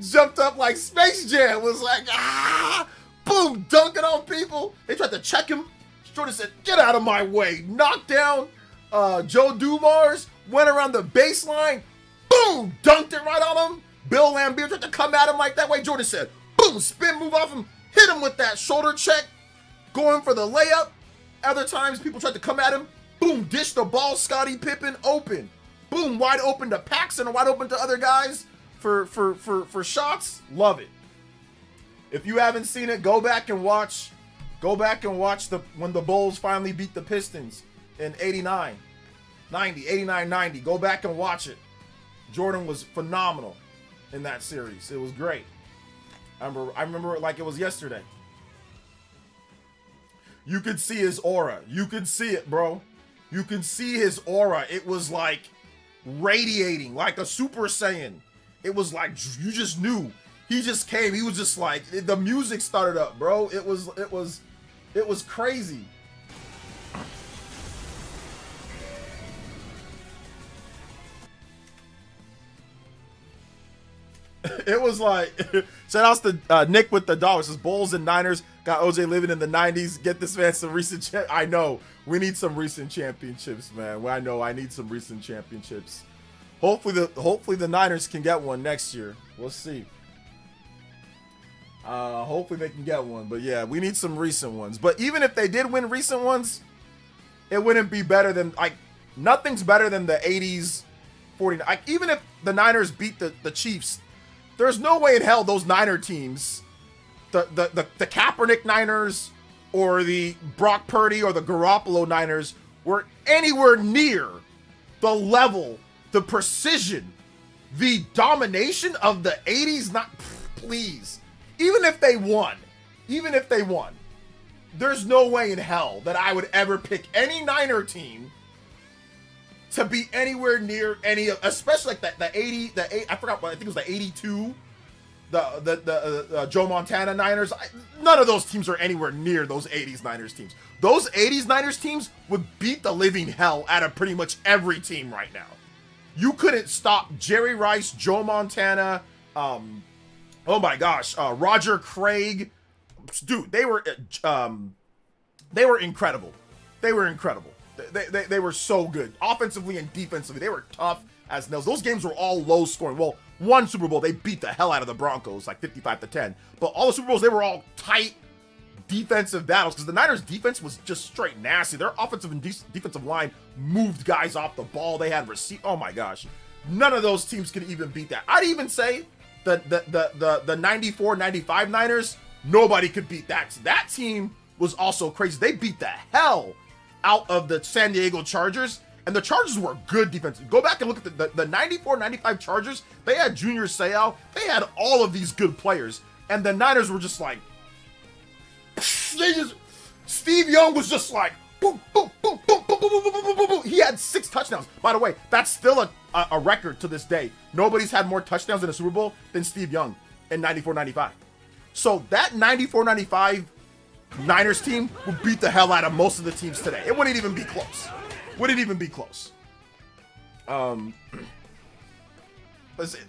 Jumped up like Space Jam. Was like, ah. Boom, dunking on people. They tried to check him. Jordan said, get out of my way. Knocked down Joe Dumars. Went around the baseline. Boom, dunked it right on him. Bill Lambier tried to come at him like that way. Jordan said, boom, spin move off him. Hit him with that shoulder check. Going for the layup. Other times people tried to come at him. Boom, dish the ball, Scottie Pippen open. Boom, wide open to Paxson or wide open to other guys for shots. Love it. If you haven't seen it, go back and watch when the Bulls finally beat the Pistons in 89, 90. Go back and watch it. Jordan was phenomenal in that series. It was great. I remember it like it was yesterday. You could see his aura. You could see it, bro. You can see his aura. It was like radiating like a Super Saiyan. It was like you just knew. He just came. He was just like the music started up, bro. It was crazy. It was like, shout outs to Nick with the dollars. Says Bulls and Niners got OJ living in the 90s. Get this man some recent. I know we need some recent championships, man. I know I need some recent championships. Hopefully the Niners can get one next year. We'll see. Hopefully they can get one. But yeah, we need some recent ones. But even if they did win recent ones, it wouldn't be better than, like, nothing's better than the 80s 49. Like, even if the Niners beat the Chiefs, there's no way in hell those Niner teams, the Kaepernick Niners or the Brock Purdy or the Garoppolo Niners, were anywhere near the level, the precision, the domination of the 80s. Not, please. Even if they won, there's no way in hell that I would ever pick any Niner team to be anywhere near any of, especially like the 80, I forgot what, I think it was the 82, the Joe Montana Niners. None of those teams are anywhere near those 80s Niners teams. Those 80s Niners teams would beat the living hell out of pretty much every team right now. You couldn't stop Jerry Rice, Joe Montana, oh my gosh, Roger Craig. Dude, they were incredible. They were incredible. They were so good. Offensively and defensively, they were tough as nails. Those games were all low scoring. Well, one Super Bowl, they beat the hell out of the Broncos, like 55-10. But all the Super Bowls, they were all tight defensive battles because the Niners' defense was just straight nasty. Their offensive and defensive line moved guys off the ball. They had receive. Oh my gosh. None of those teams could even beat that. I'd even say the 94-95 Niners, nobody could beat that. So that team was also crazy. They beat the hell out of the San Diego Chargers, and the Chargers were good defense. Go back and look at the 94-95 Chargers. They had Junior Seau. They had all of these good players, and the Niners were just like, Steve Young was just like, boom, boom, boom, boom, boom, boom, boom, boom, boom, boom. He had 6 touchdowns. By the way, that's still a record to this day. Nobody's had more touchdowns in a Super Bowl than Steve Young in 94-95. So that 94-95 Niners team would beat the hell out of most of the teams today. It wouldn't even be close.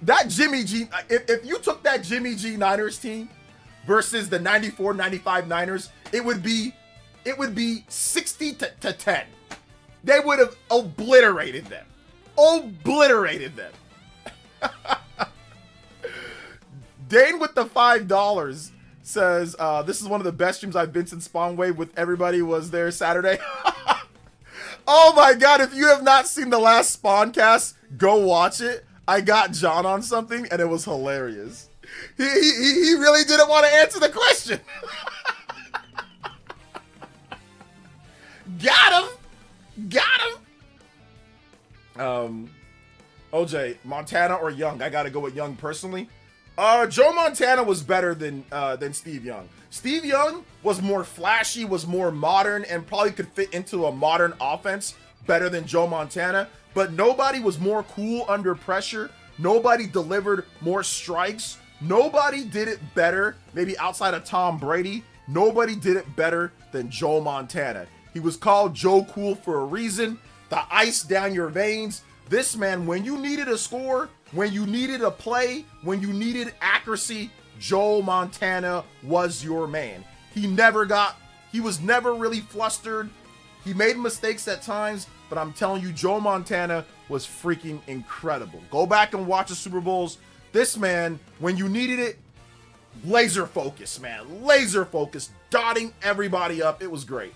That Jimmy G, if you took that Jimmy G Niners team versus the 94-95 Niners, it would be 60-10. They would have obliterated them. Dane with the $5 says, this is one of the best streams I've been since Spawn Wave with everybody was there Saturday. Oh my god, if you have not seen the last Spawncast, go watch it. I got John on something and it was hilarious. He really didn't want to answer the question. Got him. OJ, Montana or Young? I gotta go with Young personally. Joe Montana was better than Steve Young. Steve Young was more flashy, was more modern, and probably could fit into a modern offense better than Joe Montana. But nobody was more cool under pressure. Nobody delivered more strikes. Nobody did it better, maybe outside of Tom Brady. Nobody did it better than Joe Montana. He was called Joe Cool for a reason. The ice down your veins. This man, when you needed a score, when you needed a play, when you needed accuracy, Joe Montana was your man. He was never really flustered. He made mistakes at times, but I'm telling you, Joe Montana was freaking incredible. Go back and watch the Super Bowls. This man, when you needed it, laser focus, man. Laser focus, dotting everybody up. It was great.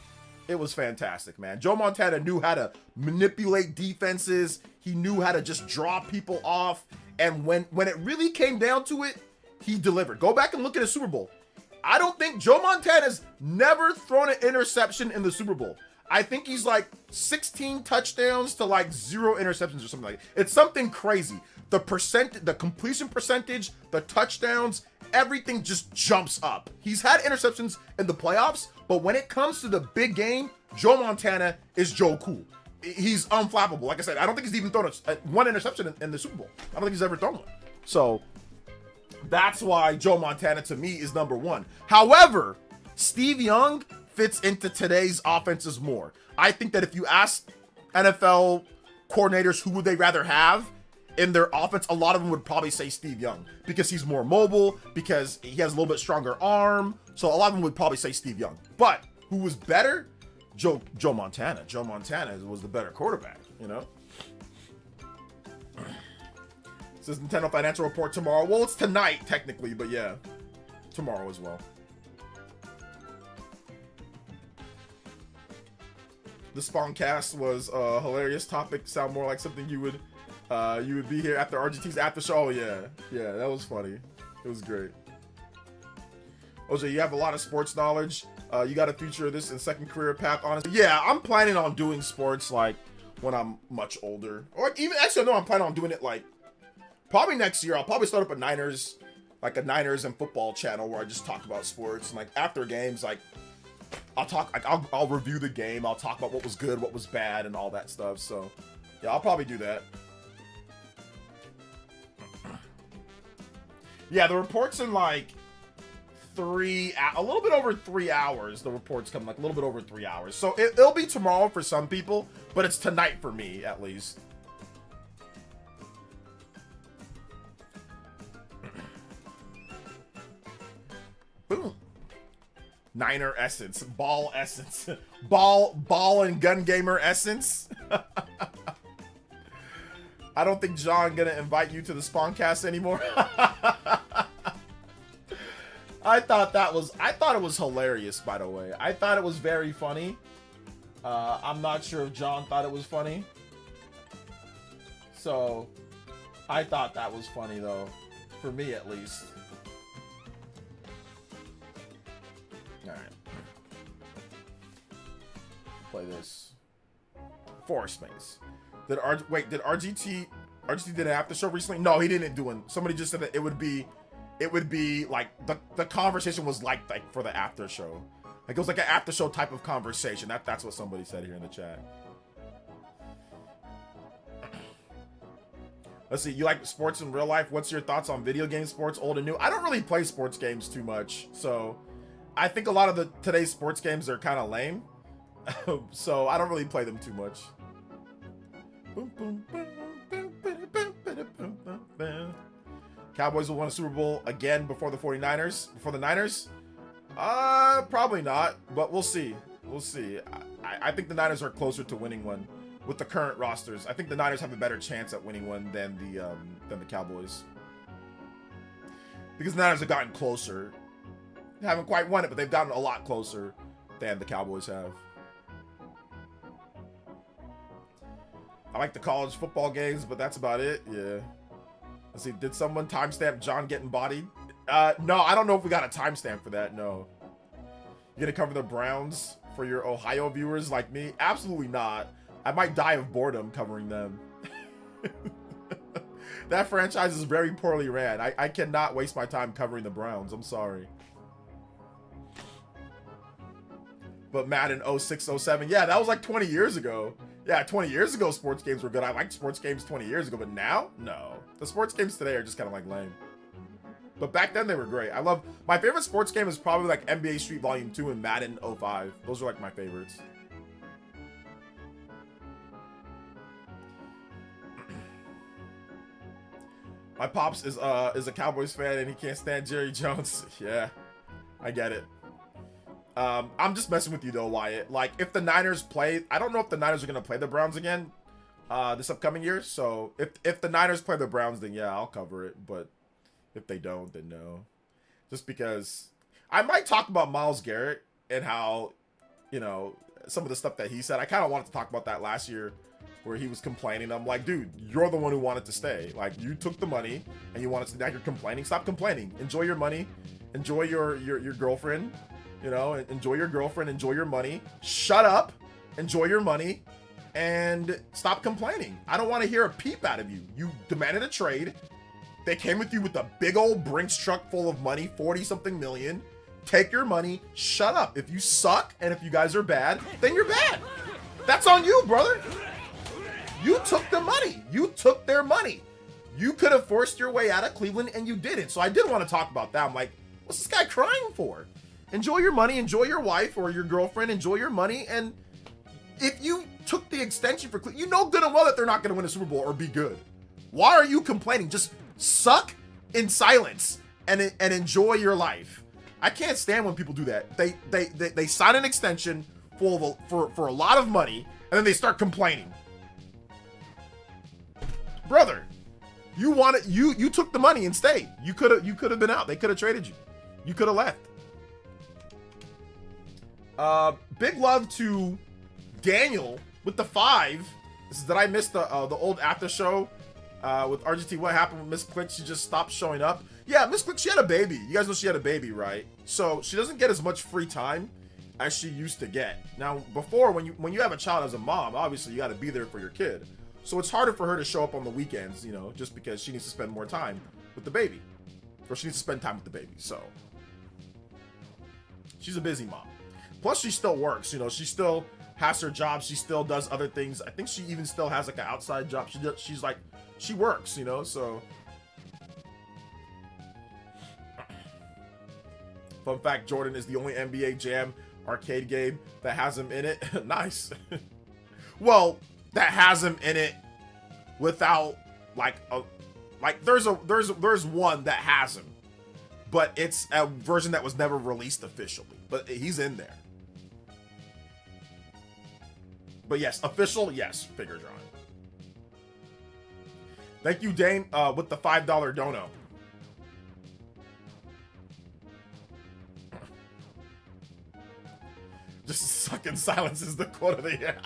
It was fantastic, man. Joe Montana knew how to manipulate defenses. He knew how to just draw people off. And when it really came down to it, he delivered. Go back and look at a Super Bowl. I don't think Joe Montana's never thrown an interception in the Super Bowl. I think he's like 16 touchdowns to like 0 interceptions or something like that. It's something crazy. The completion percentage, the touchdowns, everything just jumps up. He's had interceptions in the playoffs, but when it comes to the big game, Joe Montana is Joe Cool. He's unflappable. Like I said, I don't think he's even thrown one interception in the Super Bowl. I don't think he's ever thrown one. So that's why Joe Montana to me is number 1. However, Steve Young fits into today's offenses more. I think that if you ask NFL coordinators who would they rather have in their offense, a lot of them would probably say Steve Young because he's more mobile, because he has a little bit stronger arm. So a lot of them would probably say Steve Young. But who was better? Joe Montana. Joe Montana was the better quarterback, you know? Says Nintendo Financial Report tomorrow. Well, it's tonight, technically, but yeah. tomorrow as well. The Spawncast was a hilarious topic. Sound more like something you would be here after RGT's after show. Oh, yeah, that was funny. It was great. OJ, you have a lot of sports knowledge. You got a future of this in second career path, honestly. Yeah, I'm planning on doing sports like when I'm much older, or even actually no, I'm planning on doing it like probably next year. I'll probably start up a Niners and football channel where I just talk about sports, and like after games, like I'll review the game. I'll talk about what was good, what was bad, and all that stuff. So yeah, I'll probably do that. Yeah, the report's in like a little bit over 3 hours. The report's coming like a little bit over 3 hours. So it'll be tomorrow for some people, but it's tonight for me at least. Boom. Niner essence, ball essence, ball and gun gamer essence. I don't think John gonna invite you to the Spawncast anymore. I thought it was hilarious, by the way. I thought it was very funny. I'm not sure if John thought it was funny. So, I thought that was funny though, for me at least. All right. Play this. Forest Maze. Did RGT did an after show recently? No, he didn't do one. Somebody just said that it would be like the conversation was like for the after show. Like it was like an after show type of conversation. That's what somebody said here in the chat. Let's see, you like sports in real life? What's your thoughts on video game sports, old and new? I don't really play sports games too much, so I think a lot of today's sports games are kind of lame. So I don't really play them too much. Cowboys will win a Super Bowl again before the 49ers? Before the Niners? Probably not, but we'll see. We'll see. I think the Niners are closer to winning one with the current rosters. I think the Niners have a better chance at winning one than the Cowboys. Because the Niners have gotten closer. They haven't quite won it, but they've gotten a lot closer than the Cowboys have. I like the college football games, but that's about it. Yeah. Let's see, did someone timestamp John getting bodied? No, I don't know if we got a timestamp for that, no. You gonna cover the Browns for your Ohio viewers like me? Absolutely not. I might die of boredom covering them. That franchise is very poorly ran. I cannot waste my time covering the Browns. I'm sorry. But Madden 06, 07, yeah, that was like 20 years ago. Yeah, 20 years ago, sports games were good. I liked sports games 20 years ago, but now, no. The sports games today are just kind of like lame. But back then, they were great. My favorite sports game is probably like NBA Street Volume 2 and Madden 05. Those are like my favorites. My pops is a Cowboys fan and he can't stand Jerry Jones. Yeah, I get it. I'm just messing with you though, Wyatt. Like, if the Niners play, I don't know if the Niners are gonna play the Browns again this upcoming year. So if the Niners play the Browns, then yeah, I'll cover it. But if they don't, then no. Just because I might talk about Myles Garrett and how, you know, some of the stuff that he said. I kind of wanted to talk about that last year, where he was complaining. I'm like, dude, you're the one who wanted to stay. Like, you took the money and you wanted to. Now you're complaining. Stop complaining. Enjoy your money. Enjoy your girlfriend. You know, enjoy your girlfriend, enjoy your money. Shut up, enjoy your money, and stop complaining. I don't want to hear a peep out of you. You demanded a trade. They came with you with a big old Brinks truck full of money, 40-something million. Take your money, shut up. If you suck, and if you guys are bad, then you're bad. That's on you, brother. You took the money. You took their money. You could have forced your way out of Cleveland, and you didn't. So I did want to talk about that. I'm like, what's this guy crying for? Enjoy your money, enjoy your wife or your girlfriend, enjoy your money, and if you took the extension for Cleveland, you know good and well that they're not going to win a Super Bowl or be good. Why are you complaining? Just suck in silence and enjoy your life. I can't stand when people do that. They sign an extension for a lot of money, and then they start complaining. Brother, you took the money and stayed. You could have been out. They could have traded you. You could have left. Big love to Daniel with the 5. This is, did I miss the old after show with RGT? What happened with Miss Click? She just stopped showing up. Yeah, Miss Click, she had a baby. You guys know she had a baby, right? So she doesn't get as much free time as she used to get. Now, before, when you have a child as a mom, obviously you got to be there for your kid. So it's harder for her to show up on the weekends, you know, just because she needs to spend more time with the baby. Or she needs to spend time with the baby, so. She's a busy mom. Plus, she still works, you know, she still has her job, she still does other things. I think she even still has like an outside job. She's like, she works, you know, so. Fun fact, Jordan is the only NBA Jam arcade game that has him in it. Nice. Well, that has him in it without there's one that has him, but it's a version that was never released officially, but he's in there. But yes, official, yes, figure drawing. Thank you, Dane, with the $5 dono. Just sucking silence is the quote of the year.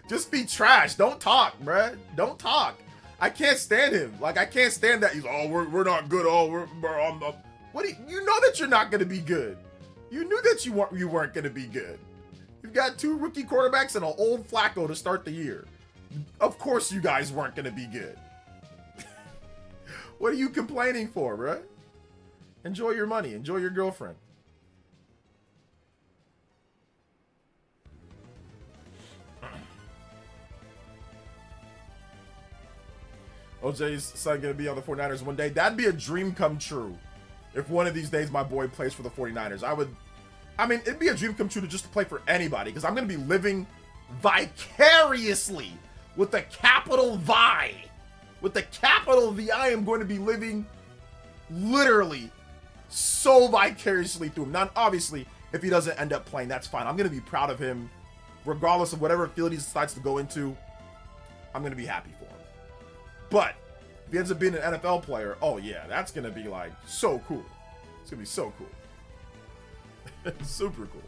Just be trash. Don't talk, bruh. Don't talk. I can't stand him. Like, I can't stand that. He's, oh, we're not good. Oh, we're on the... What do you know that you're not going to be good. You knew that you weren't going to be good. You've got 2 rookie quarterbacks and an old Flacco to start the year. Of course you guys weren't going to be good. What are you complaining for, bruh? Enjoy your money. Enjoy your girlfriend. OJ's son gonna be on the 49ers one day. That'd be a dream come true. If one of these days my boy plays for the 49ers. I mean, it'd be a dream come true to just play for anybody, because I'm gonna be living vicariously with the capital Vi. With the capital V, I am going to be living literally so vicariously through him. Now, obviously, if he doesn't end up playing, that's fine. I'm gonna be proud of him, regardless of whatever field he decides to go into. I'm gonna be happy for him. But if he ends up being an NFL player, oh yeah, that's gonna be like so cool. It's gonna be so cool. Super cool.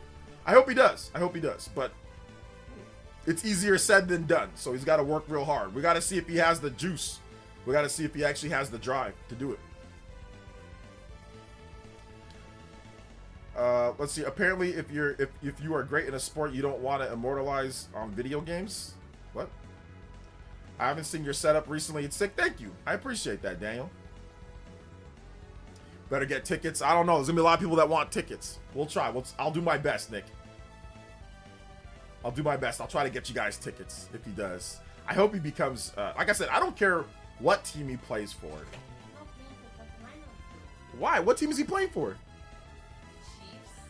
I hope he does. I hope he does. But it's easier said than done. So he's got to work real hard. We got to see if he has the juice. We got to see if he actually has the drive to do it. Let's see. Apparently, if you are great in a sport, you don't want to immortalize on video games. What? I haven't seen your setup recently. It's sick. Thank you. I appreciate that, Daniel. Better get tickets. I don't know. There's gonna be a lot of people that want tickets. We'll try. I'll do my best, Nick. I'll do my best. I'll try to get you guys tickets if he does. I hope he becomes. Like I said, I don't care what team he plays for. Why? What team is he playing for? Chiefs.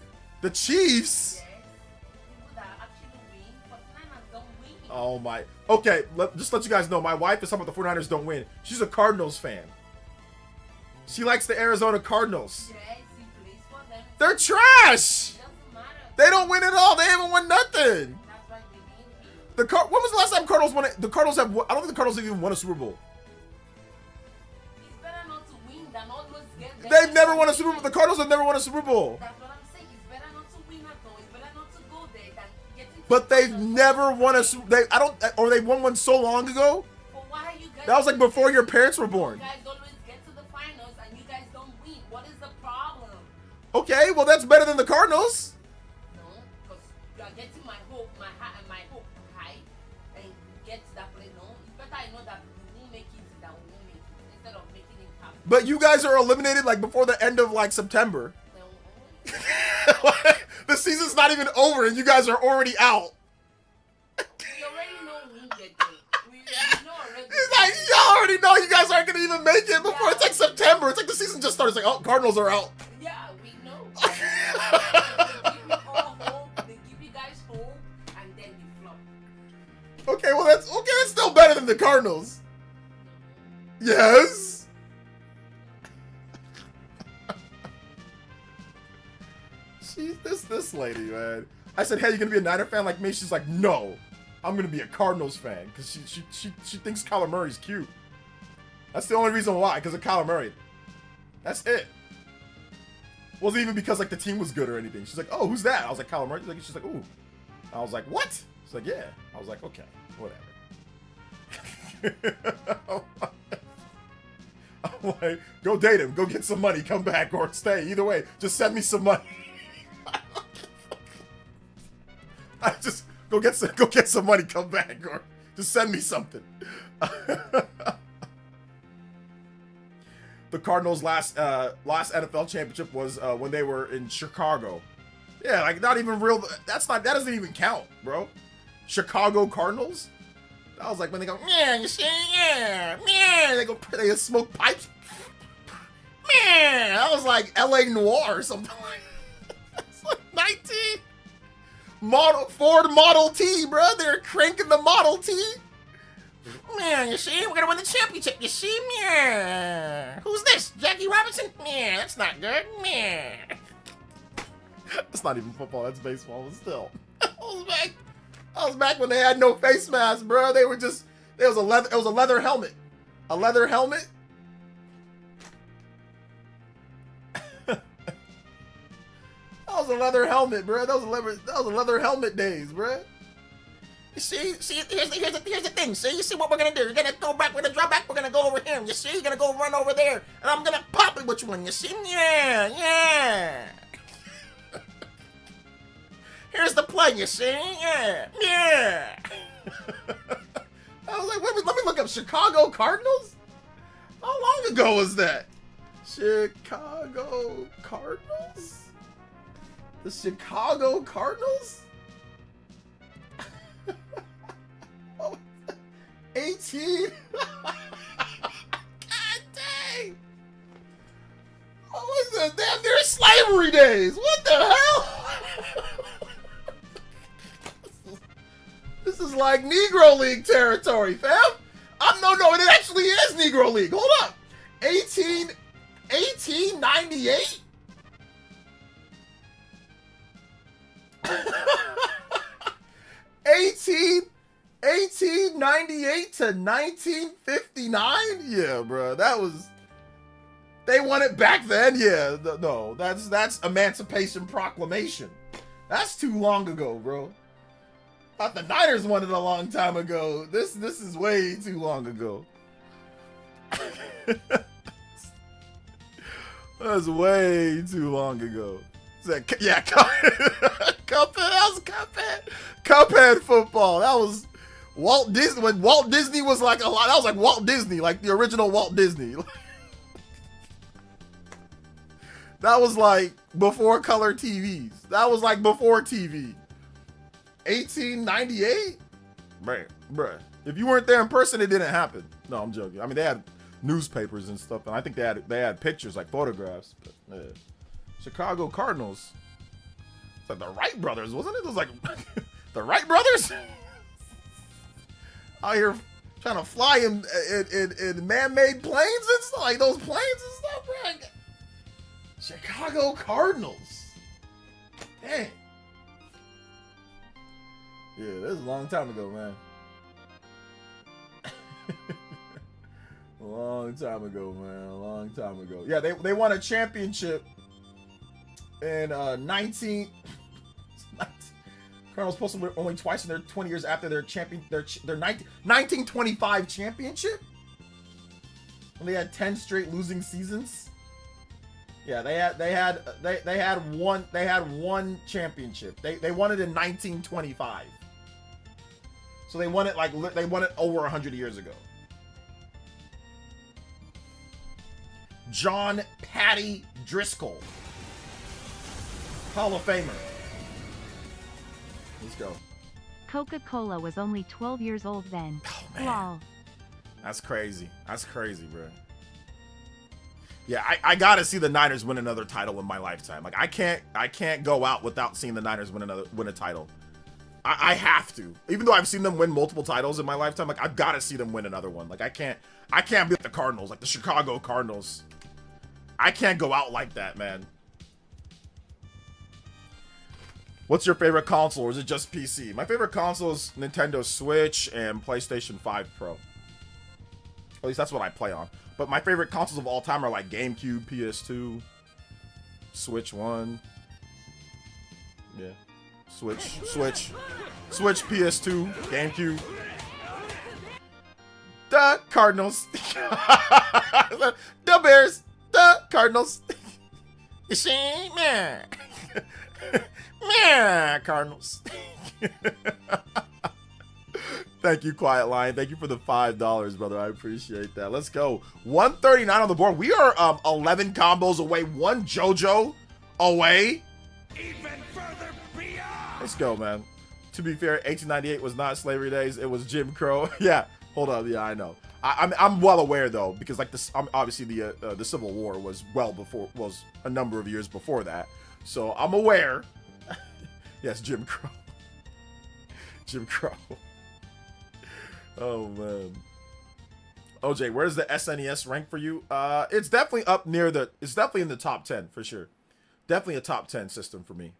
The Chiefs. Yes. People that actually win, 49ers don't win. Oh my. Okay, just let you guys know, my wife is talking about the 49ers don't win. She's a Cardinals fan. She likes the Arizona Cardinals. Yes, he plays for them. They're trash. It doesn't matter. They don't win at all. They haven't won nothing. That's why they win here. When was the last time Cardinals won it? The Cardinals have. I don't think the Cardinals have even won a Super Bowl. It's better not to win than always get there. They've never won a Super Bowl. The Cardinals have never won a Super Bowl. That's what I'm saying. It's better not to win at all. It's better not to go there than getting. But they've never won a Super. Or they won one so long ago. But why are you guys? That was like before your parents were born. You guys always get to the finals and you guys don't win. What is the problem? Okay, well that's better than the Cardinals. No, because you are getting my hope high, and get to that place. No, it's better I know that we won't make it than we won't make it instead of making it happen. But you guys are eliminated like before the end of like September. The season's not even over and you guys are already out. We already know we get there. We know already. It's like, y'all already know you guys aren't gonna even make it before it's like September. It's like the season just started. It's like, oh, Cardinals are out. Yeah, we know. They give you all hope. They give you guys hope, and then you flop. Okay, well that's still better than the Cardinals. Yes. This lady, man. I said, hey, you gonna be a Niner fan like me? She's like, no, I'm gonna be a Cardinals fan because she thinks Kyler Murray's cute. That's the only reason why, because of Kyler Murray. That's it. Wasn't even because like the team was good or anything. She's like, oh, who's that? I was like, Kyler Murray. She's like, ooh. I was like, what? She's like, yeah. I was like, okay, whatever. I'm like, go date him, go get some money, come back or stay. Either way, just send me some money. I just go get some money, come back, or just send me something. The Cardinals' last NFL championship was when they were in Chicago. Yeah, like not even real. That doesn't even count, bro. Chicago Cardinals. I was like when they go, yeah, you see, yeah, yeah. They smoke pipes. Man, I was like L.A. Noir or something like that. It's like 19 Ford Model T, bro. They're cranking the Model T. Man, you see, we're gonna win the championship. You see, man. Who's this? Jackie Robinson? Man, that's not good. Man. That's not even football. That's baseball. But still, I was back when they had no face masks, bro. They were just. It was a leather helmet. A leather helmet. That was a leather helmet, bro. That was a leather helmet days, bro. You see, here's the thing. See, you see what we're gonna do? You're gonna throw back, we're gonna drop back, we're gonna go over here. You see, you're gonna go run over there, and I'm gonna pop it with you one. You see, yeah. Here's the play. You see, yeah. I was like, let me look up Chicago Cardinals. How long ago was that? Chicago Cardinals. The Chicago Cardinals. 18. God dang. Oh, what's that? Damn, they're slavery days. What the hell? This is like Negro League territory, fam. No, it actually is Negro League. Hold up. 1898? $18 1898 to 1959? Yeah, bro. That was... They won it back then? Yeah. No, that's Emancipation Proclamation. That's too long ago, bro. Thought the Niners won it a long time ago. This is way too long ago. That's way too long ago. Yeah, Cuphead. That was Cuphead. Cuphead football. That was Walt Disney. When Walt Disney was like a lot. That was like Walt Disney, like the original Walt Disney. That was like before color TVs. That was like before TV. 1898? Bruh. If you weren't there in person, it didn't happen. No, I'm joking. I mean, they had newspapers and stuff, and I think they had pictures, like photographs. But yeah. Chicago Cardinals. It's like the Wright brothers, wasn't it? It was like the Wright brothers out here trying to fly in man-made planes and stuff, like those planes and stuff, bro. Chicago Cardinals. Dang. Yeah, this is a long time ago, man. A long time ago, man. A long time ago. Yeah, they won a championship in 19. Cardinals posted only twice in their 20 years after their 1925 championship. And they had 10 straight losing seasons. Yeah, they had one championship. They won it in 1925. So they won it over 100 years ago. John Patty Driscoll, Hall of Famer. Let's go. Coca-Cola was only 12 years old then. Oh man, Lol. That's crazy. That's crazy, bro. Yeah, I gotta see the Niners win another title in my lifetime. Like I can't go out without seeing the Niners win a title. I have to. Even though I've seen them win multiple titles in my lifetime, like I've gotta see them win another one. Like I can't be like the Cardinals, like the Chicago Cardinals. I can't go out like that, man. What's your favorite console, or is it just PC? My favorite console is Nintendo Switch and PlayStation 5 Pro. At least that's what I play on. But my favorite consoles of all time are like GameCube, PS2, Switch 1. Yeah. Switch PS2, GameCube. The Cardinals. The Bears. The Cardinals. Meh. Meh, Cardinals. Thank you, Quiet Lion. Thank you for the $5, brother. I appreciate that. Let's go. 139 on the board. We are 11 combos away. 1 JoJo away. Even further beyond. Let's go, man. To be fair, 1898 was not slavery days. It was Jim Crow. Yeah, hold on. Yeah, I know. I'm well aware though, because like this, obviously the Civil War was was a number of years before that. So I'm aware. Yes, Jim Crow. Jim Crow. Oh man. OJ, where's the SNES rank for you? It's definitely up near it's definitely in the top 10 for sure. Definitely a top 10 system for me.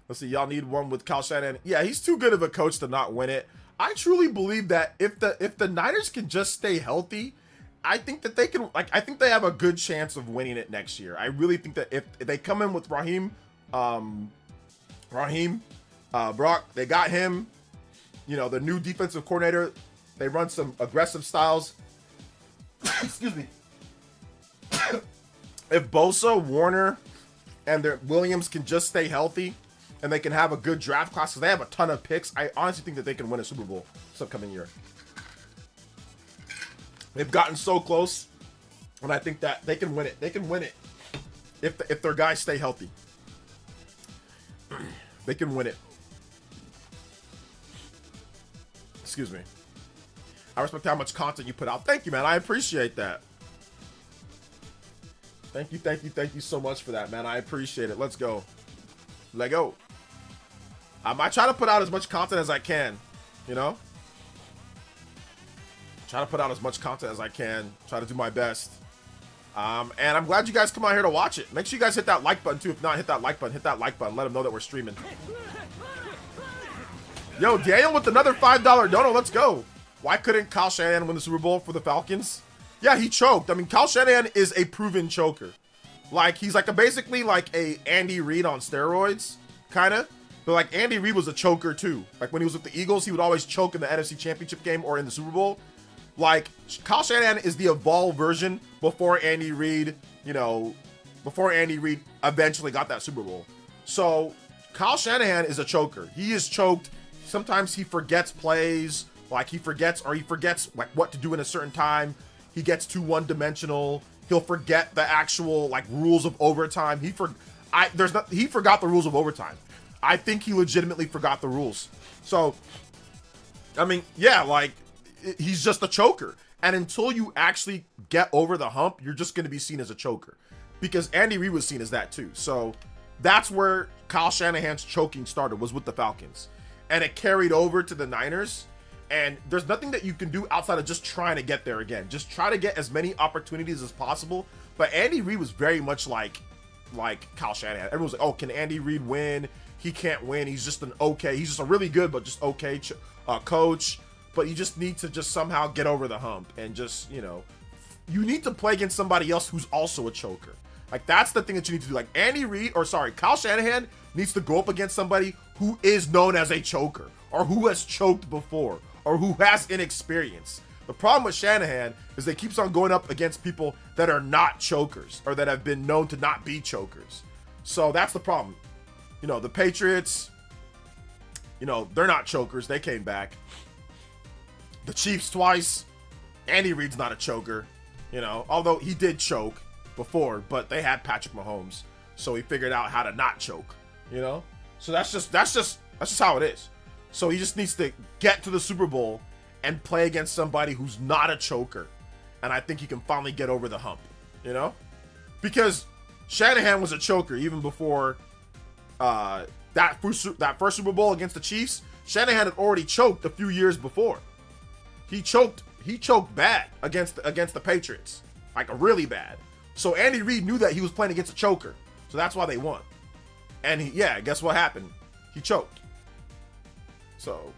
Let's see, y'all need one with Kyle Shanahan. Yeah, he's too good of a coach to not win it. I truly believe that if the Niners can just stay healthy, I think that they can, like, I think they have a good chance of winning it next year. I really think that if they come in with Brock, they got him, you know, the new defensive coordinator, they run some aggressive styles. Excuse me. If Bosa, Warner, and their Williams can just stay healthy, and they can have a good draft class, because they have a ton of picks, I honestly think that they can win a Super Bowl this upcoming year. They've gotten so close, and I think that they can win it. They can win it if their guys stay healthy. They can win it. Excuse me. I respect how much content you put out. Thank you, man. I appreciate that. Thank you so much for that, man. I appreciate it. Let's go. Let go. I try to put out as much content as I can, you know? Try to put out as much content as I can. Try to do my best. And I'm glad you guys come out here to watch it. Make sure you guys hit that like button too. If not, hit that like button. Hit that like button. Let them know that we're streaming. Yo, Daniel with another $5 dono. Let's go. Why couldn't Kyle Shanahan win the Super Bowl for the Falcons? Yeah, he choked. I mean, Kyle Shanahan is a proven choker. Like, he's like basically like a Andy Reid on steroids, kind of. But like Andy Reid was a choker too. Like when he was with the Eagles, he would always choke in the NFC Championship game or in the Super Bowl. Like, Kyle Shanahan is the evolved version before Andy Reid, you know, before Andy Reid eventually got that Super Bowl. So Kyle Shanahan is a choker. He is choked. Sometimes he forgets plays, like he forgets like what to do in a certain time. He gets too one-dimensional. He'll forget the actual like rules of overtime. He forgot the rules of overtime. I think he legitimately forgot the rules. So, I mean, yeah, like he's just a choker. And until you actually get over the hump, you're just going to be seen as a choker, because Andy Reid was seen as that too. So that's where Kyle Shanahan's choking started, was with the Falcons, and it carried over to the Niners. And there's nothing that you can do outside of just trying to get there again. Just try to get as many opportunities as possible. But Andy Reid was very much like Kyle Shanahan. Everyone's like, oh, can Andy Reid win? He can't win. He's just he's just a really good, but just okay coach. But you just need to just somehow get over the hump, and just, you know, you need to play against somebody else who's also a choker. Like, that's the thing that you need to do. Like, Kyle Shanahan needs to go up against somebody who is known as a choker, or who has choked before, or who has inexperience. The problem with Shanahan is they keeps on going up against people that are not chokers, or that have been known to not be chokers. So that's the problem. You know, the Patriots, you know, they're not chokers. They came back. The Chiefs twice. Andy Reid's not a choker, you know, although he did choke before, but they had Patrick Mahomes, so he figured out how to not choke, you know? So that's just how it is. So he just needs to get to the Super Bowl and play against somebody who's not a choker. And I think he can finally get over the hump, you know? Because Shanahan was a choker even before that first Super Bowl against the Chiefs. Shanahan had already choked a few years before. He choked bad against the Patriots, like really bad. So Andy Reid knew that he was playing against a choker. So that's why they won. And guess what happened? He choked. So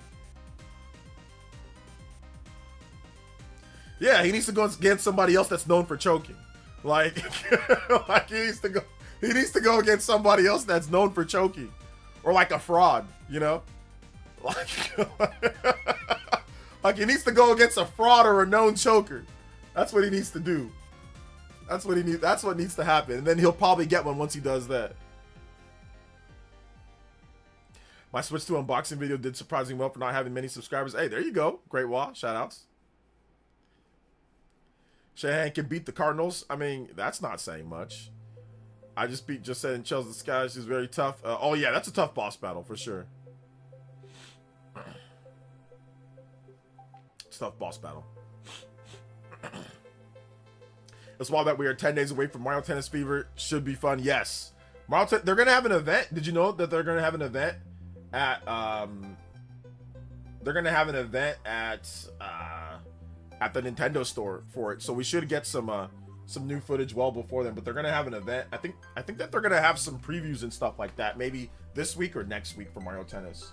Yeah, he needs to go against somebody else that's known for choking. Like, like he needs to go against somebody else that's known for choking, or like a fraud, you know, like he needs to go against a fraud or a known choker. That's what he needs to do. That's what he needs. That's what needs to happen, and then he'll probably get one once he does that. My switch to unboxing video did surprisingly well for not having many subscribers. Hey, there you go. Great Wah. Shout outs. Shanahan can beat the Cardinals. I mean, that's not saying much. I just said in Chelsea Skies, she's very tough. Oh yeah, that's a tough boss battle for sure. It's a tough boss battle. It's wild that we are 10 days away from Mario Tennis Fever. Should be fun. Yes. They're going to have an event. Did you know that they're going to have an event at, they're going to have an event at the Nintendo store for it. So we should get some new footage well before then, but they're going to have an event. I think that they're going to have some previews and stuff like that. Maybe this week or next week for Mario Tennis.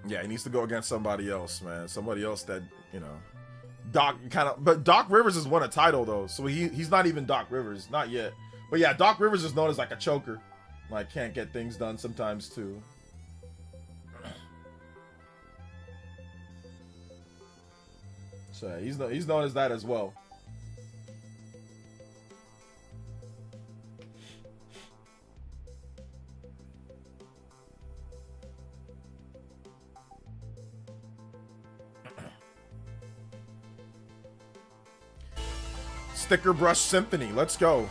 Yeah, he needs to go against somebody else, man. Somebody else that, you know, but Doc Rivers has won a title though, so he's not even Doc Rivers, not yet. But yeah, Doc Rivers is known as like a choker, like can't get things done sometimes too. So he's known as that as well. Sticker Brush Symphony. Let's go.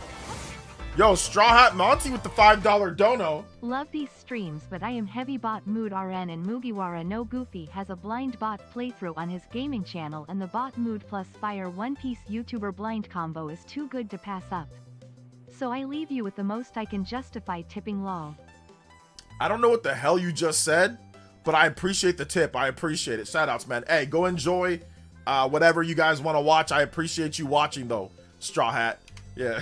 Yo, Straw Hat Monty with the $5 dono. Love these streams, but I am heavy bot mood RN, and Mugiwara no Goofy has a blind bot playthrough on his gaming channel, and the bot mood plus Fire One Piece YouTuber blind combo is too good to pass up. So I leave you with the most I can justify tipping lol. I don't know what the hell you just said, but I appreciate the tip. I appreciate it. Shout outs, man. Hey, go enjoy whatever you guys want to watch. I appreciate you watching though. Straw Hat. Yeah.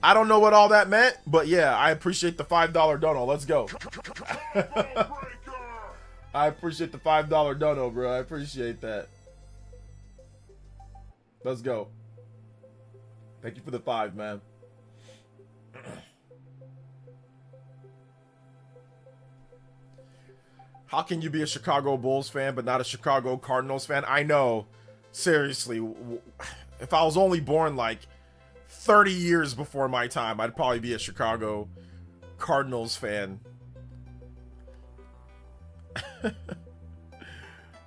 I don't know what all that meant, but yeah, I appreciate the $5 dono. Let's go. I appreciate the $5 dono, bro. I appreciate that. Let's go. Thank you for the 5, man. How can you be a Chicago Bulls fan but not a Chicago Cardinals fan? I know. Seriously. If I was only born like 30 years before my time, I'd probably be a Chicago Cardinals fan.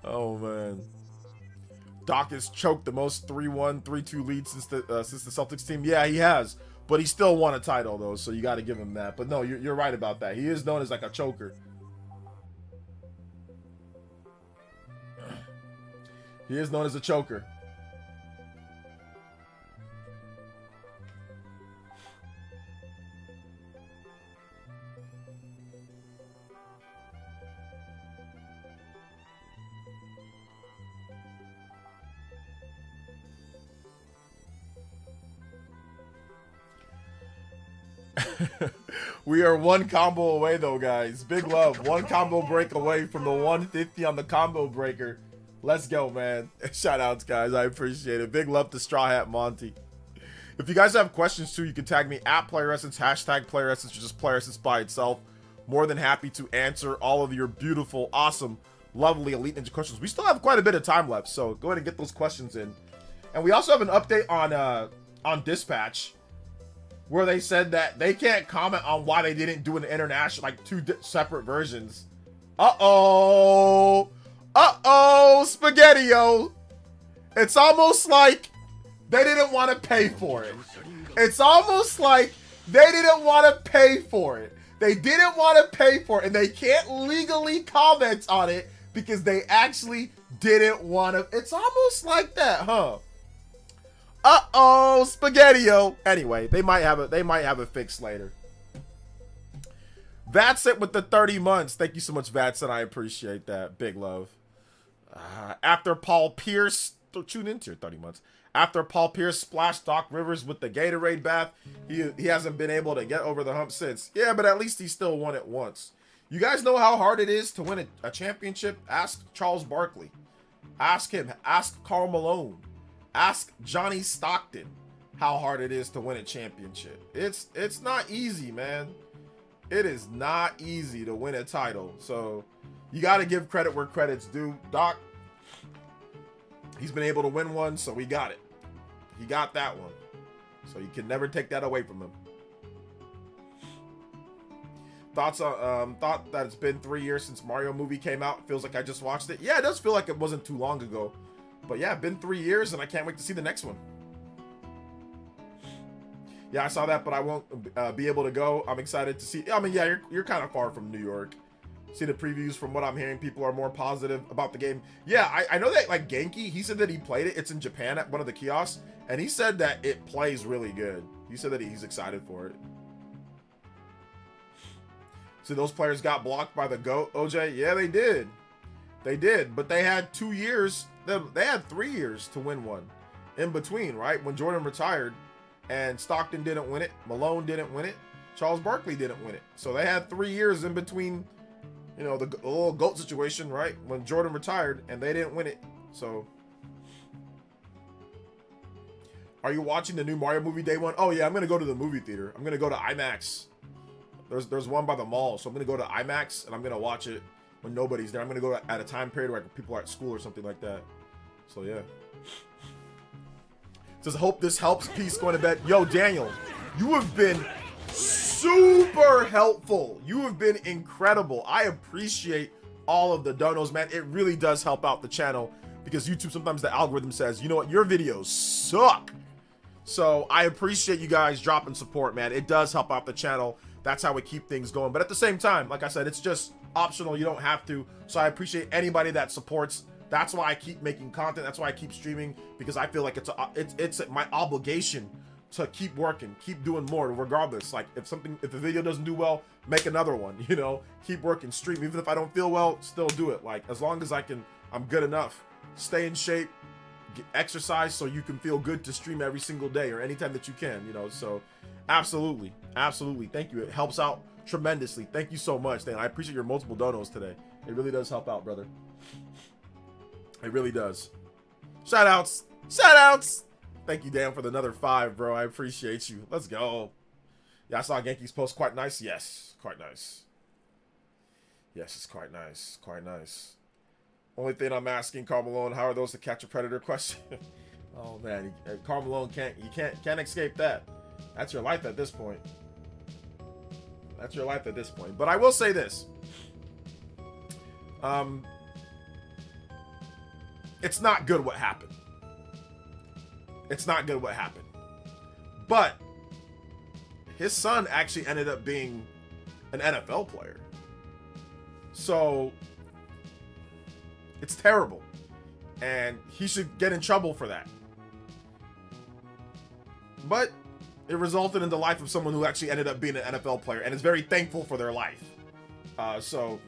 Oh man. Doc has choked the most 3-1, 3-2 leads since the Celtics team. Yeah, he has, but he still won a title though, so you got to give him that. But no, you're right about that. He is known as like a choker. He is known as a choker. We are one combo away though, guys. Big love. One combo break away from the 150 on the combo breaker. Let's go, man. Shout outs, guys. I appreciate it. Big love to Straw Hat Monty. If you guys have questions too, you can tag me at PlayerEssence, hashtag PlayerEssence, or just PlayerEssence by itself. More than happy to answer all of your beautiful, awesome, lovely Elite Ninja questions. We still have quite a bit of time left, so go ahead and get those questions in. And we also have an update on Dispatch, where they said that they can't comment on why they didn't do an international, like two separate versions. Uh-oh, Spaghetti-O. It's almost like they didn't want to pay for it. It's almost like they didn't want to pay for it. They didn't want to pay for it, and they can't legally comment on it because they actually didn't want to. It's almost like that, huh? Uh-oh, Spaghetti-O. Anyway, they might have a fix later. That's it with the 30 months. Thank you so much, Vatson. I appreciate that. Big love. After Paul Pierce, tune into your 30 months. After Paul Pierce splashed Doc Rivers with the Gatorade bath, he hasn't been able to get over the hump since. Yeah, but at least he still won it once. You guys know how hard it is to win a championship? Ask Charles Barkley. Ask him. Ask Karl Malone. Ask Johnny Stockton how hard it is to win a championship. It's not easy, man. It is not easy to win a title. So you got to give credit where credit's due. Doc, he's been able to win one, so we got it. He got that one. So you can never take that away from him. Thoughts on thought that it's been 3 years since Mario movie came out. Feels like I just watched it. Yeah, it does feel like it wasn't too long ago. But yeah, been 3 years and I can't wait to see the next one. Yeah, I saw that, but I won't be able to go. I'm excited to see. I mean, yeah, you're kind of far from New York. See the previews. From what I'm hearing, people are more positive about the game. Yeah, I know that, like, Genki, he said that he played it. It's in Japan at one of the kiosks, and he said that it plays really good. He said that he's excited for it. So those players got blocked by the GOAT, OJ? Yeah, they did. They did, but they had 2 years. They had 3 years to win one in between, right? When Jordan retired and Stockton didn't win it, Malone didn't win it, Charles Barkley didn't win it. So they had 3 years in between, you know, the little GOAT situation, right? When Jordan retired and they didn't win it. So, are you watching the new Mario movie day one? Oh yeah, I'm gonna go to the movie theater. I'm gonna go to IMAX. There's one by the mall, so I'm gonna go to IMAX and I'm gonna watch it when nobody's there. I'm gonna go at a time period where people are at school or something like that. So yeah. Says, hope this helps. Peace, going to bed. Yo, Daniel, you have been super helpful. You have been incredible. I appreciate all of the donos, man. It really does help out the channel because YouTube, sometimes the algorithm says, you know what, your videos suck. So I appreciate you guys dropping support, man. It does help out the channel. That's how we keep things going. But at the same time, like I said, it's just optional. You don't have to. So I appreciate anybody that supports. That's why I keep making content. That's why I keep streaming, because I feel like it's my obligation to keep working, keep doing more, regardless. Like if a video doesn't do well, make another one, you know, keep working, stream. Even if I don't feel well, still do it. Like as long as I'm good enough. Stay in shape, exercise so you can feel good to stream every single day or anytime that you can, you know. So absolutely, absolutely. Thank you. It helps out tremendously. Thank you so much, Dan. I appreciate your multiple donos today. It really does help out, brother. It really does. Shout outs. Shout outs. Thank you, Dan, for another 5, bro. I appreciate you. Let's go. Yeah, I saw Genki's post. Quite nice. Yes, quite nice. Yes, it's quite nice. Quite nice. Only thing I'm asking, Karl Malone, how are those to catch a predator question? Oh man, Karl Malone can't escape that. That's your life at this point. That's your life at this point. But I will say this. It's not good what happened. It's not good what happened. But his son actually ended up being an NFL player. So it's terrible. And he should get in trouble for that. But it resulted in the life of someone who actually ended up being an NFL player and is very thankful for their life. So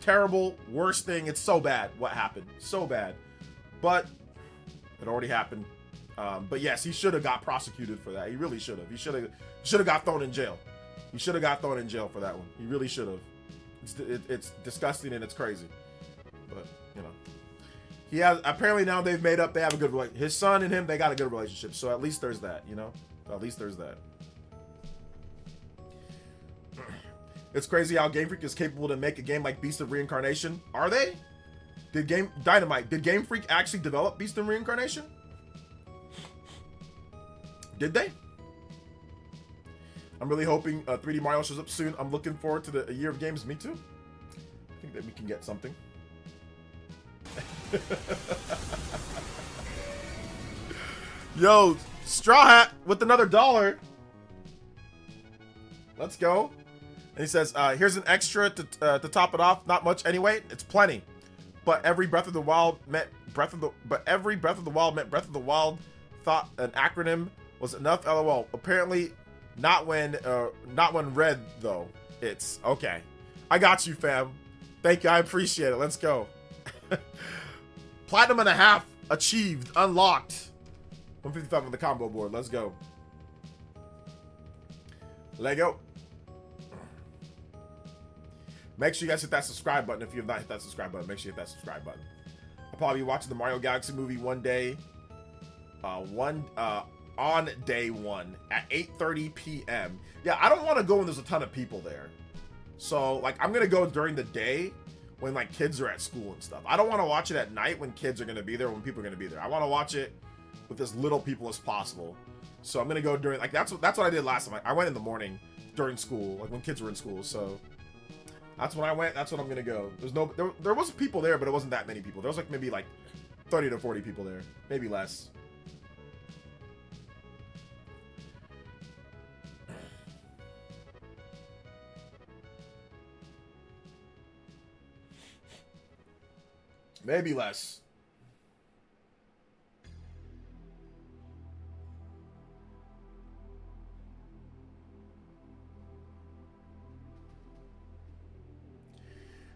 terrible, worst thing. It's so bad what happened. So bad. But it already happened. But yes, he should have got prosecuted for that. He really should have. He should have got thrown in jail. He should have got thrown in jail for that one. He really should have. It's disgusting and it's crazy. But, you know. He has, apparently now they've made up, they have a good relationship. His son and him, they got a good relationship. So at least there's that, you know? At least there's that. It's crazy how Game Freak is capable to make a game like Beast of Reincarnation. Are they? Did Game Freak actually develop Beast of Reincarnation? Did they? I'm really hoping 3D Mario shows up soon. I'm looking forward to a year of games. Me too. I think that we can get something. Yo, Straw Hat with another $1. Let's go. And he says, here's an extra to top it off. Not much anyway. It's plenty. But every Breath of the Wild meant Breath of the Wild. Thought an acronym was enough. LOL. Apparently, not when Red though. It's okay. I got you, fam. Thank you. I appreciate it. Let's go. Platinum and a half Achieved. Unlocked. 155 on the combo board. Let's go. Lego. Make sure you guys hit that subscribe button. If you have not hit that subscribe button, make sure you hit that subscribe button. I'll probably be watching the Mario Galaxy movie one day. On day one at 8:30 p.m. Yeah, I don't want to go when there's a ton of people there. So, like, I'm going to go during the day when, like, kids are at school and stuff. I don't want to watch it at night when kids are going to be there, when people are going to be there. I want to watch it with as little people as possible. So I'm going to go during, like, that's what I did last time. I went in the morning during school, like, when kids were in school. So that's when I went. That's when I'm going to go. There was people there, but it wasn't that many people. There was, like, maybe, like, 30 to 40 people there. Maybe less. Maybe less.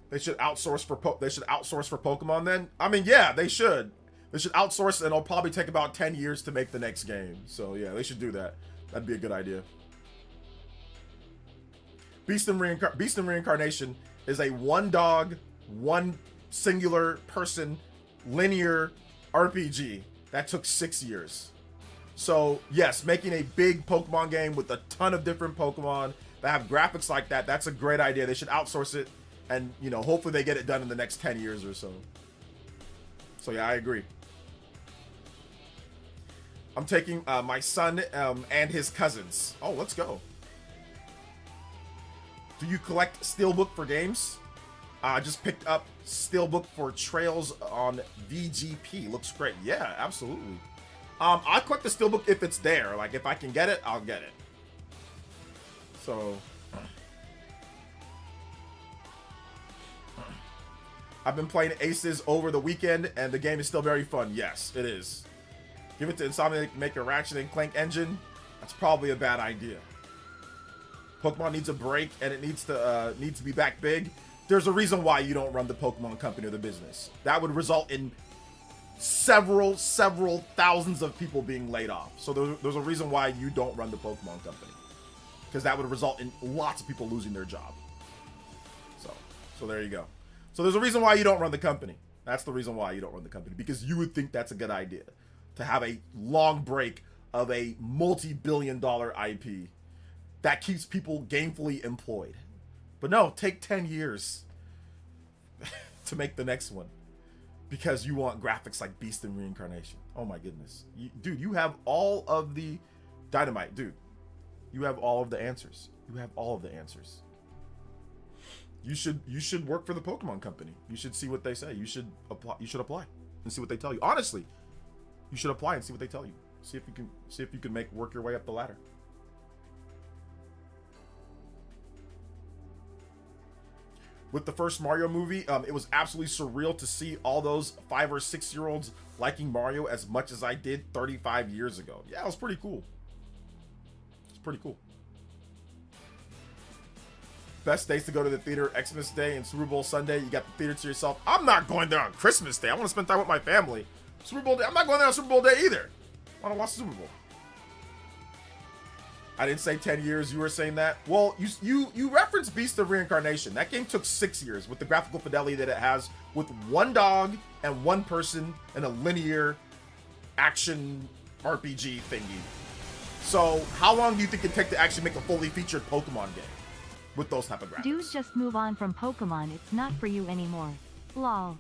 They should outsource for Pokemon then? I mean, yeah, they should. They should outsource and it'll probably take about 10 years to make the next game. So yeah, they should do that. That'd be a good idea. Beast and Reincarnation is a one dog, one singular person linear RPG that took 6 years. So yes, making a big Pokemon game with a ton of different Pokemon that have graphics like that, that's a great idea. They should outsource it and, you know, hopefully they get it done in the next 10 years or so. So yeah, I agree. I'm taking my son and his cousins. Oh, let's go. Do you collect Steelbook for games? I just picked up Steelbook for Trails on VGP. Looks great. Yeah, absolutely. I collect the Steelbook if it's there. Like, if I can get it, I'll get it. So, I've been playing Aces over the weekend, and the game is still very fun. Yes, it is. Give it to Insomniac to make a Ratchet and Clank engine. That's probably a bad idea. Pokemon needs a break, and it needs to be back big. There's a reason why you don't run the Pokemon company or the business. That would result in several thousands of people being laid off. So there's a reason why you don't run the Pokemon company. Because that would result in lots of people losing their job. So there you go. So there's a reason why you don't run the company. That's the reason why you don't run the company. Because you would think that's a good idea. To have a long break of a multi-billion-dollar IP that keeps people gainfully employed. But no, take 10 years to make the next one because you want graphics like Beast and Reincarnation. Oh my goodness. Dude, you have all of the Dynamite, dude. You have all of the answers. You have all of the answers. You should work for the Pokemon company. You should see what they say. You should apply and see what they tell you. Honestly, you should apply and see what they tell you. See if you can work your way up the ladder. With the first Mario movie, it was absolutely surreal to see all those 5 or 6 year olds liking Mario as much as I did 35 years ago. Yeah, it was pretty cool. It's pretty cool. Best days to go to the theater: Xmas Day and Super Bowl Sunday. You got the theater to yourself. I'm not going there on Christmas Day. I want to spend time with my family. Super Bowl Day, I'm not going there on Super Bowl Day either. I want to watch the Super Bowl. I didn't say 10 years. You were saying that. Well, you referenced Beast of Reincarnation. That game took 6 years with the graphical fidelity that it has, with one dog and one person and a linear action RPG thingy. So how long do you think it'd take to actually make a fully featured Pokemon game with those type of graphics? Dudes, just move on from Pokemon. It's not for you anymore. Lol.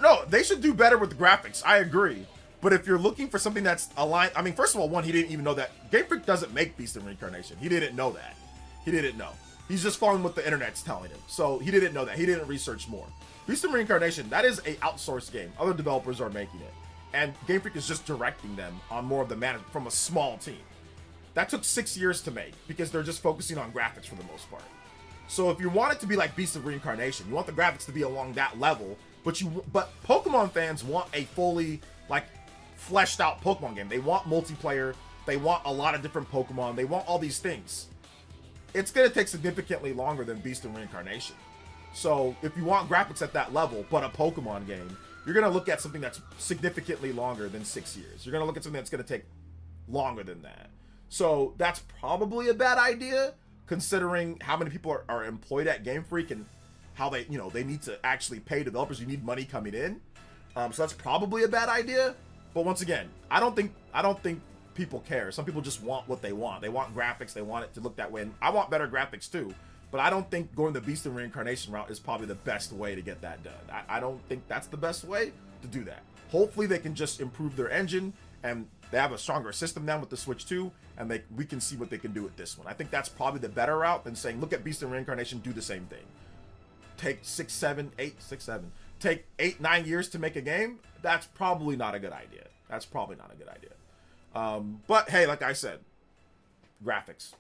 No, they should do better with the graphics. I agree. But if you're looking for something that's aligned, I mean, first of all, one, he didn't even know that. Game Freak doesn't make Beast and Reincarnation. He didn't know that. He didn't know. He's just following what the internet's telling him. So he didn't know that. He didn't research more. Beast and Reincarnation, that is a outsourced game. Other developers are making it. And Game Freak is just directing them on more of the management from a small team. That took 6 years to make because they're just focusing on graphics for the most part. So if you want it to be like Beast of Reincarnation, you want the graphics to be along that level, but Pokemon fans want a fully, like, fleshed out Pokemon game. They want multiplayer. They want a lot of different Pokemon. They want all these things. It's going to take significantly longer than Beast and Reincarnation. So if you want graphics at that level, but a Pokemon game, you're going to look at something that's significantly longer than 6 years. You're going to look at something that's going to take longer than that. So that's probably a bad idea, considering how many people are employed at Game Freak and how they, you know, they need to actually pay developers. You need money coming in. So that's probably a bad idea. But once again, I don't think people care. Some people just want what they want. They want graphics. They want it to look that way. And I want better graphics too. But I don't think going the Beast and Reincarnation route is probably the best way to get that done. I don't think that's the best way to do that. Hopefully they can just improve their engine, and they have a stronger system now with the Switch 2, and we can see what they can do with this one. I think that's probably the better route than saying, look at Beast and Reincarnation, do the same thing. Take 8-9 years to make a game. That's probably not a good idea. But hey, like I said, graphics.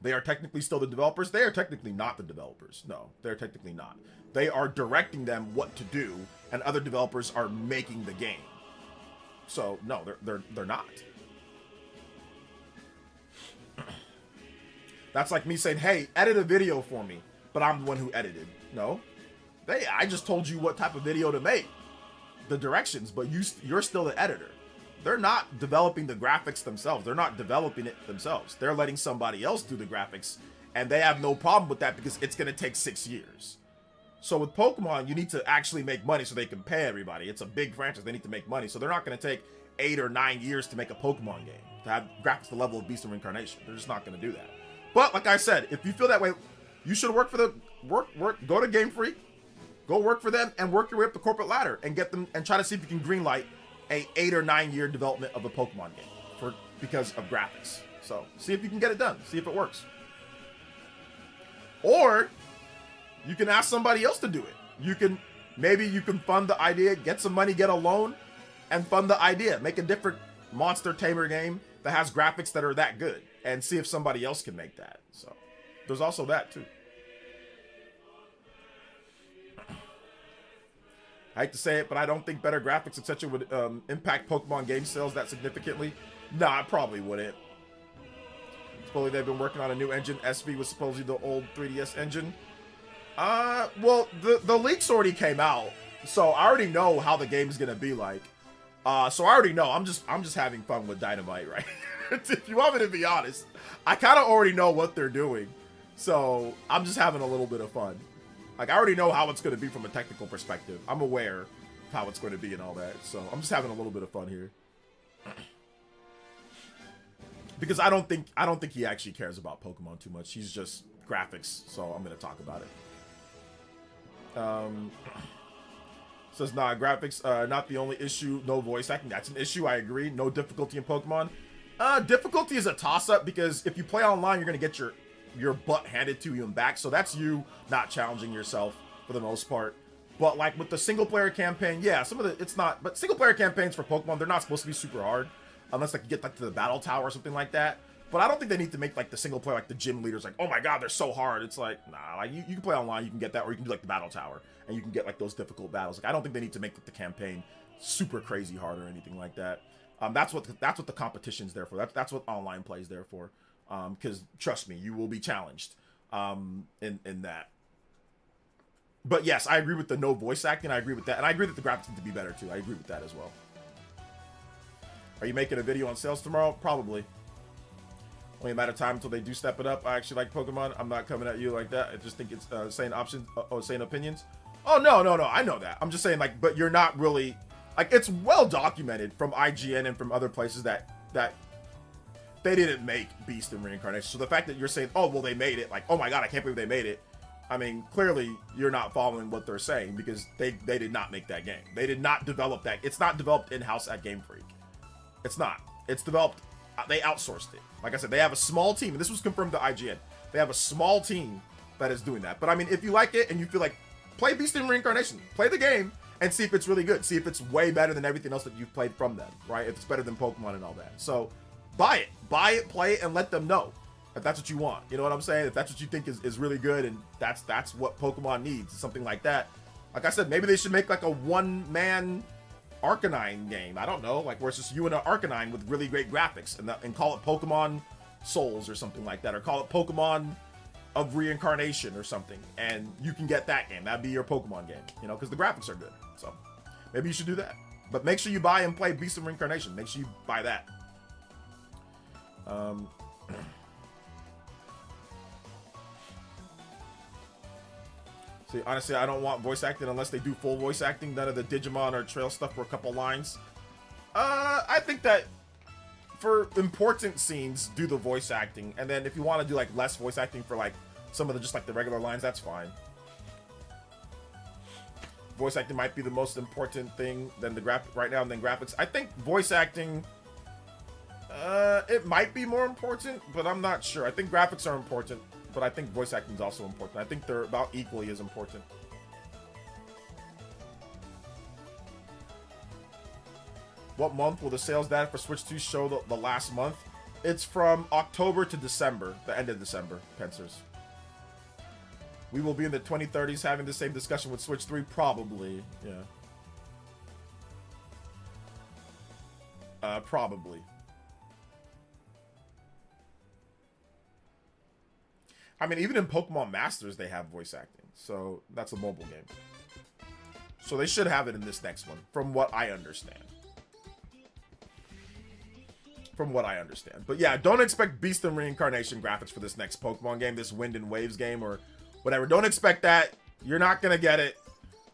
They are technically still the developers. They are technically not the developers. No, they're technically not. They are directing them what to do, and other developers are making the game. So no, they're not. That's like me saying, "Hey, edit a video for me," but I'm the one who edited. No, I just told you what type of video to make, the directions, but you're still the editor. They're not developing the graphics themselves. They're not developing it themselves. They're letting somebody else do the graphics, and they have no problem with that because it's going to take 6 years. So with Pokemon, you need to actually make money so they can pay everybody. It's a big franchise. They need to make money. So they're not going to take 8 or 9 years to make a Pokemon game, to have graphics the level of Beast and Reincarnation. They're just not going to do that. But like I said, if you feel that way, you should work for go to Game Freak, go work for them, and work your way up the corporate ladder and get them, and try to see if you can greenlight a 8 or 9 year development of a Pokemon game because of graphics. So see if you can get it done. See if it works. Or you can ask somebody else to do it. Maybe you can fund the idea, get some money, get a loan, and fund the idea. Make a different Monster Tamer game that has graphics that are that good, and see if somebody else can make that. So there's also that too. I hate to say it, but I don't think better graphics, etc., would impact Pokemon game sales that significantly. Nah, it probably wouldn't. Supposedly they've been working on a new engine. SV was supposedly the old 3DS engine. Well, the leaks already came out, so I already know how the game is gonna be like. So I already know. I'm just having fun with Dynamite, right? If you want me to be honest, I kind of already know what they're doing, so I'm just having a little bit of fun. Like, I already know how it's going to be from a technical perspective. I'm aware of how it's going to be and all that. So I'm just having a little bit of fun here. Because I don't think he actually cares about Pokemon too much. He's just graphics. So I'm going to talk about it. Says, nah, graphics, not the only issue. No voice acting. That's an issue. I agree. No difficulty in Pokemon. Difficulty is a toss-up because if you play online, you're going to get your butt handed to you and back, so that's you not challenging yourself for the most part. But like with the single player campaign, yeah, but single player campaigns for Pokemon, they're not supposed to be super hard unless like you get like to the battle tower or something like that. But I don't think they need to make like the single player, like the gym leaders, like, oh my god, they're so hard. It's like, nah, like you can play online, you can get that, or you can do like the battle tower and you can get like those difficult battles. Like, I don't think they need to make like, the campaign super crazy hard or anything like that. That's what the competition's there for. That's what online play is there for. Because trust me, you will be challenged in that. But yes, I agree with the no voice acting. I agree with that, and I agree that the graphics need to be better too. I agree with that as well. Are you making a video on sales tomorrow? Probably. Only a matter of time until they do step it up. I actually like Pokemon. I'm not coming at you like that. I just think it's saying options or saying opinions. Oh no, I know that. I'm just saying like, but you're not really like, it's well documented from IGN and from other places that they didn't make Beast and Reincarnation. So the fact that you're saying, oh, well, they made it, like, oh my god, I can't believe they made it. I mean, clearly you're not following what they're saying because they did not make that game. They did not develop that. It's not developed in-house at Game Freak. It's not. It's developed, they outsourced it. Like I said, they have a small team, and this was confirmed to IGN. They have a small team that is doing that. But I mean, if you like it and you feel like, play Beast and Reincarnation. Play the game and see if it's really good. See if it's way better than everything else that you've played from them, right? If it's better than Pokemon and all that. So, buy it, play it, and let them know if that's what you want. You know what I'm saying? If that's what you think is really good, and that's what Pokemon needs, something like that. Like I said, maybe they should make like a one-man Arcanine game. I don't know, like where it's just you and an Arcanine with really great graphics, and call it Pokemon Souls or something like that, or call it Pokemon of reincarnation or something, and you can get that game. That'd be your Pokemon game, you know, because the graphics are good. So maybe you should do that. But make sure you buy and play Beast of Reincarnation. Make sure you buy that. See, honestly, I don't want voice acting unless they do full voice acting. None of the Digimon or Trail stuff for a couple lines. I think that for important scenes, do the voice acting, and then if you want to do like less voice acting for like some of the just like the regular lines, that's fine. Voice acting might be the most important thing than the graphic right now, and then graphics. I think voice acting, it might be more important, but I'm not sure. I think graphics are important, but I think voice acting is also important. I think they're about equally as important. What month will the sales data for Switch 2 show the last month? It's from October to December, the end of December, Pensers. We will be in the 2030s having the same discussion with Switch 3, probably. Yeah. Probably. I mean, even in Pokemon Masters, they have voice acting. So, that's a mobile game. So, they should have it in this next one, from what I understand. But yeah, don't expect Beast and Reincarnation graphics for this next Pokemon game, this Wind and Waves game or whatever. Don't expect that. You're not gonna get it.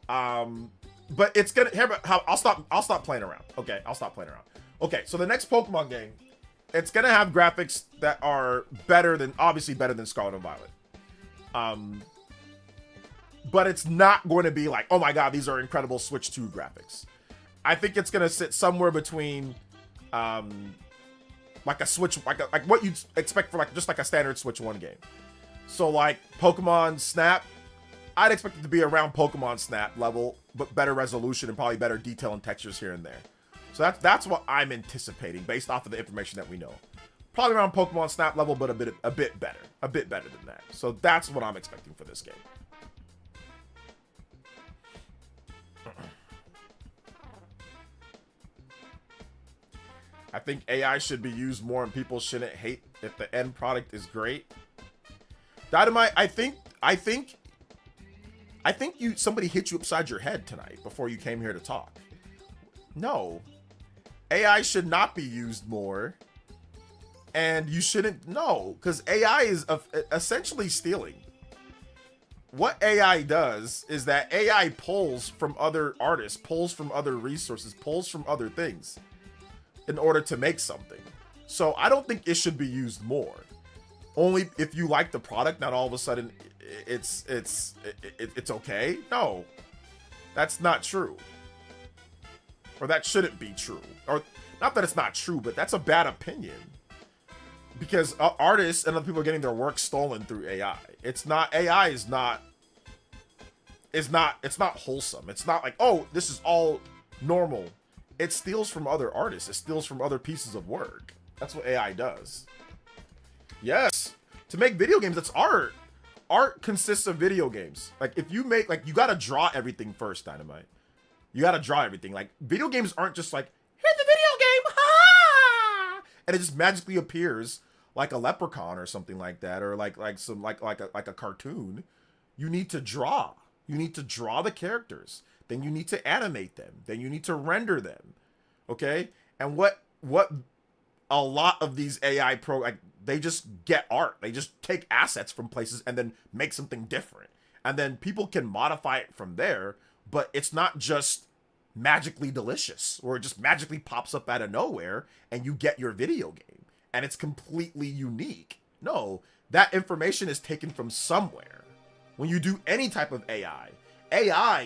But it's gonna. I'll stop playing around. Okay, I'll stop playing around. Okay, so the next Pokemon game, it's gonna have graphics that are obviously better than Scarlet and Violet. But it's not going to be like, oh my god, these are incredible Switch 2 graphics. I think it's gonna sit somewhere between like a Switch, like what you'd expect for just like a standard Switch 1 game. So like Pokemon Snap, I'd expect it to be around Pokemon Snap level, but better resolution and probably better detail and textures here and there. So that's what I'm anticipating based off of the information that we know. Probably around Pokemon Snap level, but a bit better than that. So that's what I'm expecting for this game. I think AI should be used more and people shouldn't hate if the end product is great. Dynamite, I think somebody hit you upside your head tonight before you came here to talk. No. AI should not be used more. And you shouldn't, no, because AI is essentially stealing. What AI does is that AI pulls from other artists, pulls from other resources, pulls from other things in order to make something. So I don't think it should be used more. Only if you like the product, not all of a sudden it's okay. No, that's not true. Or that shouldn't be true. Or not that it's not true, but that's a bad opinion. Because artists and other people are getting their work stolen through AI. AI is not wholesome. It's not like, oh, this is all normal. It steals from other artists. It steals from other pieces of work. That's what AI does. Yes. To make video games, that's art. Art consists of video games. Like, if you make, like, you gotta draw everything first, Dynamite. You gotta draw everything. Like, video games aren't just like, here's the video game, ha! And it just magically appears like a leprechaun or something like that, or like a cartoon. You need to draw. You need to draw the characters. Then you need to animate them. Then you need to render them. Okay? And what a lot of these AI they just get art. They just take assets from places and then make something different. And then people can modify it from there, but it's not just magically delicious or it just magically pops up out of nowhere and you get your video game and it's completely unique. No, that information is taken from somewhere. When you do any type of AI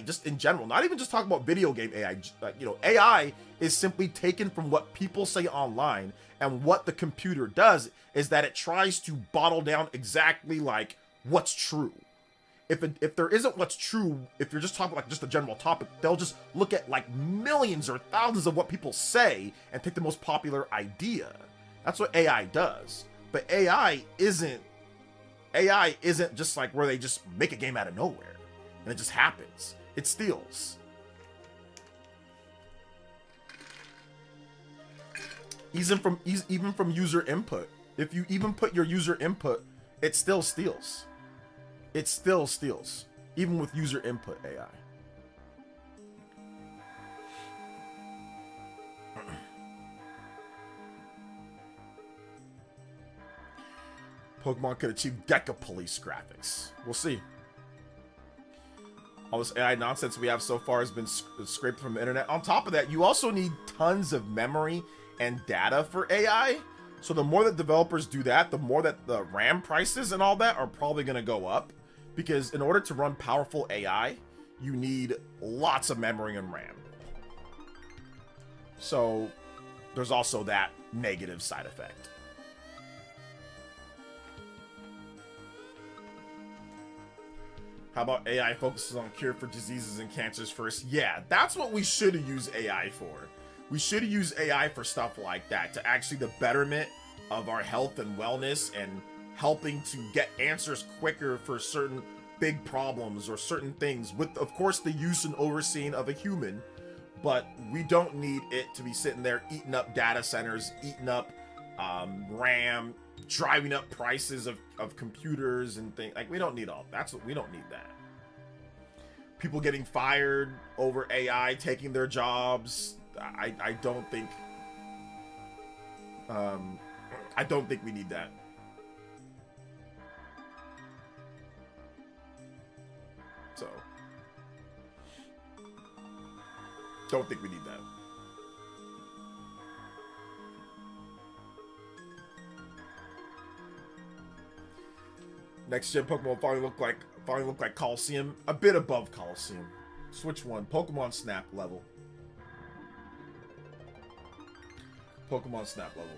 just in general, not even just talking about video game AI, AI is simply taken from what people say online, and what the computer does is that it tries to bottle down exactly like what's true. If there isn't what's true, if you're just talking like just a general topic, they'll just look at like millions or thousands of what people say and pick the most popular idea. That's what AI does. But AI isn't just like where they just make a game out of nowhere and it just happens. It steals. Even from user input. If you even put your user input, it still steals. it still steals, even with user input AI. Pokemon could achieve Deca Police graphics. We'll see. All this AI nonsense we have so far has been scraped from the internet. On top of that, you also need tons of memory and data for AI. So the more that developers do that, the more that the RAM prices and all that are probably going to go up. Because in order to run powerful AI, you need lots of memory and RAM. So there's also that negative side effect. How about AI focuses on cure for diseases and cancers first? Yeah, that's what we should use AI for. We should use AI for stuff like that, to actually the betterment of our health and wellness and helping to get answers quicker for certain big problems or certain things with, of course, the use and overseeing of a human. But we don't need it to be sitting there eating up data centers, eating up RAM, driving up prices of computers and things. Like, we don't need all that's what we don't need that. People getting fired over AI taking their jobs. I don't think we need that. So don't think we need that. Next gen Pokemon finally look like Coliseum, a bit above Coliseum. Switch one, Pokemon Snap level. Pokemon Snap level.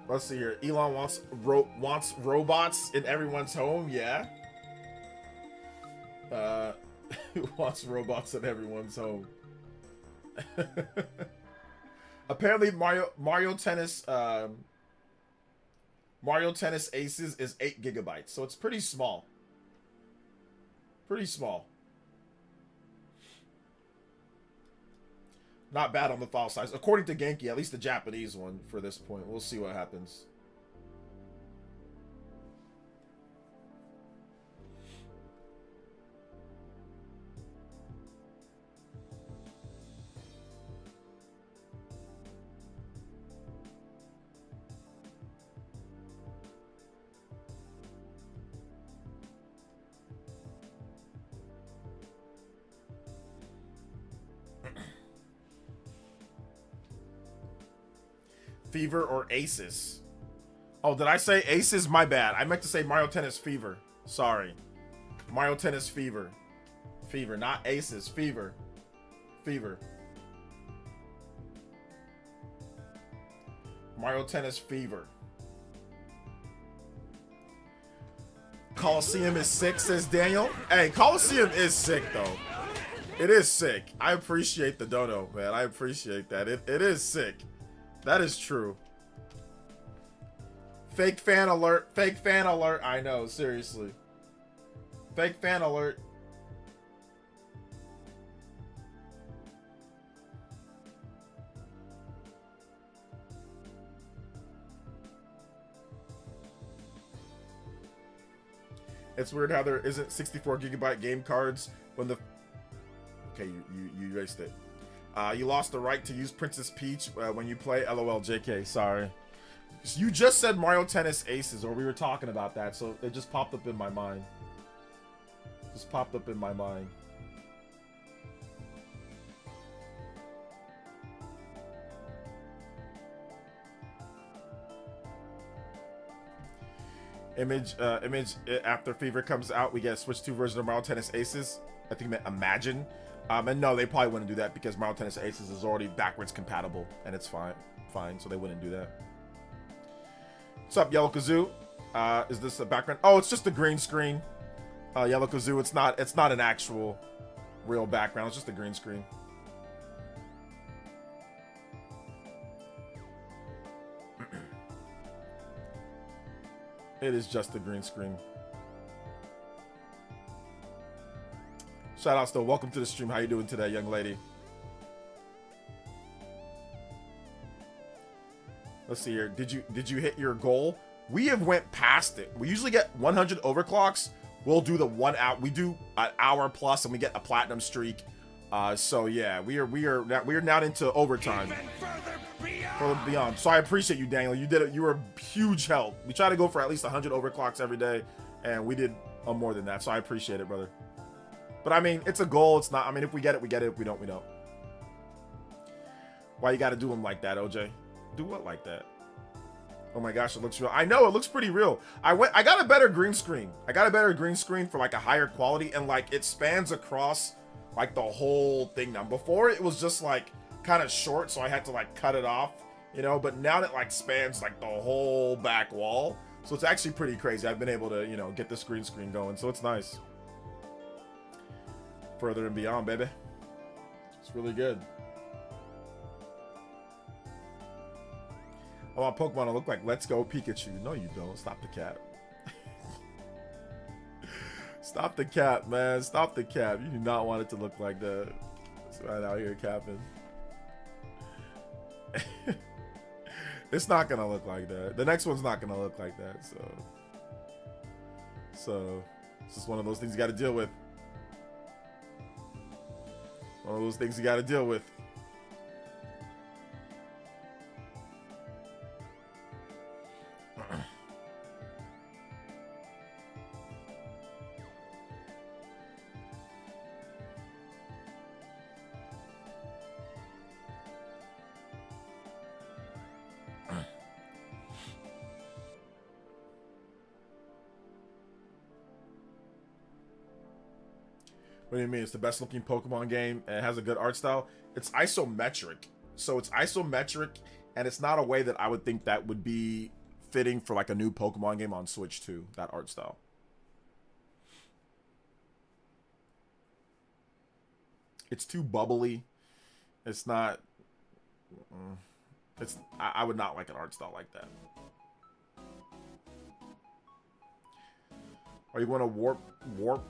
Let's see here. Elon wants robots in everyone's home. Yeah. Who wants robots in everyone's home? Apparently, Mario Tennis Aces is 8 gigabytes, so it's pretty small. Pretty small. Not bad on the file size. According to Genki, at least the Japanese one for this point. We'll see what happens. Fever or Aces? Oh, did I say Aces? My bad. I meant to say Mario Tennis Fever. Sorry. Mario Tennis Fever. Fever, not Aces. Fever. Fever. Mario Tennis Fever. Coliseum is sick, says Daniel. Hey, Coliseum is sick, though. It is sick. I appreciate the dono, man. I appreciate that. It is sick. That is true. Fake fan alert. Fake fan alert. I know, seriously. Fake fan alert. It's weird how there isn't 64 gigabyte game cards when the... Okay, you erased it. You lost the right to use Princess Peach when you play. LOL, JK, sorry. You just said Mario Tennis Aces, or we were talking about that, so it just popped up in my mind. Just popped up in my mind. Image after Fever comes out, we get a Switch 2 version of Mario Tennis Aces. I think meant Imagine. And no, they probably wouldn't do that because Mario Tennis Aces is already backwards compatible, and it's fine, so they wouldn't do that. What's up, Yellow Kazoo? Is this a background? Oh, it's just a green screen. Yellow Kazoo, it's not an actual real background. It's just a green screen. It is just the green screen. Shout out still. Welcome to the stream. How you doing today, young lady? Let's see here. Did you hit your goal? We have went past it. We usually get 100 overclocks. We'll do the 1 hour. We do an hour plus, and we get a platinum streak. So yeah, we are now into overtime. Further beyond. So I appreciate you, Daniel. You did it. You were a huge help. We try to go for at least 100 overclocks every day, and we did more than that. So I appreciate it, brother. But I mean, it's a goal. It's not. I mean, if we get it, we get it. If we don't, we don't. Why you got to do them like that, OJ? Do what like that? Oh my gosh, it looks real. I know, it looks pretty real. I got a better green screen. I got a better green screen for like a higher quality, and like it spans across like the whole thing now. Before it was just like kind of short, so I had to like cut it off, you know, but now it like spans like the whole back wall. So it's actually pretty crazy. I've been able to, you know, get this green screen going, so it's nice. Further and beyond, baby. It's really good. I want Pokemon to look like Let's Go Pikachu. No, you don't. Stop the cap. Stop the cap, man. Stop the cap. You do not want it to look like that. It's right out here capping. It's not going to look like that. The next one's not going to look like that. So it's just one of those things you got to deal with. One of those things you got to deal with. What do you mean? It's the best looking Pokemon game and it has a good art style? It's isometric. So it's isometric, and it's not a way that I would think that would be fitting for like a new Pokemon game on Switch 2, that art style. It's too bubbly. It's not... I would not like an art style like that. Are you going to warp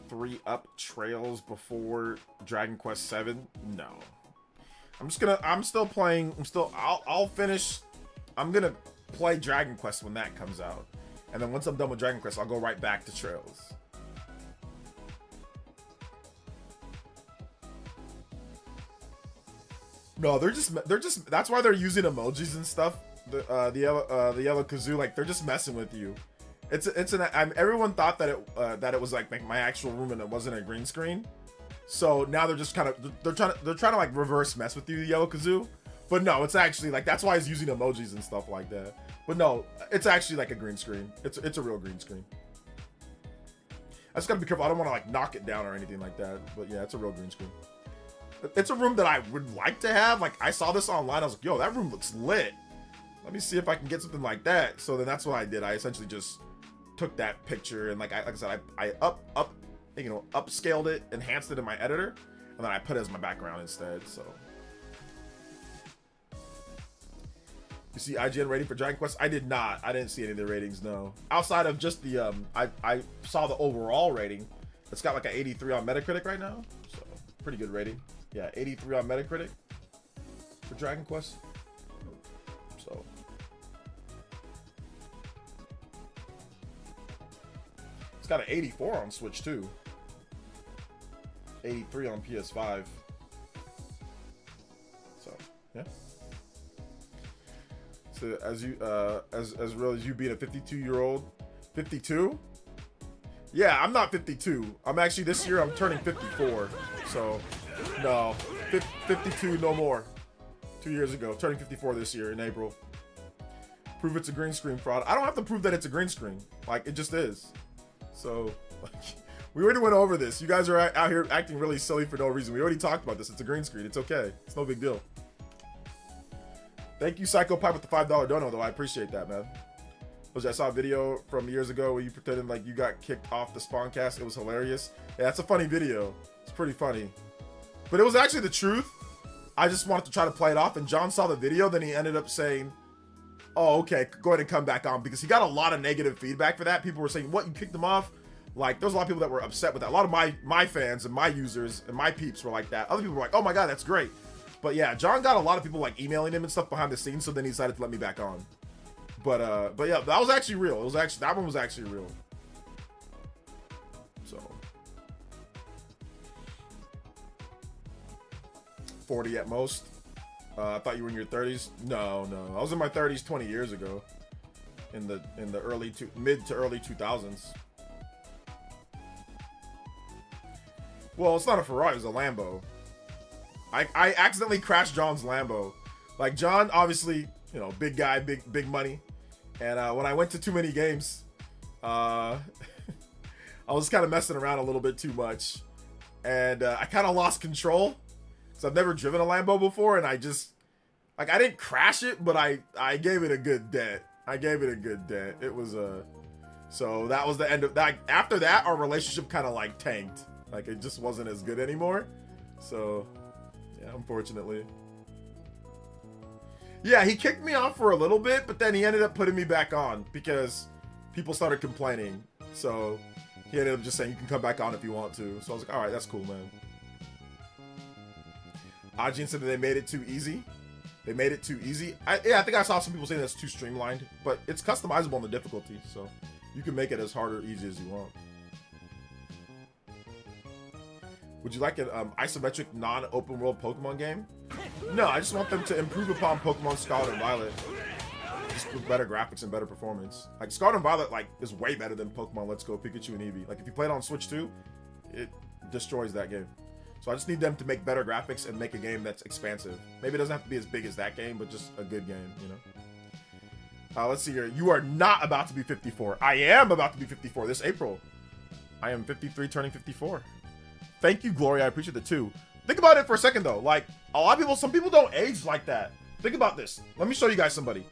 3 up trails before Dragon Quest 7? No. I'll finish. I'm gonna play Dragon Quest when that comes out. And then once I'm done with Dragon Quest, I'll go right back to Trails. No, they're just that's why they're using emojis and stuff. The yellow kazoo, like they're just messing with you. Everyone thought that it was like my actual room and it wasn't a green screen. So now they're just kind of they're trying to like reverse mess with you, yellow kazoo. But no, it's actually like that's why it's using emojis and stuff like that. But no, it's actually like a green screen. It's a real green screen. I just gotta be careful. I don't want to like knock it down or anything like that. But yeah, it's a real green screen. It's a room that I would like to have. Like I saw this online. I was like, yo, that room looks lit. Let me see if I can get something like that. So then that's what I did. I essentially just took that picture and like I said, I upscaled it, enhanced it in my editor, and then I put it as my background instead. So you see IGN rating for Dragon Quest? I did not. I didn't see any of the ratings, no. Outside of just the I saw the overall rating. It's got like an 83 on Metacritic right now. So pretty good rating. Yeah, 83 on Metacritic for Dragon Quest. So it's got an 84 on Switch too. 83 on PS5. So yeah. So as you as real as you being a 52-year-old, 52? Yeah, I'm not 52. I'm actually this year I'm turning 54. So no, 52 no more. 2 years ago, turning 54 this year in April. Prove it's a green screen fraud. I don't have to prove that it's a green screen. Like it just is. So like, we already went over this. You guys are out here acting really silly for no reason. We already talked about this. It's a green screen. It's okay. It's no big deal. Thank you, Psycho Pipe, with the $5 dono, though. I appreciate that, man. I saw a video from years ago where you pretended like you got kicked off the Spawncast. It was hilarious. Yeah, that's a funny video. It's pretty funny. But it was actually the truth. I just wanted to try to play it off, and John saw the video. Then he ended up saying, oh, okay, go ahead and come back on, because he got a lot of negative feedback for that. People were saying, what, you kicked him off? Like, there's a lot of people that were upset with that. A lot of my fans and my users and my peeps were like that. Other people were like, oh my God, that's great. But yeah, John got a lot of people like emailing him and stuff behind the scenes, so then he decided to let me back on. But yeah, that was actually real. That one was actually real. So 40 at most. I thought you were in your 30s. No, I was in my 30s 20 years ago. In the mid to early 2000s. Well, it's not a Ferrari, it was a Lambo. I accidentally crashed John's Lambo. Like, John, obviously, you know, big guy, big money. And when I went to too many games, I was kind of messing around a little bit too much. And I kind of lost control. So I've never driven a Lambo before, and I just, like, I didn't crash it, but I gave it a good dent. It was so that was the end of that. After that, our relationship kind of like tanked. Like, it just wasn't as good anymore. So yeah, unfortunately. Yeah, he kicked me off for a little bit, but then he ended up putting me back on because people started complaining. So he ended up just saying, you can come back on if you want to. So I was like, all right, that's cool, man. Ajin said that they made it too easy. They made it too easy. Yeah, I think I saw some people saying that's too streamlined, but it's customizable in the difficulty, so you can make it as hard or easy as you want. Would you like an isometric non-open world Pokemon game? No, I just want them to improve upon Pokemon Scarlet and Violet. Just with better graphics and better performance. Like, Scarlet and Violet, like, is way better than Pokemon Let's Go, Pikachu, and Eevee. Like, if you play it on Switch 2, it destroys that game. So I just need them to make better graphics and make a game that's expansive. Maybe it doesn't have to be as big as that game, but just a good game, you know? Let's see here. You are not about to be 54. I am about to be 54 this April. I am 53, turning 54. Thank you, Gloria. I appreciate the 2. Think about it for a second, though. Like, a lot of people, some people don't age like that. Think about this. Let me show you guys somebody.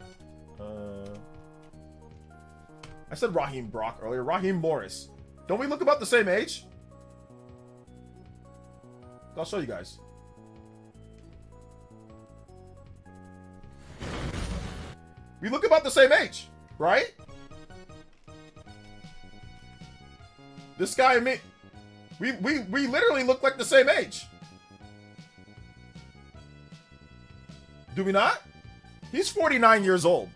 I said Raheem Brock earlier. Raheem Morris. Don't we look about the same age? I'll show you guys. We look about the same age, right? This guy and me, we literally look like the same age. Do we not? He's 49 years old.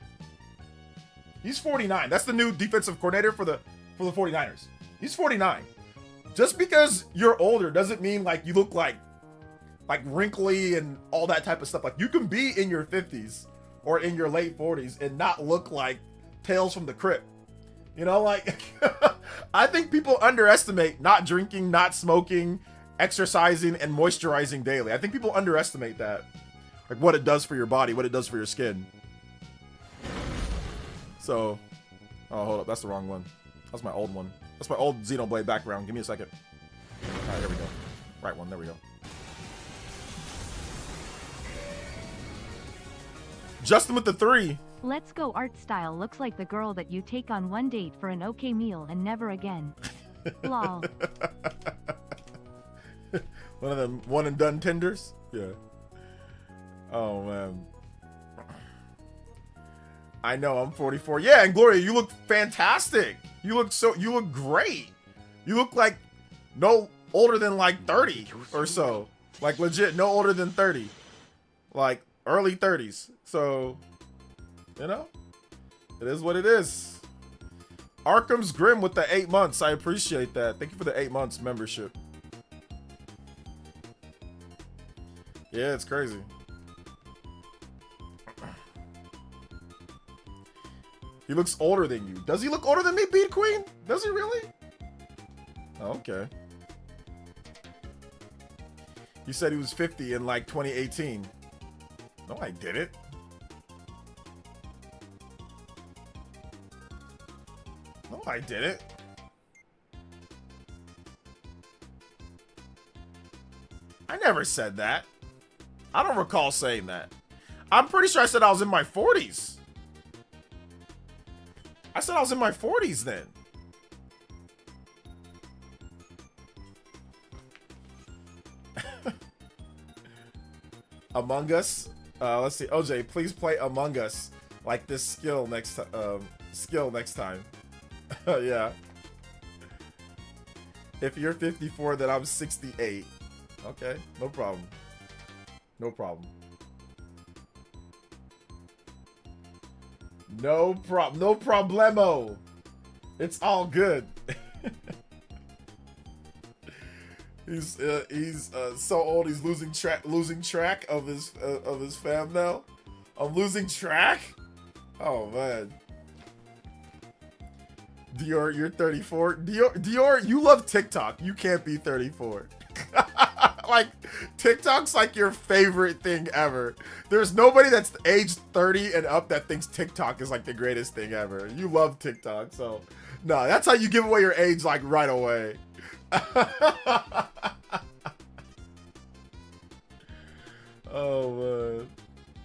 He's 49. That's the new defensive coordinator for the 49ers. He's 49. Just because you're older doesn't mean like you look like wrinkly and all that type of stuff. Like, you can be in your 50s or in your late 40s and not look like Tales from the Crypt. You know, like, I think people underestimate not drinking, not smoking, exercising, and moisturizing daily. I think people underestimate that. Like, what it does for your body, what it does for your skin. So, oh, hold up, that's the wrong one. That's my old one. That's my old Xenoblade background. Give me a second. All right, there we go. Right one, there we go. Justin with the 3. Let's Go art style looks like the girl that you take on one date for an okay meal and never again. Lol. One of them one and done Tinders? Yeah. Oh, man. I know, I'm 44. Yeah, and Gloria, you look fantastic. You look great. You look like no older than like 30 or so. Like, legit, no older than 30. Like, early 30s. So, you know, it is what it is. Arkham's Grim with the 8 months. I appreciate that. Thank you for the 8 months membership. Yeah, it's crazy. He looks older than you. Does he look older than me, Beat Queen? Does he really? Okay. You said he was 50 in like 2018. No, I didn't. No, I didn't. I never said that. I don't recall saying that. I'm pretty sure I said I was in my 40s. I said I was in my 40s then. Among Us. Let's see. OJ, please play Among Us. Like this skill next time. Yeah. If you're 54, then I'm 68. Okay, no problem. No problem. No problemo. It's all good. He's so old. He's losing track of his fam now. I'm losing track. Oh man. Dior, you're 34. Dior, you love TikTok. You can't be 34. Like, TikTok's like your favorite thing ever. There's nobody that's aged 30 and up that thinks TikTok is like the greatest thing ever. You love TikTok, so no, that's how you give away your age like right away. Oh man.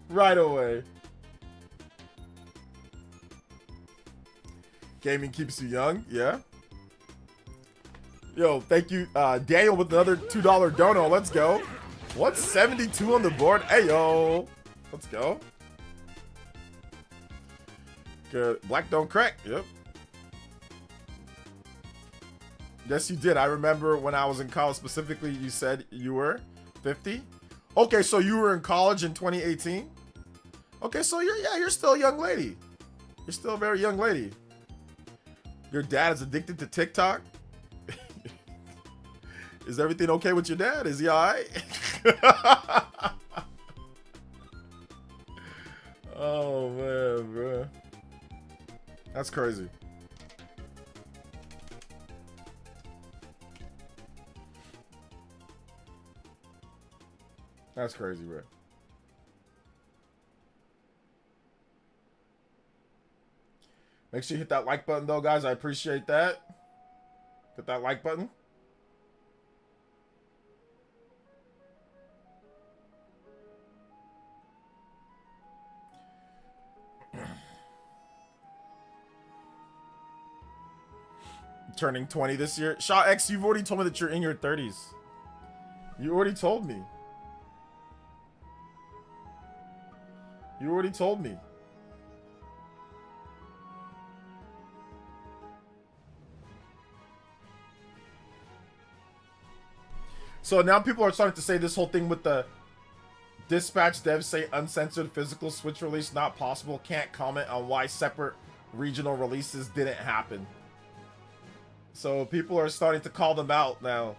Right away. Gaming keeps you young, yeah. Yo, thank you, Daniel, with another $2 dono. Let's go. 172 on the board. Hey, yo. Let's go. Good. Black don't crack. Yep. Yes, you did. I remember when I was in college specifically, you said you were 50. Okay, so you were in college in 2018? Okay, so you're still a young lady. You're still a very young lady. Your dad is addicted to TikTok? Is everything okay with your dad? Is he alright? Oh man, bro. That's crazy. That's crazy, bro. Make sure you hit that like button though, guys. I appreciate that. Hit that like button. Turning 20 this year. Shaw X, you've already told me that you're in your 30s. You already told me. You already told me. So now people are starting to say this whole thing with the dispatch devs say uncensored physical Switch release not possible. Can't comment on why separate regional releases didn't happen. So people are starting to call them out now.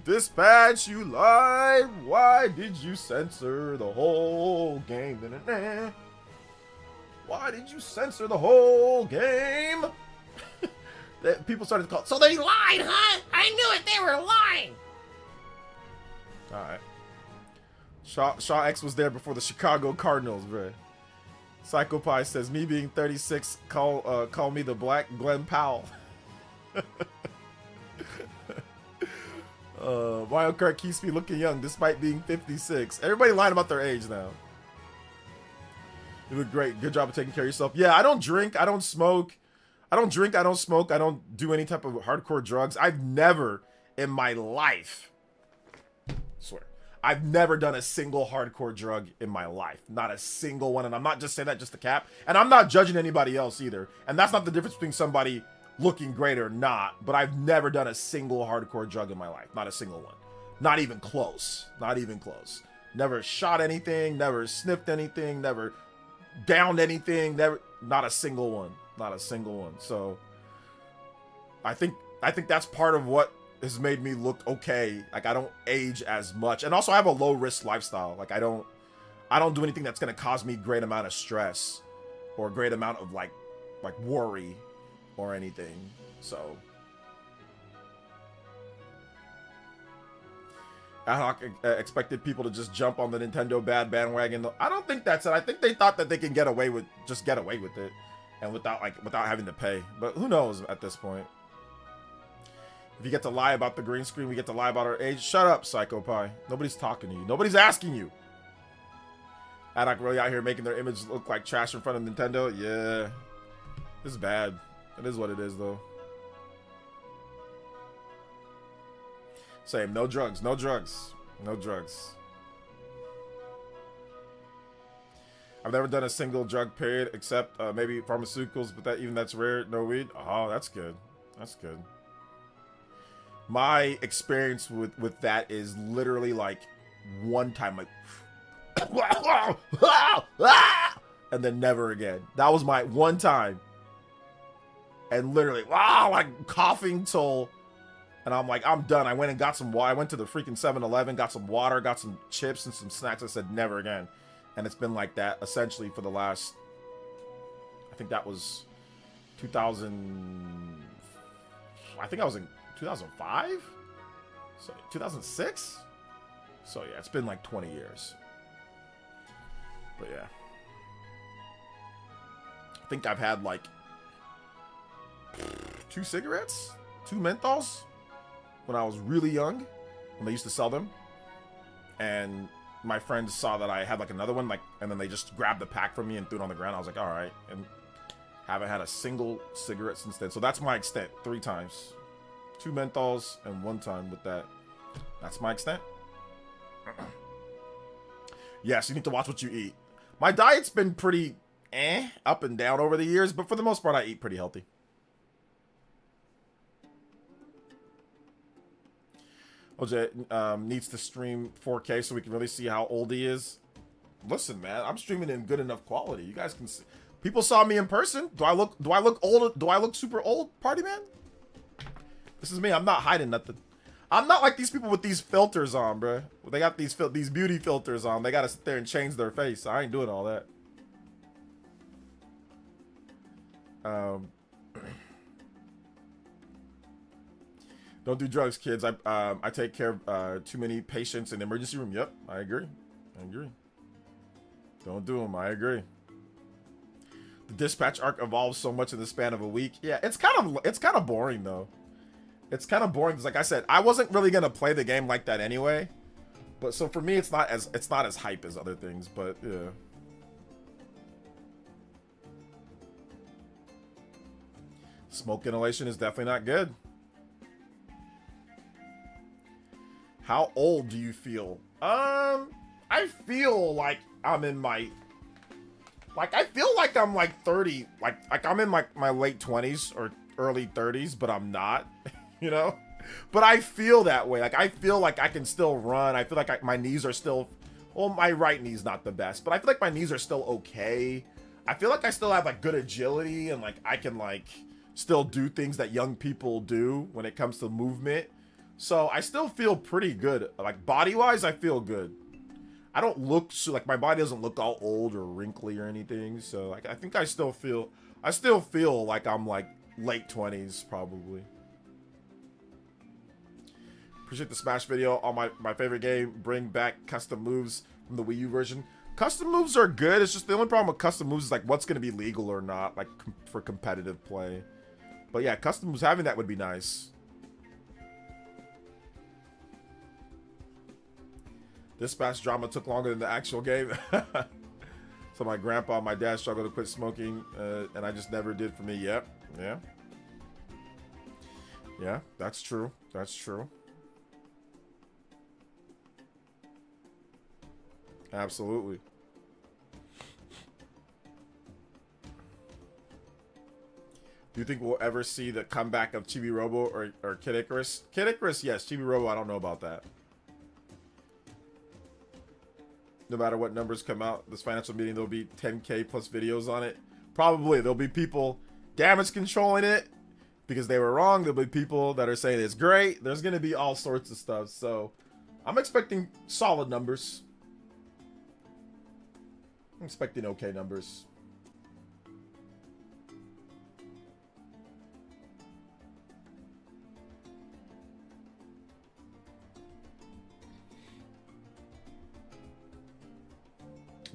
Dispatch, you lied. Why did you censor the whole game? Why did you censor the whole game? People started to call. So they lied, huh? I knew it. They were lying. All right. Shaw X was there before the Chicago Cardinals, bro. Psycho Pie says, me being 36, call me the Black Glenn Powell. Mario Kart keeps me looking young despite being 56. Everybody lying about their age now. You look great. Good job of taking care of yourself. Yeah, I don't drink. I don't smoke. I don't drink. I don't smoke. I don't do any type of hardcore drugs. I've never in my life, swear, I've never done a single hardcore drug in my life. Not a single one. And I'm not just saying that just to cap. And I'm not judging anybody else either. And that's not the difference between somebody looking great or not. But I've never done a single hardcore drug in my life. Not a single one. Not even close. Not even close. Never shot anything. Never sniffed anything. Never downed anything. Never. Not a single one. Not a single one. So I think that's part of what has made me look okay. Like, I don't age as much, and also I have a low risk lifestyle. Like, I don't do anything that's gonna cause me great amount of stress or a great amount of like worry or anything. So Ad-Hoc expected people to just jump on the Nintendo bad bandwagon. I don't think that's it. I think they thought that they can get away with it and without having to pay. But who knows at this point. If you get to lie about the green screen, we get to lie about our age. Shut up, Psycho Pie. Nobody's talking to you. Nobody's asking you. Ad-Hoc really out here making their image look like trash in front of Nintendo. Yeah. This is bad. It is what it is, though. Same. No drugs. No drugs. No drugs. I've never done a single drug period except maybe pharmaceuticals, but that's rare. No weed. Oh, that's good. That's good. My experience with that is literally like one time, like, and then never again. That was my one time. And literally, wow, like coughing till, and I'm like, I'm done. I went and got some water. I went to the freaking 7-Eleven, got some water, got some chips and some snacks. I said never again. And it's been like that essentially for the last, I think that was 2000, I think I was in 2005? So 2006? So yeah, it's been like 20 years. But yeah. I think I've had like 2 cigarettes, 2 menthols when I was really young, when they used to sell them. And my friends saw that I had like another one, like, and then they just grabbed the pack from me and threw it on the ground. I was like, all right. And haven't had a single cigarette since then. So that's my extent. 3 times. 2 menthols and 1 time with that. That's my extent. Yes, you need to watch what you eat. My diet's been pretty up and down over the years, but for the most part, I eat pretty healthy. OJ needs to stream 4K so we can really see how old he is. Listen, man, I'm streaming in good enough quality. You guys can see. People saw me in person. Do I look old? Do I look super old, party man? This is me. I'm not hiding nothing. I'm not like these people with these filters on, bro. They got these beauty filters on. They got to sit there and change their face. I ain't doing all that. Don't do drugs, kids. I take care of too many patients in the emergency room. Yep, I agree. I agree. Don't do them. I agree. The dispatch arc evolves so much in the span of a week. Yeah, it's kind of boring though. It's kind of boring because, like I said, I wasn't really gonna play the game like that anyway. But so for me, it's not as hype as other things. But yeah. Smoke inhalation is definitely not good. How old do you feel? I feel like I'm in my, like, I feel like I'm like 30, like I'm in my late 20s or early 30s, but I'm not, you know? But I feel that way. Like, I feel like I can still run. I feel like my knees are still, well, my right knee's not the best, but I feel like my knees are still okay. I feel like I still have like good agility and like I can like still do things that young people do when it comes to movement. So I still feel pretty good. Like body-wise, I feel good. I don't look so, like, my body doesn't look all old or wrinkly or anything. So like I think I still feel like I'm like late 20s probably. Appreciate the Smash video on my favorite game. Bring back custom moves from the Wii U version. Custom moves are good. It's just the only problem with custom moves is like what's gonna be legal or not, like for competitive play. But yeah, custom moves, having that would be nice. Dispatch drama took longer than the actual game. So my grandpa and my dad struggled to quit smoking, and I just never did for me. Yep. Yeah. Yeah, that's true. That's true. Absolutely. Do you think we'll ever see the comeback of Chibi Robo or Kid Icarus? Kid Icarus, yes. Chibi Robo, I don't know about that. No matter what numbers come out, this financial meeting, there'll be 10K plus videos on it. Probably. There'll be people damage controlling it because they were wrong. There'll be people that are saying it's great. There's going to be all sorts of stuff. So I'm expecting solid numbers. I'm expecting okay numbers.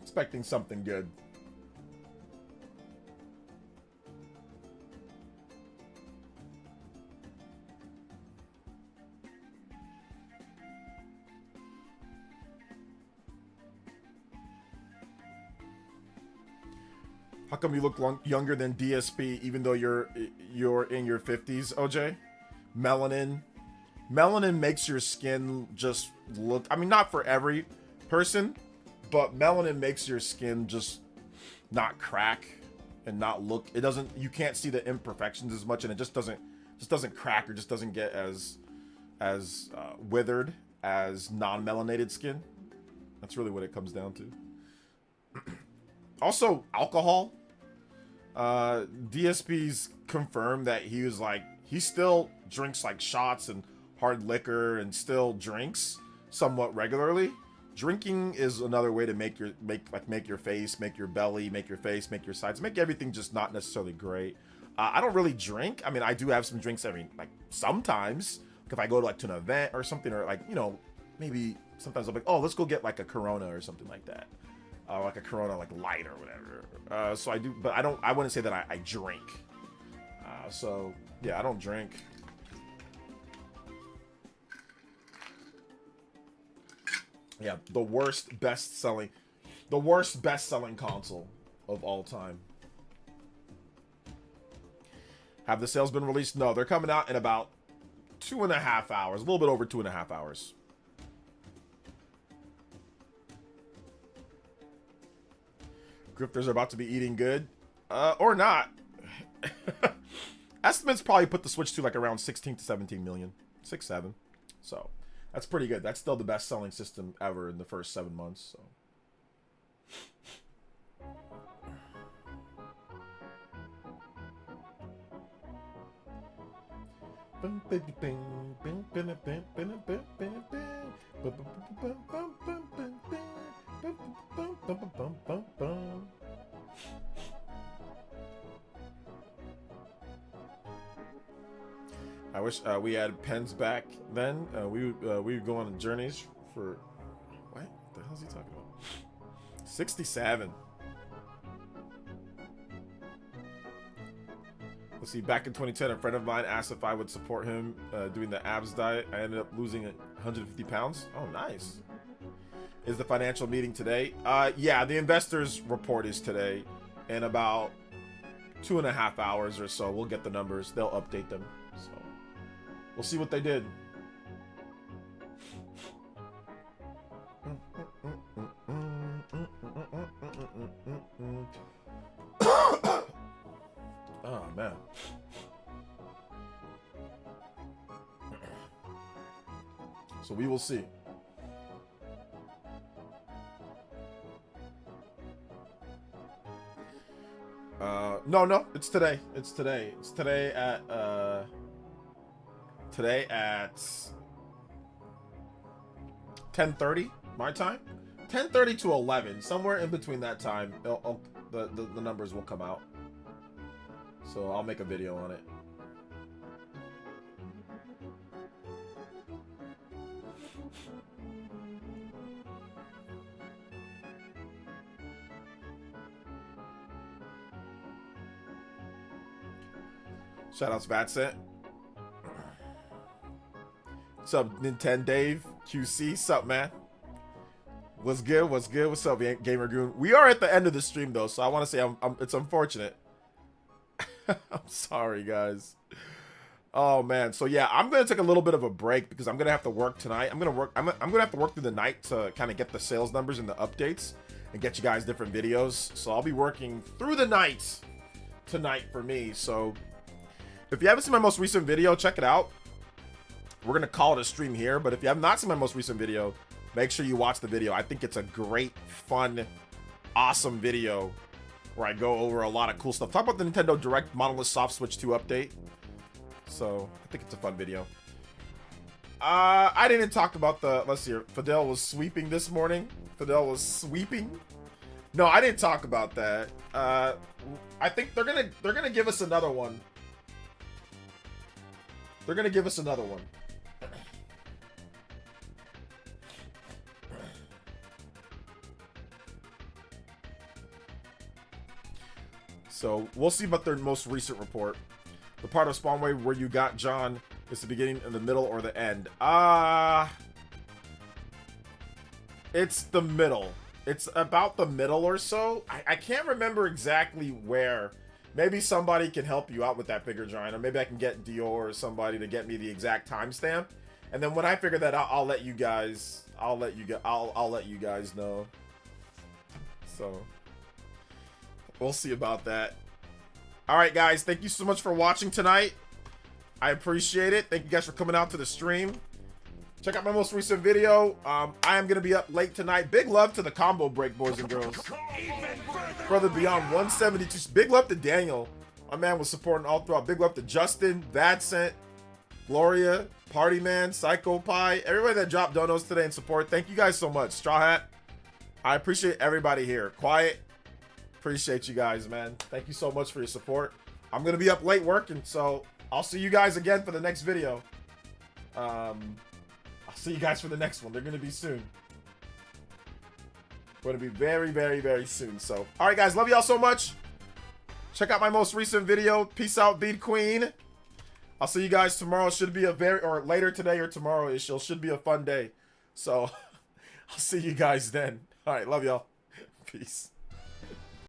Expecting something good. How come you look younger than DSP even though you're in your 50s, OJ? Melanin makes your skin just look, I mean, not for every person, but melanin makes your skin just not crack and not look, it doesn't, you can't see the imperfections as much, and it just doesn't crack, or just doesn't get as withered as non-melanated skin. That's really what it comes down to. Also, alcohol. DSP's confirmed that he was like, he still drinks like shots and hard liquor and still drinks somewhat regularly. Drinking is another way to make your face, make your belly, make your face, make your sides, make everything just not necessarily great. I don't really drink. I mean, I do have some drinks every, like, sometimes. If I go to, like, to an event or something, or, like, you know, maybe sometimes I'll be like, oh, let's go get, like, a Corona or something like that. Like a Corona, like, light or whatever. So I do, but I wouldn't say that I drink. So, yeah, I don't drink. Yeah, the worst best-selling console of all time. Have the sales been released? No, they're coming out in about 2.5 hours. A little bit over 2.5 hours. Grifters are about to be eating good. Or not. Estimates probably put the Switch to like around 16 to 17 million. 6, 7. So, that's pretty good. That's still the best-selling system ever in the first 7 months. So. I wish we had pens back then. We would go on journeys for what the hell is he talking about? 67. Let's see, back in 2010, a friend of mine asked if I would support him doing the abs diet. I ended up losing 150 pounds. Oh, nice. Is the financial meeting today? Yeah, the investors report is today. In about 2.5 hours or so, we'll get the numbers. They'll update them. So we'll see what they did. Oh, man. So we will see. No, it's today. It's today. It's today at 10:30 my time. 10:30 to 11, somewhere in between that time, the numbers will come out. So I'll make a video on it. Shoutouts Vatset. What's up, Nintendo Dave? QC, what's up, man? What's good? What's good? What's up, Gamer Goon? We are at the end of the stream though, so I want to say it's unfortunate. I'm sorry, guys. Oh man, so yeah, I'm gonna take a little bit of a break because I'm gonna have to work tonight. I'm gonna have to work through the night to kind of get the sales numbers and the updates and get you guys different videos. So I'll be working through the night tonight for me. So if you haven't seen my most recent video, check it out. We're gonna call it a stream here, but if you have not seen my most recent video, make sure you watch the video. I think it's a great, fun, awesome video where I go over a lot of cool stuff. Talk about the Nintendo Direct Monolith Soft Switch 2 update. So I think it's a fun video. I didn't talk about the, let's see here. Fidel was sweeping this morning. Fidel was sweeping. No, I didn't talk about that. I think they're gonna give us another one. They're gonna give us another one. So we'll see about their most recent report. The part of Spawnway where you got John is the beginning, in the middle, or the end. It's the middle. It's about the middle or so. I can't remember exactly where. Maybe somebody can help you out with that figure drawing, or maybe I can get Dior or somebody to get me the exact timestamp. And then when I figure that out, I'll let you guys. I'll let you guys know. So we'll see about that. All right, guys. Thank you so much for watching tonight. I appreciate it. Thank you guys for coming out to the stream. Check out my most recent video. I am going to be up late tonight. Big love to the combo break, boys and girls. Further beyond 172. Big love to Daniel. My man was supporting all throughout. Big love to Justin, Vadcent, Gloria, Party Man, Psycho Pie, everybody that dropped donos today in support. Thank you guys so much. Straw Hat, I appreciate everybody here. Quiet, appreciate you guys, man. Thank you so much for your support. I'm going to be up late working, so I'll see you guys again for the next video. I'll see you guys for the next one. They're going to be soon. Going to be very, very, very soon. So, all right, guys. Love y'all so much. Check out my most recent video. Peace out, Beat Queen. I'll see you guys tomorrow. Should be a or later today or tomorrow. It should be a fun day. So, I'll see you guys then. All right. Love y'all. Peace.